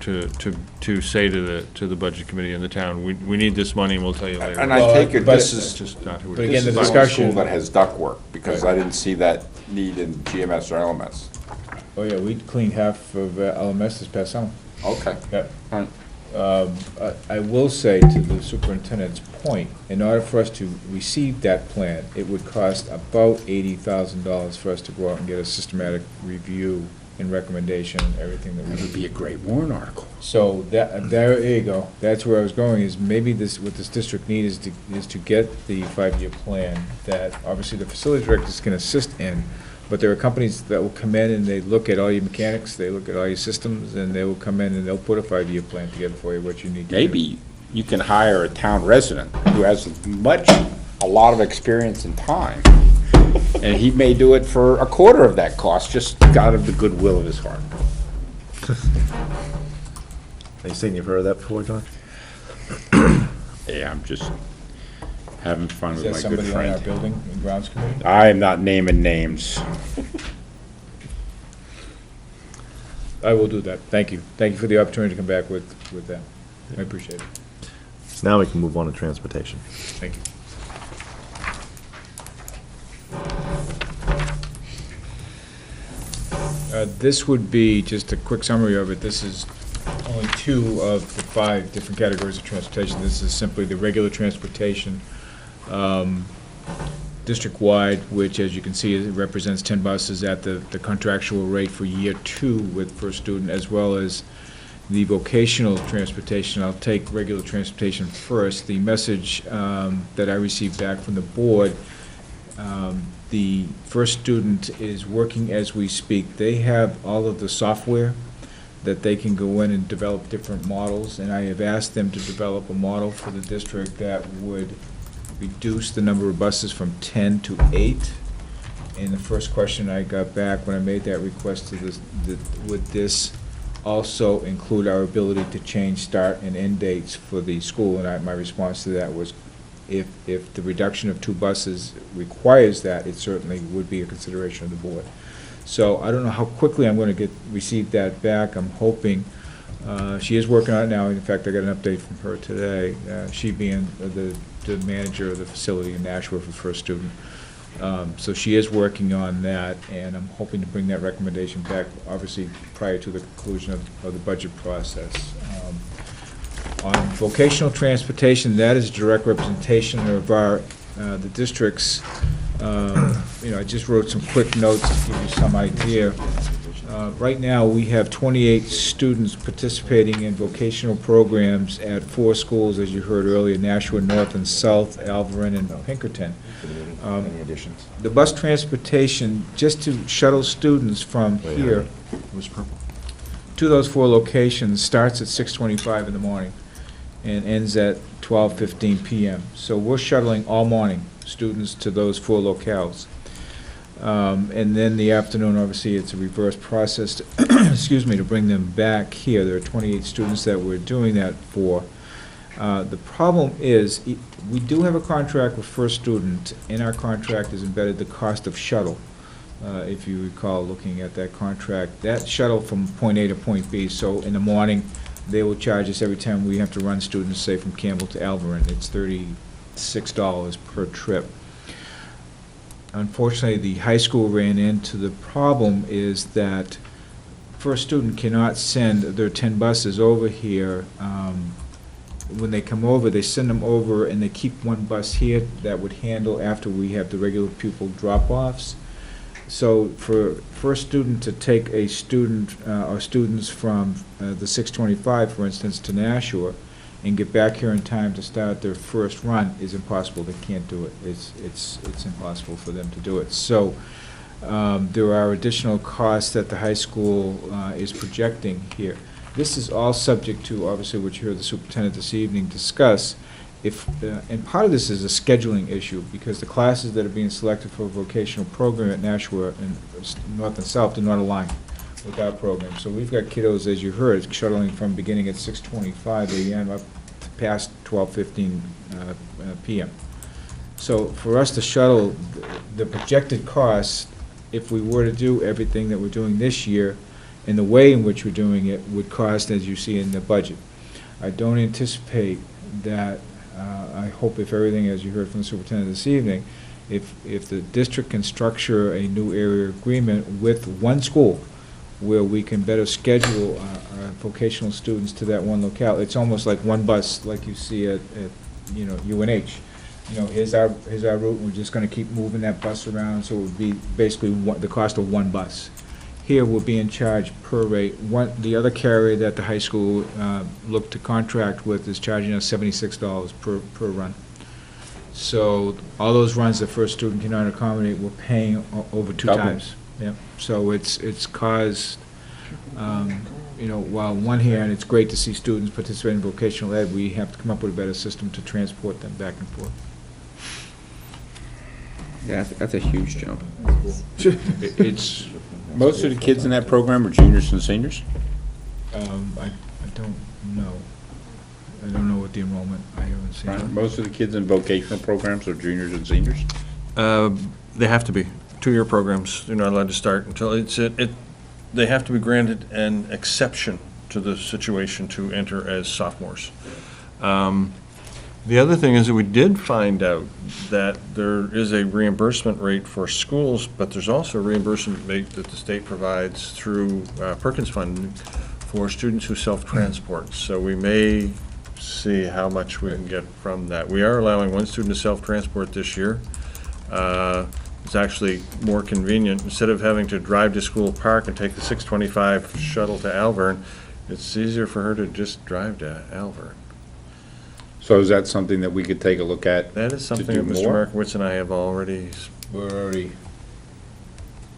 to say to the budget committee in the town, we need this money and we'll tell you later. And I take it But- this That's is, just not who but it again, is. the this is discussion- a school that has ductwork, because I didn't see that need in GMS or LMS. Oh, yeah, we cleaned half of LMS this past summer. Okay. Yep. All right. I will say to the superintendent's point, in order for us to receive that plan, it would cost about $80,000 for us to go out and get a systematic review and recommendation, and everything that we That would be a great warrant article. So there you go. That's where I was going, is maybe what this district needs is to get the 5-year plan that obviously the facilities directors can assist in, but there are companies that will come in and they look at all your mechanics, they look at all your systems, and they will come in and they'll put a 5-year plan together for you, what you need to do. Maybe you can hire a town resident who has a lot of experience and time, and he may do it for a quarter of that cost, just out of the goodwill of his heart. Are you saying you've heard of that before, John? Yeah, I'm just having fun Is with that my good somebody on our friend. building and grounds committee? I am not naming names. I will do that. Thank you. Thank you for the opportunity to come back with that. I appreciate it. So now we can move on to transportation. Thank you. This would be just a quick summary of it. This is only 2 of the 5 different categories of transportation. This is simply the regular transportation, district-wide, which, as you can see, it represents 10 buses at the contractual rate for year 2 with first student, as well as the vocational transportation. I'll take regular transportation first. The message that I received back from the board, the first student is working as we speak. They have all of the software that they can go in and develop different models, and I have asked them to develop a model for the district that would reduce the number of buses from 10 to 8. And the first question I got back when I made that request to this, would this also include our ability to change start and end dates for the school? And my response to that was, if the reduction of 2 buses requires that, it certainly would be a consideration of the board. So I don't know how quickly I'm going to receive that back. I'm hoping, she is working on it now. In fact, I got an update from her today, she being the manager of the facility in Nashua for first student. So she is working on that, and I'm hoping to bring that recommendation back, obviously, prior to the conclusion of the budget process. On vocational transportation, that is direct representation of the districts. I just wrote some quick notes to give you some idea. Right now, we have 28 students participating in vocational programs at 4 schools, as you heard earlier, Nashua North and South, Alvarin, and Pinkerton. Any additions? The bus transportation, just to shuttle students from here It was purple. to those 4 locations, starts at 6:25 in the morning and ends at 12:15 PM. So we're shuttling all morning students to those 4 locales. And then the afternoon, obviously, it's a reverse process, excuse me, to bring them back here. There are 28 students that we're doing that for. The problem is, we do have a contract with First Student. In our contract is embedded the cost of shuttle. If you recall looking at that contract, that shuttle from point A to point B, so in the morning, they will charge us every time we have to run students, say, from Campbell to Alverin. It's $36 per trip. Unfortunately, the high school ran into the problem is that First Student cannot send their 10 buses over here. When they come over, they send them over and they keep 1 bus here that would handle after we have the regular pupil drop-offs. So for First Student to take a student or students from the 625, for instance, to Nashua and get back here in time to start their first run is impossible. They can't do it. It's impossible for them to do it. So there are additional costs that the high school is projecting here. This is all subject to, obviously, what you heard the superintendent this evening discuss. And part of this is a scheduling issue, because the classes that are being selected for a vocational program at Nashua and North and South do not align with our program. So we've got kiddos, as you heard, shuttling from beginning at 6:25 a.m. up to past 12:15 p.m. So for us to shuttle, the projected costs, if we were to do everything that we're doing this year, and the way in which we're doing it, would cost, as you see in the budget. I don't anticipate that, I hope if everything, as you heard from the superintendent this evening, if the district can structure a new area agreement with 1 school where we can better schedule our vocational students to that 1 locale, it's almost like 1 bus, like you see at UNH. Here's our route, and we're just gonna keep moving that bus around, so it would be basically the cost of 1 bus. Here, we're being charged per rate. The other carrier that the high school looked to contract with is charging us $76 per run. So all those runs that First Student cannot accommodate, we're paying over 2 times. Yeah. So it's caused, while one hand, it's great to see students participate in vocational ed, we have to come up with a better system to transport them back and forth. Yeah, that's a huge jump. It's, most of the kids in that program are juniors and seniors? I don't know. I don't know what the enrollment, I haven't seen it. Most of the kids in vocational programs are juniors and seniors? They have to be. 2-year programs, they're not allowed to start until they have to be granted an exception to the situation to enter as sophomores. The other thing is that we did find out that there is a reimbursement rate for schools, but there's also a reimbursement rate that the state provides through Perkins Fund for students who self-transport. So we may see how much we can get from that. We are allowing 1 student to self-transport this year. It's actually more convenient. Instead of having to drive to School Park and take the 625 shuttle to Alvern, it's easier for her to just drive to Alvern. So is that something that we could take a look at? That is something do that Mr. more? Markowitz and I have already. We're already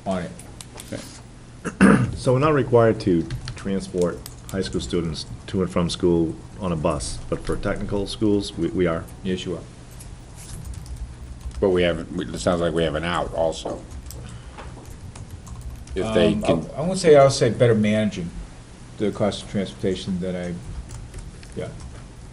on it. So we're not required to transport high school students to and from school on a bus, but for technical schools, we are. Yes, you are. But it sounds like we have an out also. If they can, I'll say better managing the cost of transportation yeah.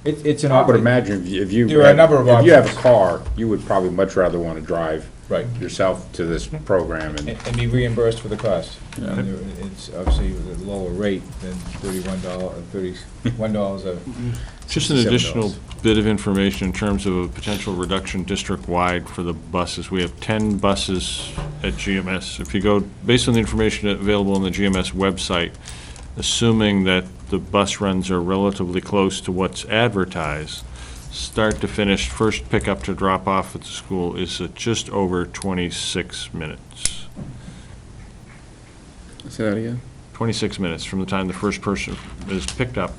It's an I would option. imagine if you. There are a number of If you have a options. car, you would probably much rather want to drive Right. yourself to this program and. And be reimbursed for the cost. Yeah. And it's obviously a lower rate than $31 a. Just an $67. additional bit of information in terms of a potential reduction district-wide for the buses. We have 10 buses at GMS. If you go, based on the information available on the GMS website, assuming that the bus runs are relatively close to what's advertised, start to finish, first pickup to drop off at the school is at just over 26 minutes. Say that again? 26 minutes from the time the first person is picked up.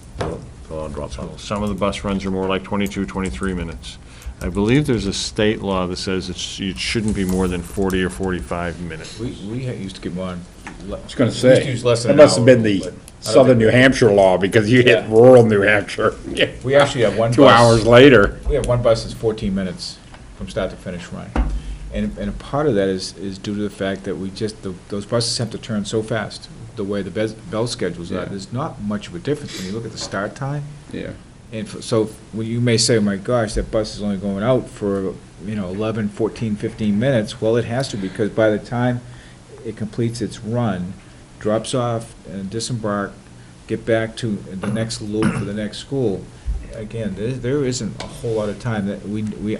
On drop off. Some of the bus runs are more like 22, 23 minutes. I believe there's a state law that says it shouldn't be more than 40 or 45 minutes. We used to get one. I I was gonna say, use less than that an must have hour, been the but I don't southern think New we- Hampshire law, because you hit Yeah. rural New Hampshire. We actually have one bus. 2 hours later. We have one bus that's 14 minutes from start to finish run. And a part of that is due to the fact that we just, those buses have to turn so fast, the way the bell schedules Yeah. are. There's not much of a difference when you look at the start time. Yeah. And so, when you may say, oh my gosh, that bus is only going out for, 11, 14, 15 minutes. Well, it has to, because by the time it completes its run, drops off and disembark, get back to the next loop for the next school, again, there isn't a whole lot of time that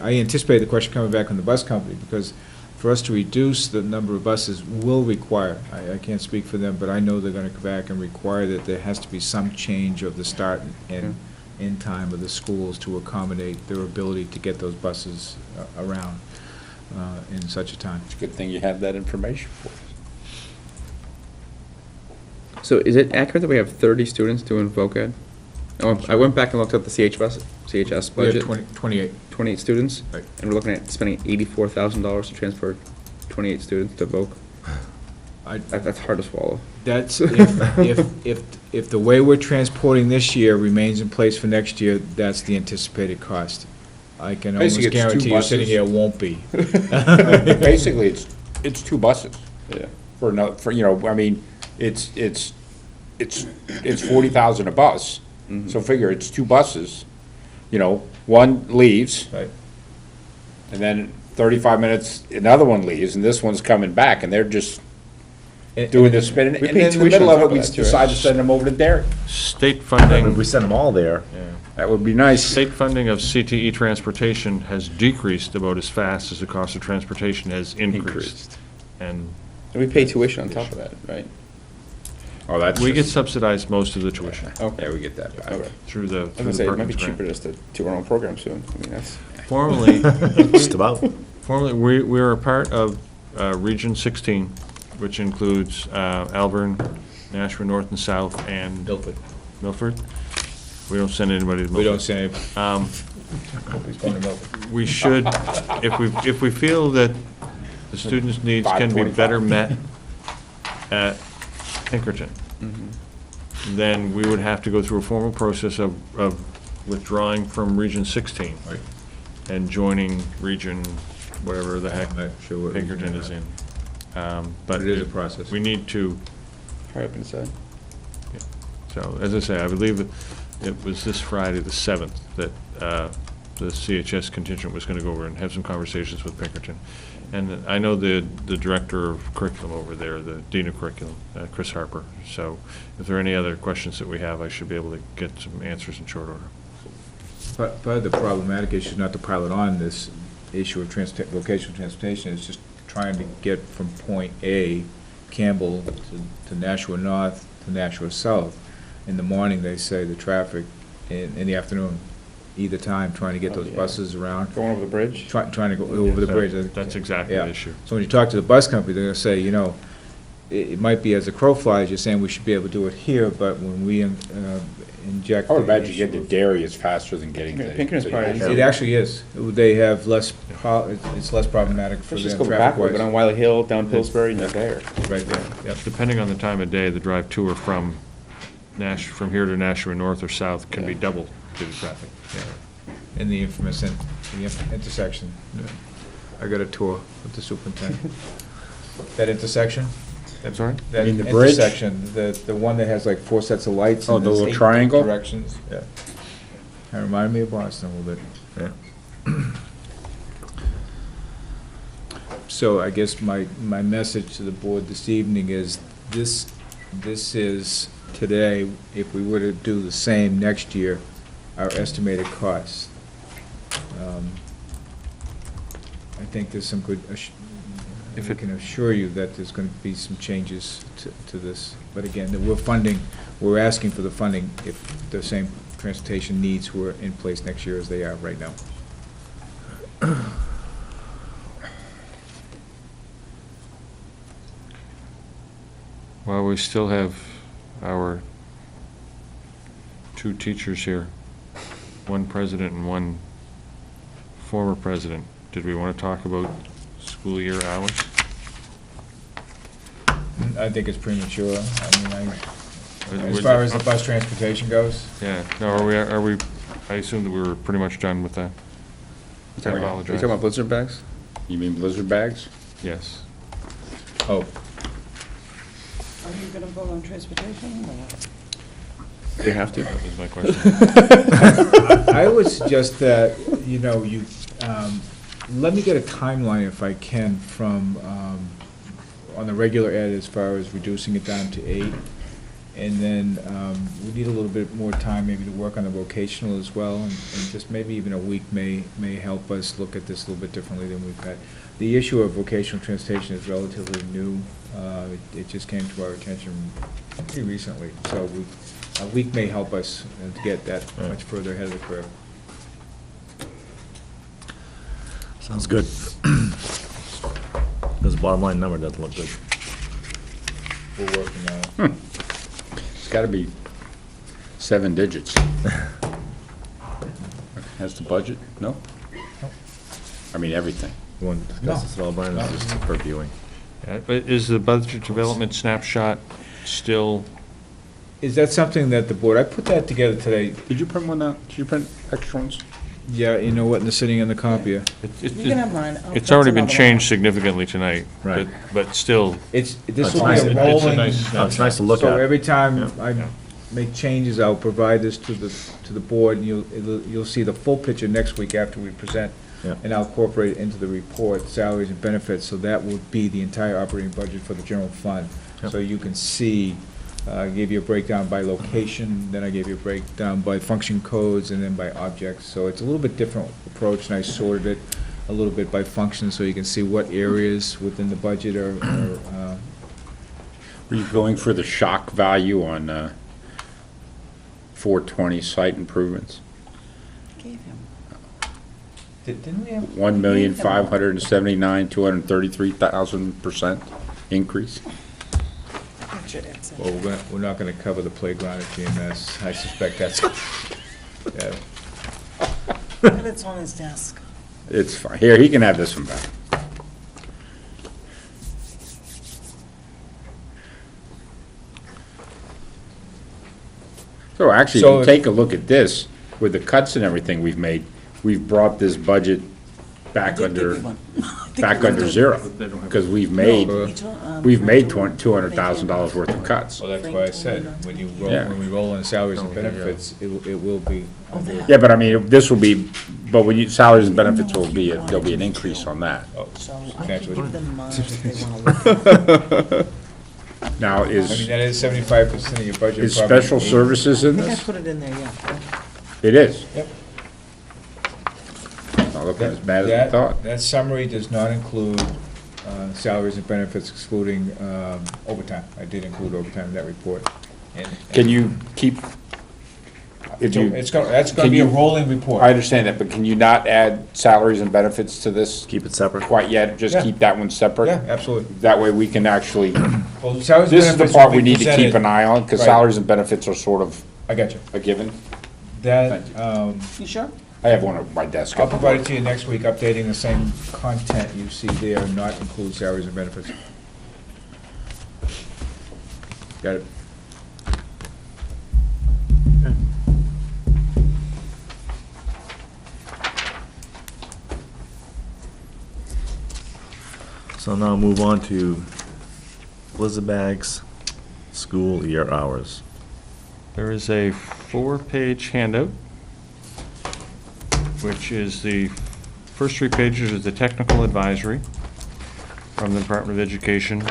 I anticipate the question coming back from the bus company, because for us to reduce the number of buses will require, I can't speak for them, but I know they're gonna come back and require that there has to be some change of the start and end time of the schools to accommodate their ability to get those buses around in such a time. It's a good thing you have that information for us. So is it accurate that we have 30 students doing voc ed? Oh, I went back and looked at the CHS We have budget. 28. 28 students? Right. And we're looking at spending $84,000 to transfer 28 students to voc. That's hard to swallow. That's, if the way we're transporting this year remains in place for next year, that's the anticipated cost. I can Basically, almost it's two guarantee you sitting buses. here it won't be. Basically, it's 2 buses. Yeah. I mean, it's 40,000 a bus. So figure it's 2 buses, one leaves, Right. and then 35 minutes, another one leaves, and this one's coming back, and they're just doing this spin. And We in pay the tuition middle on of top it, we of that, too, decide right? to send them over to Derry. State funding. If we send them all there, That would be nice. State funding of CTE transportation has decreased about as fast as the cost of transportation has increased. Increased. And And we pay tuition on top of that, right? Oh, that's. we get just- subsidized most of the tuition Yeah, we get that back. Okay. through the I was gonna say, it might be Perkins cheaper grant. just to do our own program soon. I mean, that's, Formerly, just about. formerly, we were a part of Region 16, which includes Alburn, Nashua North and South, and Milford. Milford. We don't send anybody to Milford. We don't say, Um, he's going to Milford. We should, if we feel that the students' needs can be 5:45. better met at Pinkerton, then we would have to go through a formal process of withdrawing from Region 16 Right. and joining Region, whatever the heck I'm not sure what region Pinkerton they're is in. But it is a process. We need to, hurry up inside. so, as I say, I believe that it was this Friday, the 7th, that the CHS contingent was going to go over and have some conversations with Pinkerton. And I know the director of curriculum over there, the dean of curriculum, Chris Harper. So if there are any other questions that we have, I should be able to get some answers in short order. Part of the problematic issue is not to pile it on this issue of vocational transportation, it's just trying to get from point A, Campbell, to Nashua North, to Nashua South. In the morning, they say the traffic, in the afternoon, either time, trying to get those yeah. buses around, Going over the bridge? trying to go over the So bridge. that's exactly the Yeah. issue. So when you talk to the bus company, they're gonna say, it might be as a crow flies, you're saying we should be able to do it here, but when we inject. I would the imagine getting to Derry is faster than getting to. Pinkerton's probably It actually is. They have it's less problematic for Let's them just go backward, go down traffic-wise. Wiley Hill, down Pillsbury, and you're there. Right there, yep. Depending on the time of day, the drive to or from from here to Nashua North or South can be Yeah. double due to traffic. In the infamous intersection. I got a tour with the superintendent. That intersection? I'm sorry? That mean the bridge? intersection, the one that has like 4 sets of lights. Oh, and the there's little 8 triangle? Directions, yeah. That reminded me of Boston a little bit. Yeah. So I guess my message to the board this evening is, this is today, if we were to do the same next year, our estimated costs. I think there's some good, if I can assure you that there's going to be some changes to this. But again, that we're asking for the funding if the same transportation needs were in place next year as they are right now. Well, we still have our 2 teachers here, one president and one former president, did we want to talk about school year hours? I think it's premature. I mean, as Was- far as the bus transportation goes, Yeah, no, are we, I assume that we were pretty much done with that. I Are you apologize. talking about Blizzard bags? You mean blizzard bags? Yes. oh, Are you gonna vote on transportation or what? You have to. That was my question. I would suggest that, you let me get a timeline if I can from, on the regular ed as far as reducing it down to 8. And then we need a little bit more time maybe to work on the vocational as well, and just maybe even a week may help us look at this a little bit differently than we've had. The issue of vocational transportation is relatively new. It just came to our attention pretty recently, so a week may help us to get that much further ahead of the curve. Sounds good. Because the bottom line number doesn't look good. We're working on it. It's gotta be 7 digits. Has the budget? No? I mean, everything. You want to discuss this at all, Brian, or is this just reviewing? Yeah, but is the budget development snapshot still, Is that something that the board, I put that together today. Did you print one out? Did you print extra ones? Yeah, you know what, and they're sitting in the copier. You can have mine. Oh, it's that's already been another one. changed significantly tonight. Right. But still, This It's will be nice. a It's a rolling. nice Oh, it's nice to look So at. every time Yeah. I make changes, I'll provide this to the board, and you'll see the full picture next week after we present. Yeah. And I'll incorporate it into the report, salaries and benefits, so that would be the entire operating budget for the general fund. Yep. So you can see, I gave you a breakdown by location, then I gave you a breakdown by function codes, and then by objects. So it's a little bit different approach, and I sorted it a little bit by function, so you can see what areas within the budget are Were you going for the shock value on 420 site improvements? Gave him. Didn't we have? 1,579,233,000% increase? Gotcha, it's Well, we're not gonna cover the playground at GMS. I suspect that's, yeah. and it's on his desk. It's fine. Here, he can have this one back. So actually, if So you if- take a look at this, with the cuts and everything we've made, we've brought this budget back under, zero. Because we've made, $200,000 worth of cuts. Well, that's why I said, when Yeah. we roll in salaries and benefits, it will be. Yeah, but I mean, this will be, but when you, salaries and benefits will be, there'll be an increase on that. Oh, So I can substantially. give them mine if they wanna look. Now, I mean, is, that is 75% of your budget. is probably special 80. services I in think I this? put it in there, yeah. It is. Yep. Not looking as bad as I thought. That summary does not include salaries and benefits excluding overtime. I did include overtime in that report. And- Can you keep, if you, That's gonna can be a you- rolling report. I understand that, but can you not add salaries and benefits to this Keep it separate. quite yet? Just Yeah. keep that one separate? Yeah, absolutely. That way we can actually, Well, salaries and this is the benefits part will we be need to keep presented- an eye on, because Right. salaries and benefits are sort of I got you. a given. That, You sure? I have one at my desk. I'll provide it to you next week, updating the same content you see there, not include salaries and benefits. Got it. So now move on to Blizzard bags, school year hours. there is a 4-page handout, which is the first 3 pages is the technical advisory from the Department of Education.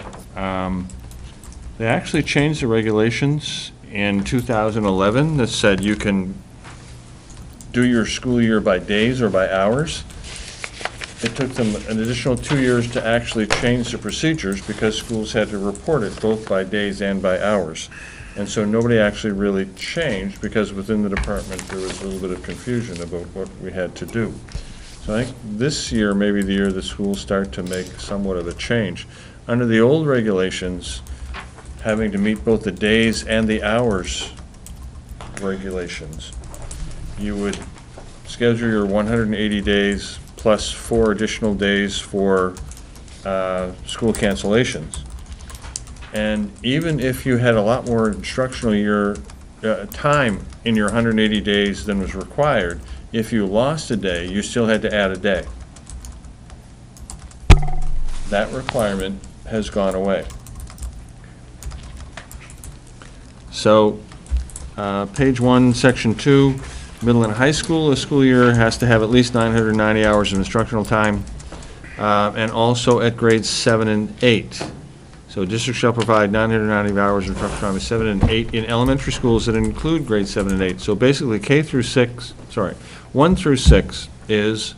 They actually changed the regulations in 2011 that said you can do your school year by days or by hours. It took them an additional 2 years to actually change the procedures because schools had to report it both by days and by hours. And so nobody actually really changed because within the department there was a little bit of confusion about what we had to do. So I think this year may be the year the schools start to make somewhat of a change. Under the old regulations, having to meet both the days and the hours regulations, you would schedule your 180 days plus 4 additional days for school cancellations. And even if you had a lot more instructional year time in your 180 days than was required, if you lost a day, you still had to add a day. That requirement has gone away. So, page 1, section 2, middle and high school, a school year has to have at least 990 hours of instructional time, and also at grades 7 and 8. So district shall provide 990 hours of instructional time at 7 and 8 in elementary schools that include grades 7 and 8. So basically, 1 through 6 is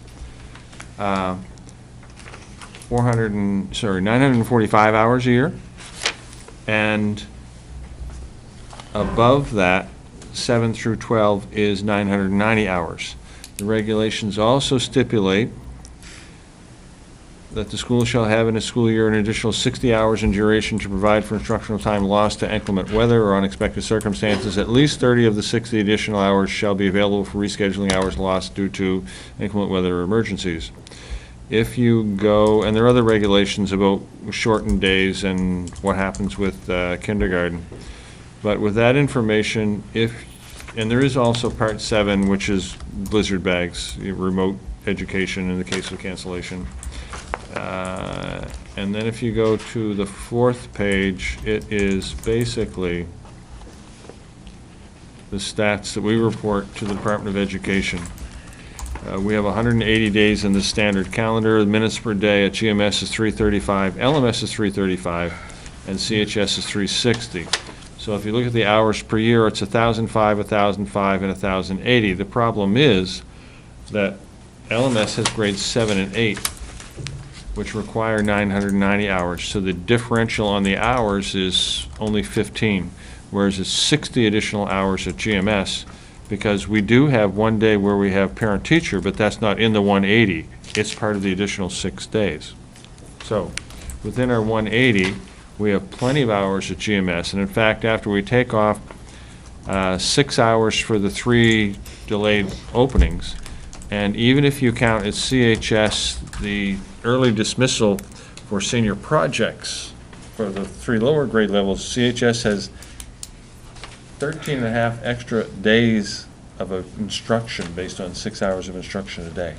945 hours a year, and above that, 7 through 12 is 990 hours. The regulations also stipulate that the school shall have in a school year an additional 60 hours in duration to provide for instructional time lost to inclement weather or unexpected circumstances. At least 30 of the 60 additional hours shall be available for rescheduling hours lost due to inclement weather or emergencies. If you go, and there are other regulations about shortened days and what happens with kindergarten, but with that information, and there is also Part 7, which is blizzard bags, remote education in the case of cancellation. And then if you go to the 4th page, it is basically the stats that we report to the Department of Education. We have 180 days in the standard calendar. The minutes per day at GMS is 335, LMS is 335, and CHS is 360. So if you look at the hours per year, it's 1,005, 1,005, and 1,080. The problem is that LMS has grades 7 and 8, which require 990 hours. So the differential on the hours is only 15, whereas it's 60 additional hours at GMS, because we do have one day where we have parent-teacher, but that's not in the 180. It's part of the additional 6 days. So within our 180, we have plenty of hours at GMS. And in fact, after we take off 6 hours for the 3 delayed openings, and even if you count at CHS the early dismissal for senior projects for the 3 lower grade levels, CHS has 13 and a half extra days of instruction based on 6 hours of instruction a day.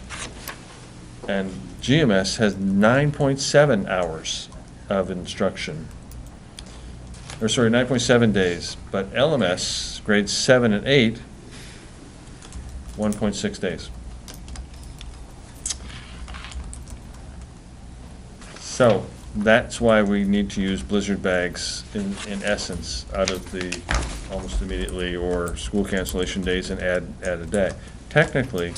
And GMS has 9.7 hours of instruction. 9.7 days. But LMS, grades 7 and 8, 1.6 days. So that's why we need to use blizzard bags in essence out of the almost immediately or school cancellation days and add a day. Technically,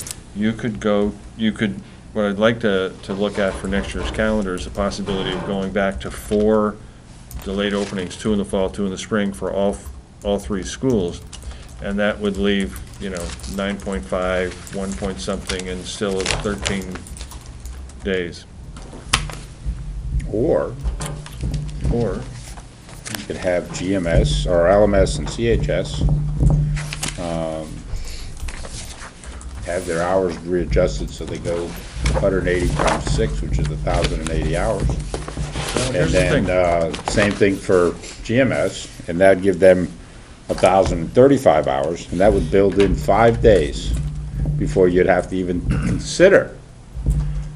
what I'd like to look at for next year's calendar is the possibility of going back to 4 delayed openings, 2 in the fall, 2 in the spring for all 3 schools. And that would leave, 9.5, 1 point something, and still 13 days. Or you could have GMS or LMS and CHS have their hours readjusted so they go 180 times 6, which is 1,080 hours. And then same thing for GMS, and that'd give them 1,035 hours, and that would build in 5 days before you'd have to even consider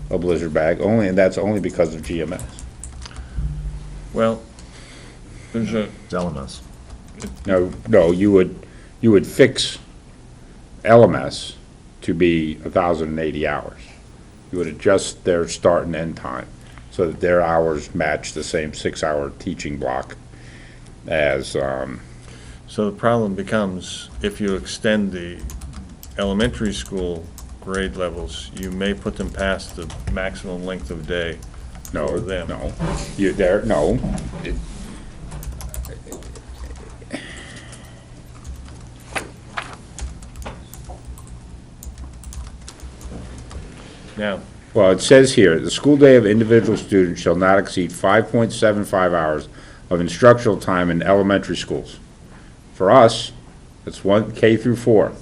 a blizzard bag, and that's only because of GMS. Well, there's a... LMS. No, you would fix LMS to be 1,080 hours. You would adjust their start and end time so that their hours match the same 6-hour teaching block as, So the problem becomes, if you extend the elementary school grade levels, you may put them past the maximum length of day for them. No. Now, Well, it says here, the school day of individual students shall not exceed 5.75 hours of instructional time in elementary schools. For us, it's 1 K through 4.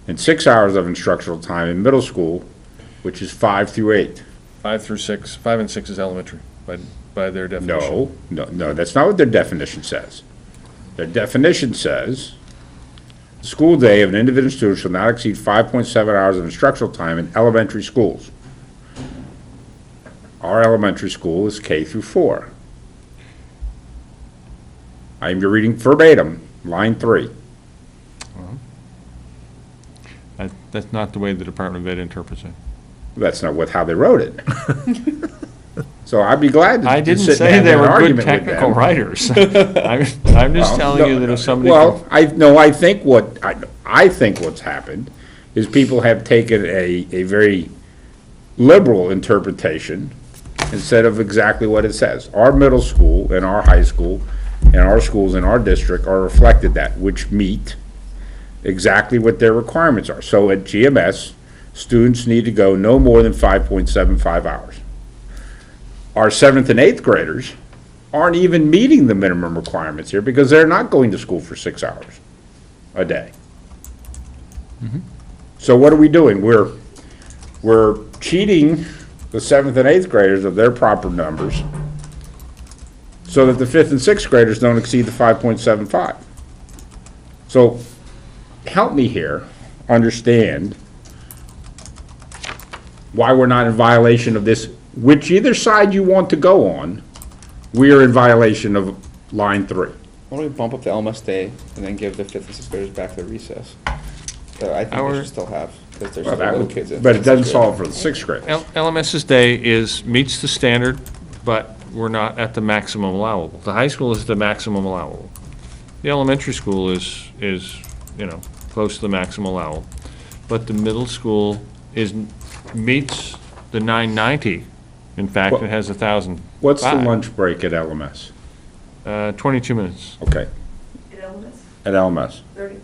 And 6 hours of instructional time in middle school which is 5 through 8. 5 through 6, 5 and 6 is elementary, by their definition. No, that's not what their definition says. Their definition says, "The school day of an individual student shall not exceed 5.7 hours of instructional time in elementary schools." Our elementary school is K through 4. I am reading verbatim, line 3. That's not the way the Department of Ed interprets it. That's not how they wrote it. So I'd be glad to I didn't sit say and they have an were good argument with technical them. writers. I'm just telling you that if somebody. Well, I think I think what's happened is people have taken a very liberal interpretation instead of exactly what it says. Our middle school and our high school and our schools in our district are reflected that, which meet exactly what their requirements are. So at GMS, students need to go no more than 5.75 hours. Our 7th and 8th graders aren't even meeting the minimum requirements here because they're not going to school for 6 hours a day. So what are we doing? We're cheating the 7th and 8th graders of their proper numbers so that the 5th and 6th graders don't exceed the 5.75. So help me here understand why we're not in violation of this. Which either side you want to go on, we are in violation of line 3. Why don't we bump up the LMS day and then give the 5th and 6th graders back their recess? I think they should still have, because there's Well, still that little would- kids in. But it doesn't 6th grade. solve for the 6th graders. LMS's day meets the standard, but we're not at the maximum allowable. The high school is the maximum allowable. The elementary school is, close to the maximum allowable. But the middle school meets the 990. In fact, Well, it has 1,000. What's the lunch break at LMS? 22 minutes. Okay, At Elvis, at LMS. 30.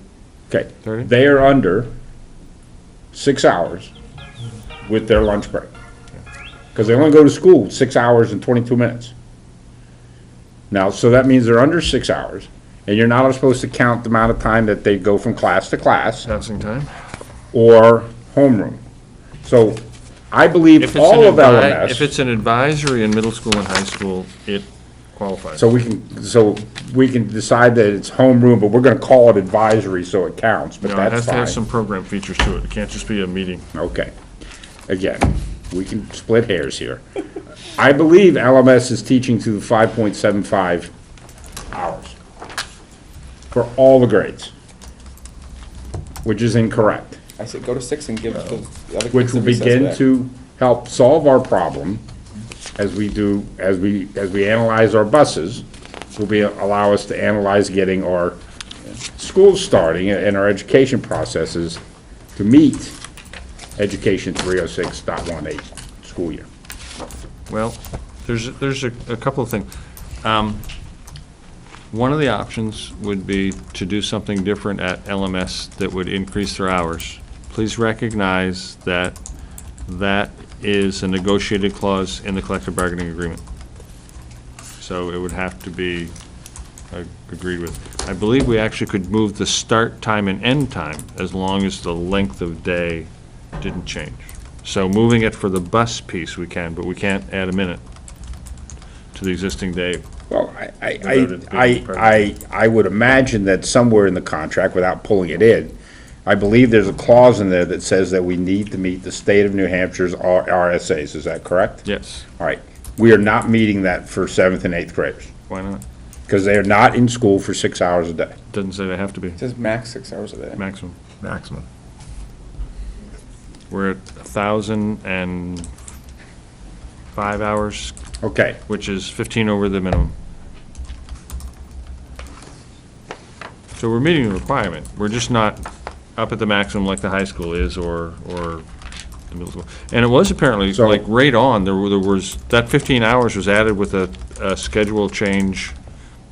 Okay. 30? They are under 6 hours with their lunch break. Because they only go to school 6 hours and 22 minutes. Now, so that means they're under 6 hours, and you're not supposed to count the amount of time that they go from class to class Passing time. or homeroom. So I believe all of LMS. If it's an advisory in middle school and high school, it qualifies. So we can decide that it's homeroom, but we're gonna call it advisory, so it counts, but No, it has that's to have fine. some program features to it. It can't just be a meeting. Okay. Again, we can split hairs here. I believe LMS is teaching to 5.75 hours for all the grades, which is incorrect. I said, go to 6 and give the other kids Which will the recess begin back. to help solve our problem as we analyze our buses, allow us to analyze getting our schools starting and our education processes to meet Education 306.18 school year. Well, there's a couple of things. One of the options would be to do something different at LMS that would increase their hours. Please recognize that that is a negotiated clause in the collective bargaining agreement. So it would have to be agreed with. I believe we actually could move the start time and end time as long as the length of day didn't change. So moving it for the bus piece we can, but we can't add a minute to the existing day. Well, I would imagine that somewhere in the contract, without pulling it in, I believe there's a clause in there that says that we need to meet the state of New Hampshire's RSAs, is that correct? Yes. All right, we are not meeting that for 7th and 8th graders, Why not? because they are not in school for 6 hours a day. Doesn't say they have to be. It says max 6 hours a day. Maximum. Maximum. We're at 1,005 hours, Okay, which is 15 over the minimum. So we're meeting the requirement. We're just not up at the maximum like the high school is or the middle school. And it was apparently, So- like, right on, there was, that 15 hours was added with a schedule change.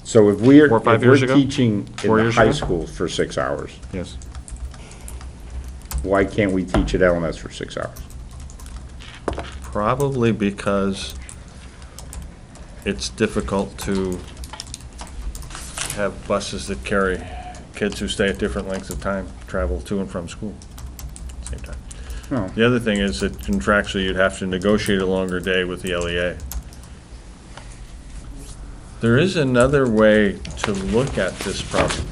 so if we're 4 or 5 years ago? teaching in 4 the years high ago? school for 6 hours, Yes. why can't we teach at LMS for 6 hours? Probably because it's difficult to have buses that carry kids who stay at different lengths of time, travel to and from school at the same time. No. The other thing is that contractually, you'd have to negotiate a longer day with the LEA. There is another way to look at this problem,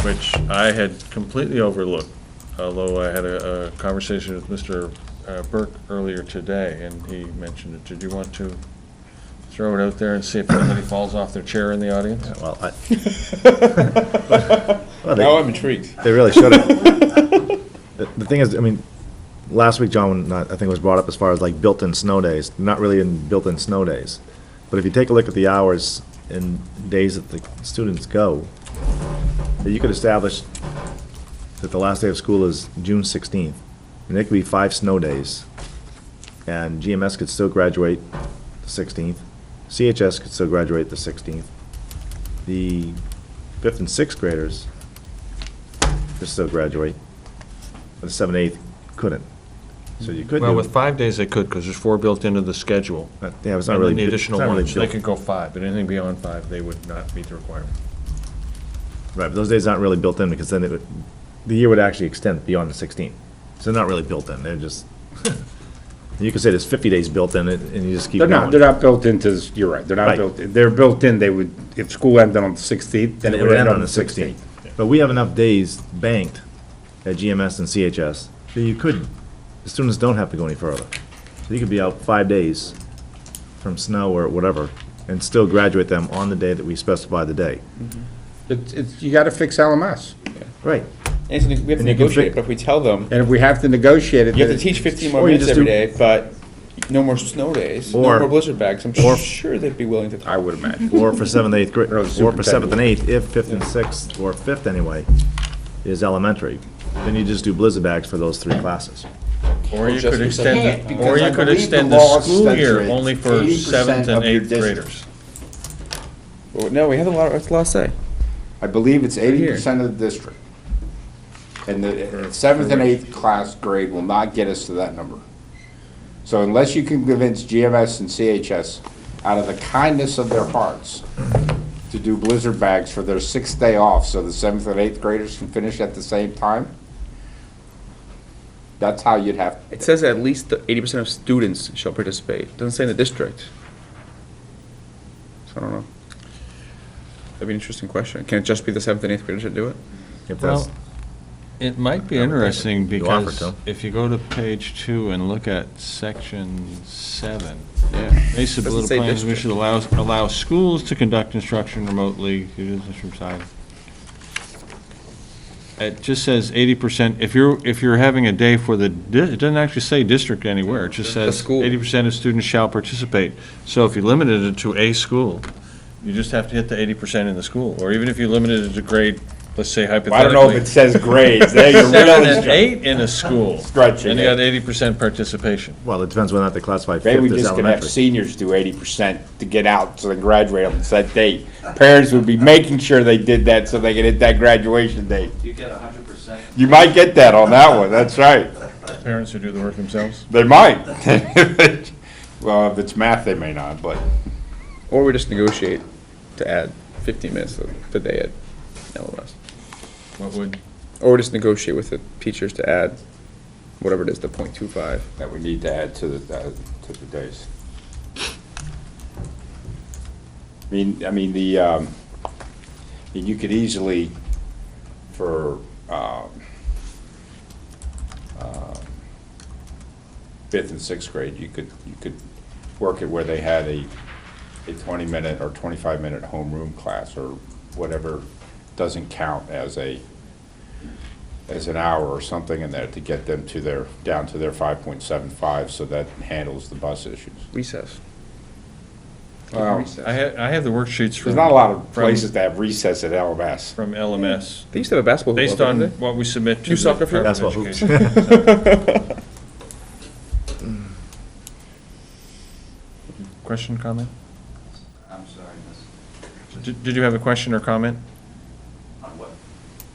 which I had completely overlooked, although I had a conversation with Mr. Burke earlier today, and he mentioned it. Did you want to throw it out there and see if anybody falls off their chair in the audience? Yeah, well, Now I'm intrigued. they really should have. The thing is, I mean, last week, John, I think was brought up as far as like built-in snow days, not really in built-in snow days. But if you take a look at the hours and days that the students go, that you could establish that the last day of school is June 16th, and there could be 5 snow days, and GMS could still graduate the 16th, CHS could still graduate the 16th, the 5th and 6th graders could still graduate, but the 7th and 8th couldn't. So you could Well, do, with 5 days, they could, because there's 4 built into the schedule. yeah, it's not And really. then the it's additional not really ones, they built- could go 5, but anything beyond 5, they would not meet the requirement. Right, but those days aren't really built in, because then it would, the year would actually extend beyond the 16th. So they're not really built in, they're just, you could say there's 50 days built in it, and you just keep They're going. not, they're not built into, you're right, they're not Right. built, they're built in, they would, if school ended on the 16th, then And it would end on the 16th. But we have enough days banked at GMS and CHS, that you could, the students don't have to go any further. So you could be out 5 days from snow or whatever, and still graduate them on the day that we specify the day. It's, you gotta fix LMS. Right. And so we have to And you can negotiate, fi- but if we tell them, And if we have to negotiate it. you have to then- teach 15 more Or you minutes just every do- day, but no more snow days, no Or- more blizzard bags, I'm or- sure they'd be willing to. I would imagine. Or for 7th, 8th grade, Or or the for 7th and superintendent. 8th, if 5th and 6th, or 5th anyway, is elementary. Then you just do blizzard bags for those 3 classes. Or you just could we extend, can't, or because I you could believe extend the the law school year says only for 80% 7th and of your 8th district. graders. Well, no, we have a lot, what's the law say? I believe it's Right here. 80% of the district. And the 7th and 8th class grade will not get us to that number. So unless you can convince GMS and CHS, out of the kindness of their hearts, to do blizzard bags for their 6th day off, so the 7th and 8th graders can finish at the same time, that's how you'd have. It says at least 80% of students shall participate. It doesn't say in the district. So I don't know. That'd be an interesting question. Can it just be the 7th and 8th graders that do it? If that's, Well, it might be I would think interesting you offer because to. if you go to page 2 and look at section 7, Yeah. basic Doesn't little say plans, district. we should allow schools to conduct instruction remotely, from side. It just says 80%, if you're having a day for it doesn't actually say district anywhere, it just The says school. 80% of students shall participate. So if you limited it to a school, you just have to hit the 80% in the school, or even if you limited it to grade, let's say hypothetically. I don't know if it says grades, there you're 7 really and 8 in a school. Stretching And you it. got 80% participation. well, it depends whether or not they classify Maybe 5th we as just could have elementary. seniors do 80% to get out so they graduate on that date. Parents would be making sure they did that so they could hit that graduation date. You get 100%. You might get that on that one, that's right. Parents who do the work themselves. They might. Well, if it's math, they may not, but Or we just negotiate to add 15 minutes of the day at LMS. What would, Or just negotiate with the teachers to add whatever it is, the .25. that we need to add to the days. I mean, you could easily, for, 5th and 6th grade, you could work it where they had a 20-minute or 25-minute homeroom class or whatever doesn't count as an hour or something in there to get them to down to their 5.75, so that handles the bus issues. Recess. Well, Recess. I have the worksheets from. there's not a lot of from- places that have recess at LMS. From LMS, They used to have a basketball hoop, based didn't on they? what we submit to New the soccer field? Department of Basketball Education. Question, comment? I'm sorry, miss. Did you have a question or comment On what?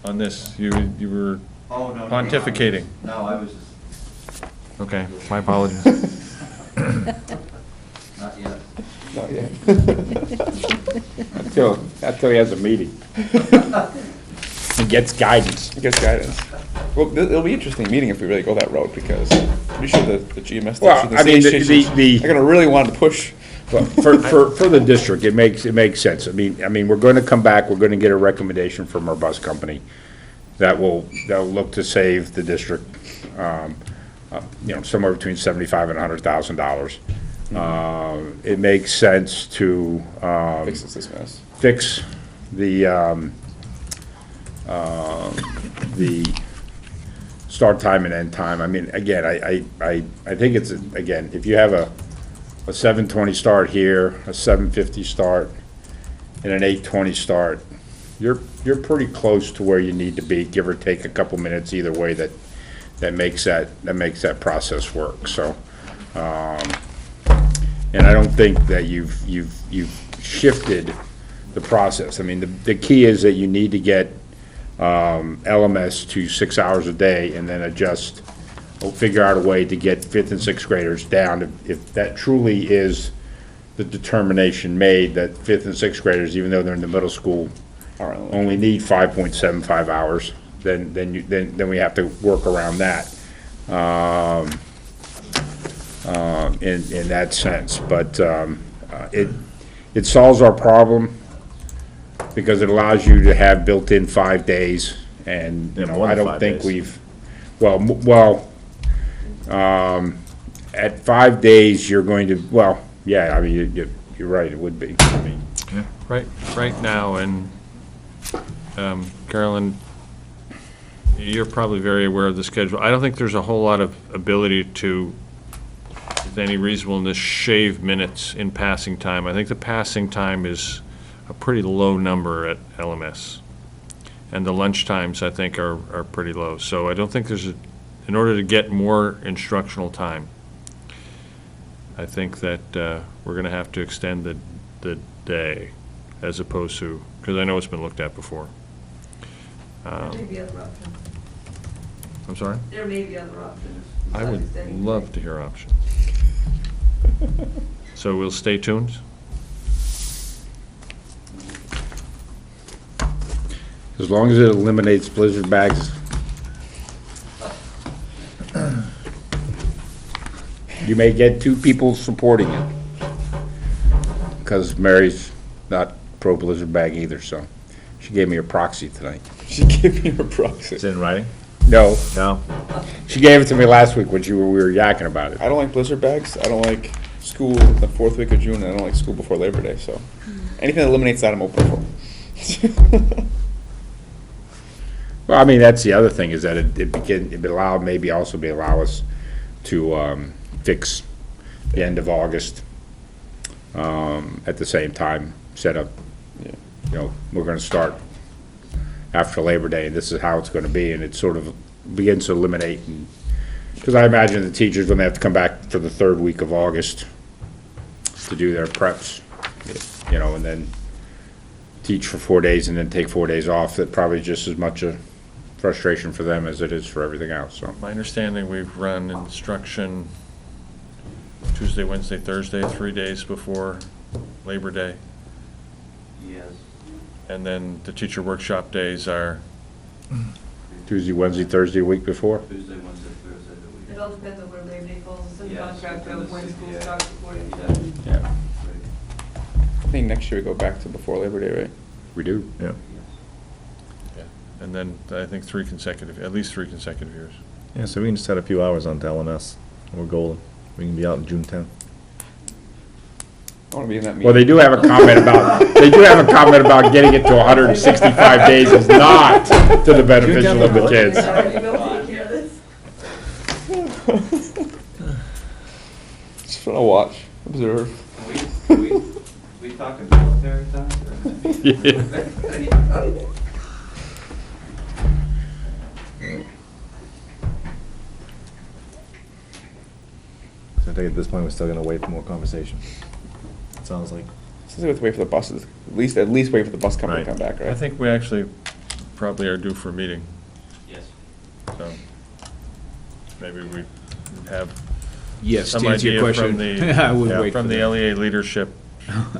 on this? You were Oh, no, no. pontificating. No, I was just, Okay, my apologies. not yet. Not yet. Until he has a meeting. And gets guidance. It gets guidance. Well, it'll be interesting meeting if we really go that route, because I'm pretty sure the GMS Well, stations, I mean, the stations are gonna really want to push. Well, for the district, it makes sense. I mean, we're going to come back, we're going to get a recommendation from our bus company that'll look to save the district, somewhere between $75,000 and $100,000. It makes sense to Fixes this mess. fix the start time and end time. I mean, again, I think it's, again, if you have a 7:20 start here, a 7:50 start, and an 8:20 start, you're pretty close to where you need to be, give or take a couple minutes either way, that makes that process work, so. And I don't think that you've shifted the process. I mean, the key is that you need to get LMS to 6 hours a day, and then adjust, or figure out a way to get 5th and 6th graders down. If that truly is the determination made, that 5th and 6th graders, even though they're in the middle school, only need 5.75 hours, then we have to work around that in that sense. But it solves our problem, because it allows you to have built-in 5 days, and, Yeah, more I than don't 5 think days. we've, at 5 days, you're going to, yeah, I mean, you're right, it would be. I mean, Right now, and Carolyn, you're probably very aware of the schedule. I don't think there's a whole lot of ability to, with any reasonableness, shave minutes in passing time. I think the passing time is a pretty low number at LMS. And the lunch times, I think, are pretty low. So I don't think in order to get more instructional time, I think that we're going to have to extend the day, as opposed to, because I know it's been looked at before. There may be other options. I'm sorry? There may be other options. I would besides extending love to hear options. So we'll stay tuned? as long as it eliminates blizzard bags. You may get 2 people supporting it, because Mary's not pro blizzard bag either, so she gave me a proxy tonight. She gave me her proxy. It's in writing? No, No? she gave it to me last week when we were yakking about it. I don't like blizzard bags. I don't like school the 4th week of June, and I don't like school before Labor Day, so anything that eliminates that, I'm open for. Well, I mean, that's the other it is that it allow us to fix the end of August at the same time, set up, we're gonna start after Labor Day, and this is how it's gonna be, and it sort of begins to eliminate, because I imagine the teachers, when they have to come back for the 3rd week of August to do their preps, and then teach for 4 days and then take 4 days off, that probably just as much a frustration for them as it is for everything else, so. My understanding, we've run instruction Tuesday, Wednesday, Thursday, 3 days before Labor Day. Yes. And then the teacher workshop days are, Tuesday, Wednesday, Thursday, a week before? Tuesday, Wednesday, Thursday, the week. It all depends on where Labor Day falls. It's in the Yes, contract and of the when C- school yeah. starts according to. Yeah. Yeah, I think next year we go back to before Labor Day, right? we do. Yeah. and then I think at least three consecutive years. Yeah, so we can just add a few hours onto LMS, and we're golden. We can be out on June 10th. I want to be in that meeting. Well, they do have a comment about getting it to 165 days is not to the beneficial of the kids. Sorry, we'll take care of this. Just want to watch, observe. We talking military times or? So I think at this point, we're still gonna wait for more conversation. It sounds like. Since we have to wait for the buses, at least wait for the bus company to Right. come back, right? I think we actually probably are due for a meeting, Yes. so maybe we have Yes, some to answer your idea from question, the, I would wait from for the that. LEA leadership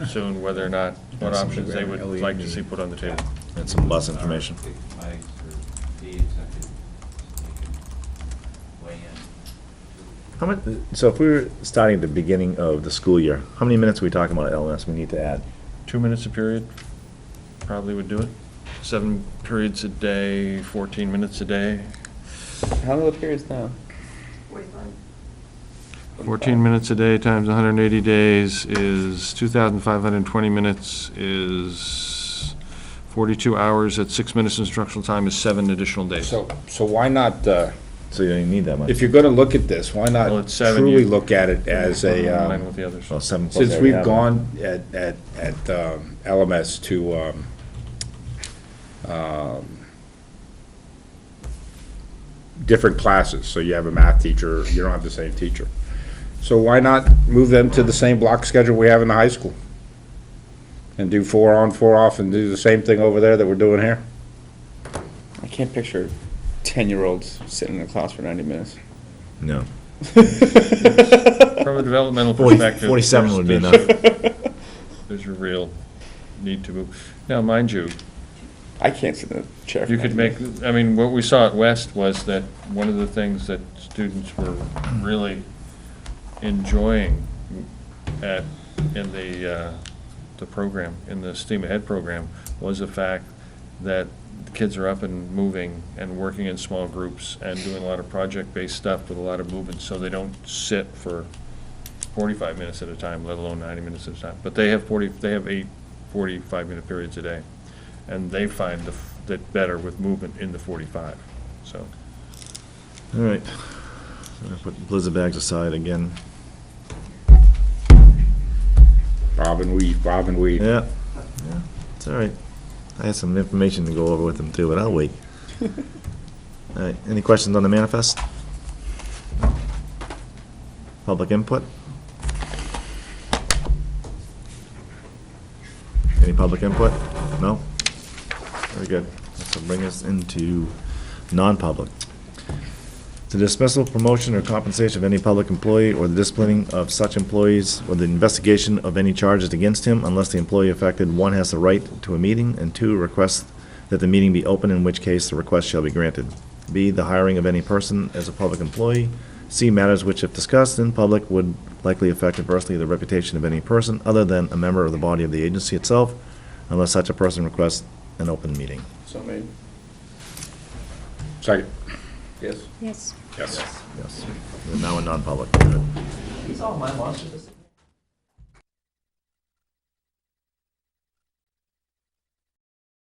soon, whether or not, what Yes, options they would LEA like to meeting. see put on the table. And some bus information. Mike's or the executive. How much, so if we were starting at the beginning of the school year, how many minutes are we talking about LMS we need to add? 2 minutes a period probably would do it. 7 periods a day, 14 minutes a day. How long are the periods now? 45. 14 minutes a day times 180 days is 2,520 minutes, is 42 hours at 6 minutes instructional time is 7 additional days. So why not, So you don't even need that much. if you're gonna look at this, why Well, not it's 7, truly you- look at it as In a, line with the others. Well, 7 plus since every we've half. gone at LMS to, different classes, so you have a math teacher, you don't have the same teacher. So why not move them to the same block schedule we have in the high school? And do 4 on, 4 off, and do the same thing over there that we're doing here? I can't picture 10-year-olds sitting in a class for 90 minutes. No. From a developmental 40 perspective. 47 there's- would be there's- There's a real need to move. Now, mind you, I can't sit in a chair. you for could 90 make, minutes. I mean, what we saw at West was that one of the things that students were really enjoying in the program, in the STEAM Ahead program, was the fact that the kids are up and moving and working in small groups and doing a lot of project-based stuff with a lot of movement, so they don't sit for 45 minutes at a time, let alone 90 minutes at a time. But they have 8 45-minute periods a day, and they find that better with movement in the 45, so. All right. So I put blizzard bags aside again. Bob and weed. Yeah, yeah, it's all right. I had some information to go over with them too, but I'll wait. All right, any questions on the manifest? Public input? Any public input? No? Very good. This will bring us into non-public. The dismissal, promotion, or compensation of any public employee, or the disciplining of such employees, or the investigation of any charges against him, unless the employee affected, 1, has the right to a meeting, and 2, requests that the meeting be open, in which case the request shall be granted. B, the hiring of any person as a public employee. C, matters which, if discussed in public, would likely affect adversely the reputation of any person other than a member of the body of the agency itself, unless such a person requests an open meeting. So made. Second. Yes. Yes. Yes. Yes. We're now in non-public. Good. These all my monsters.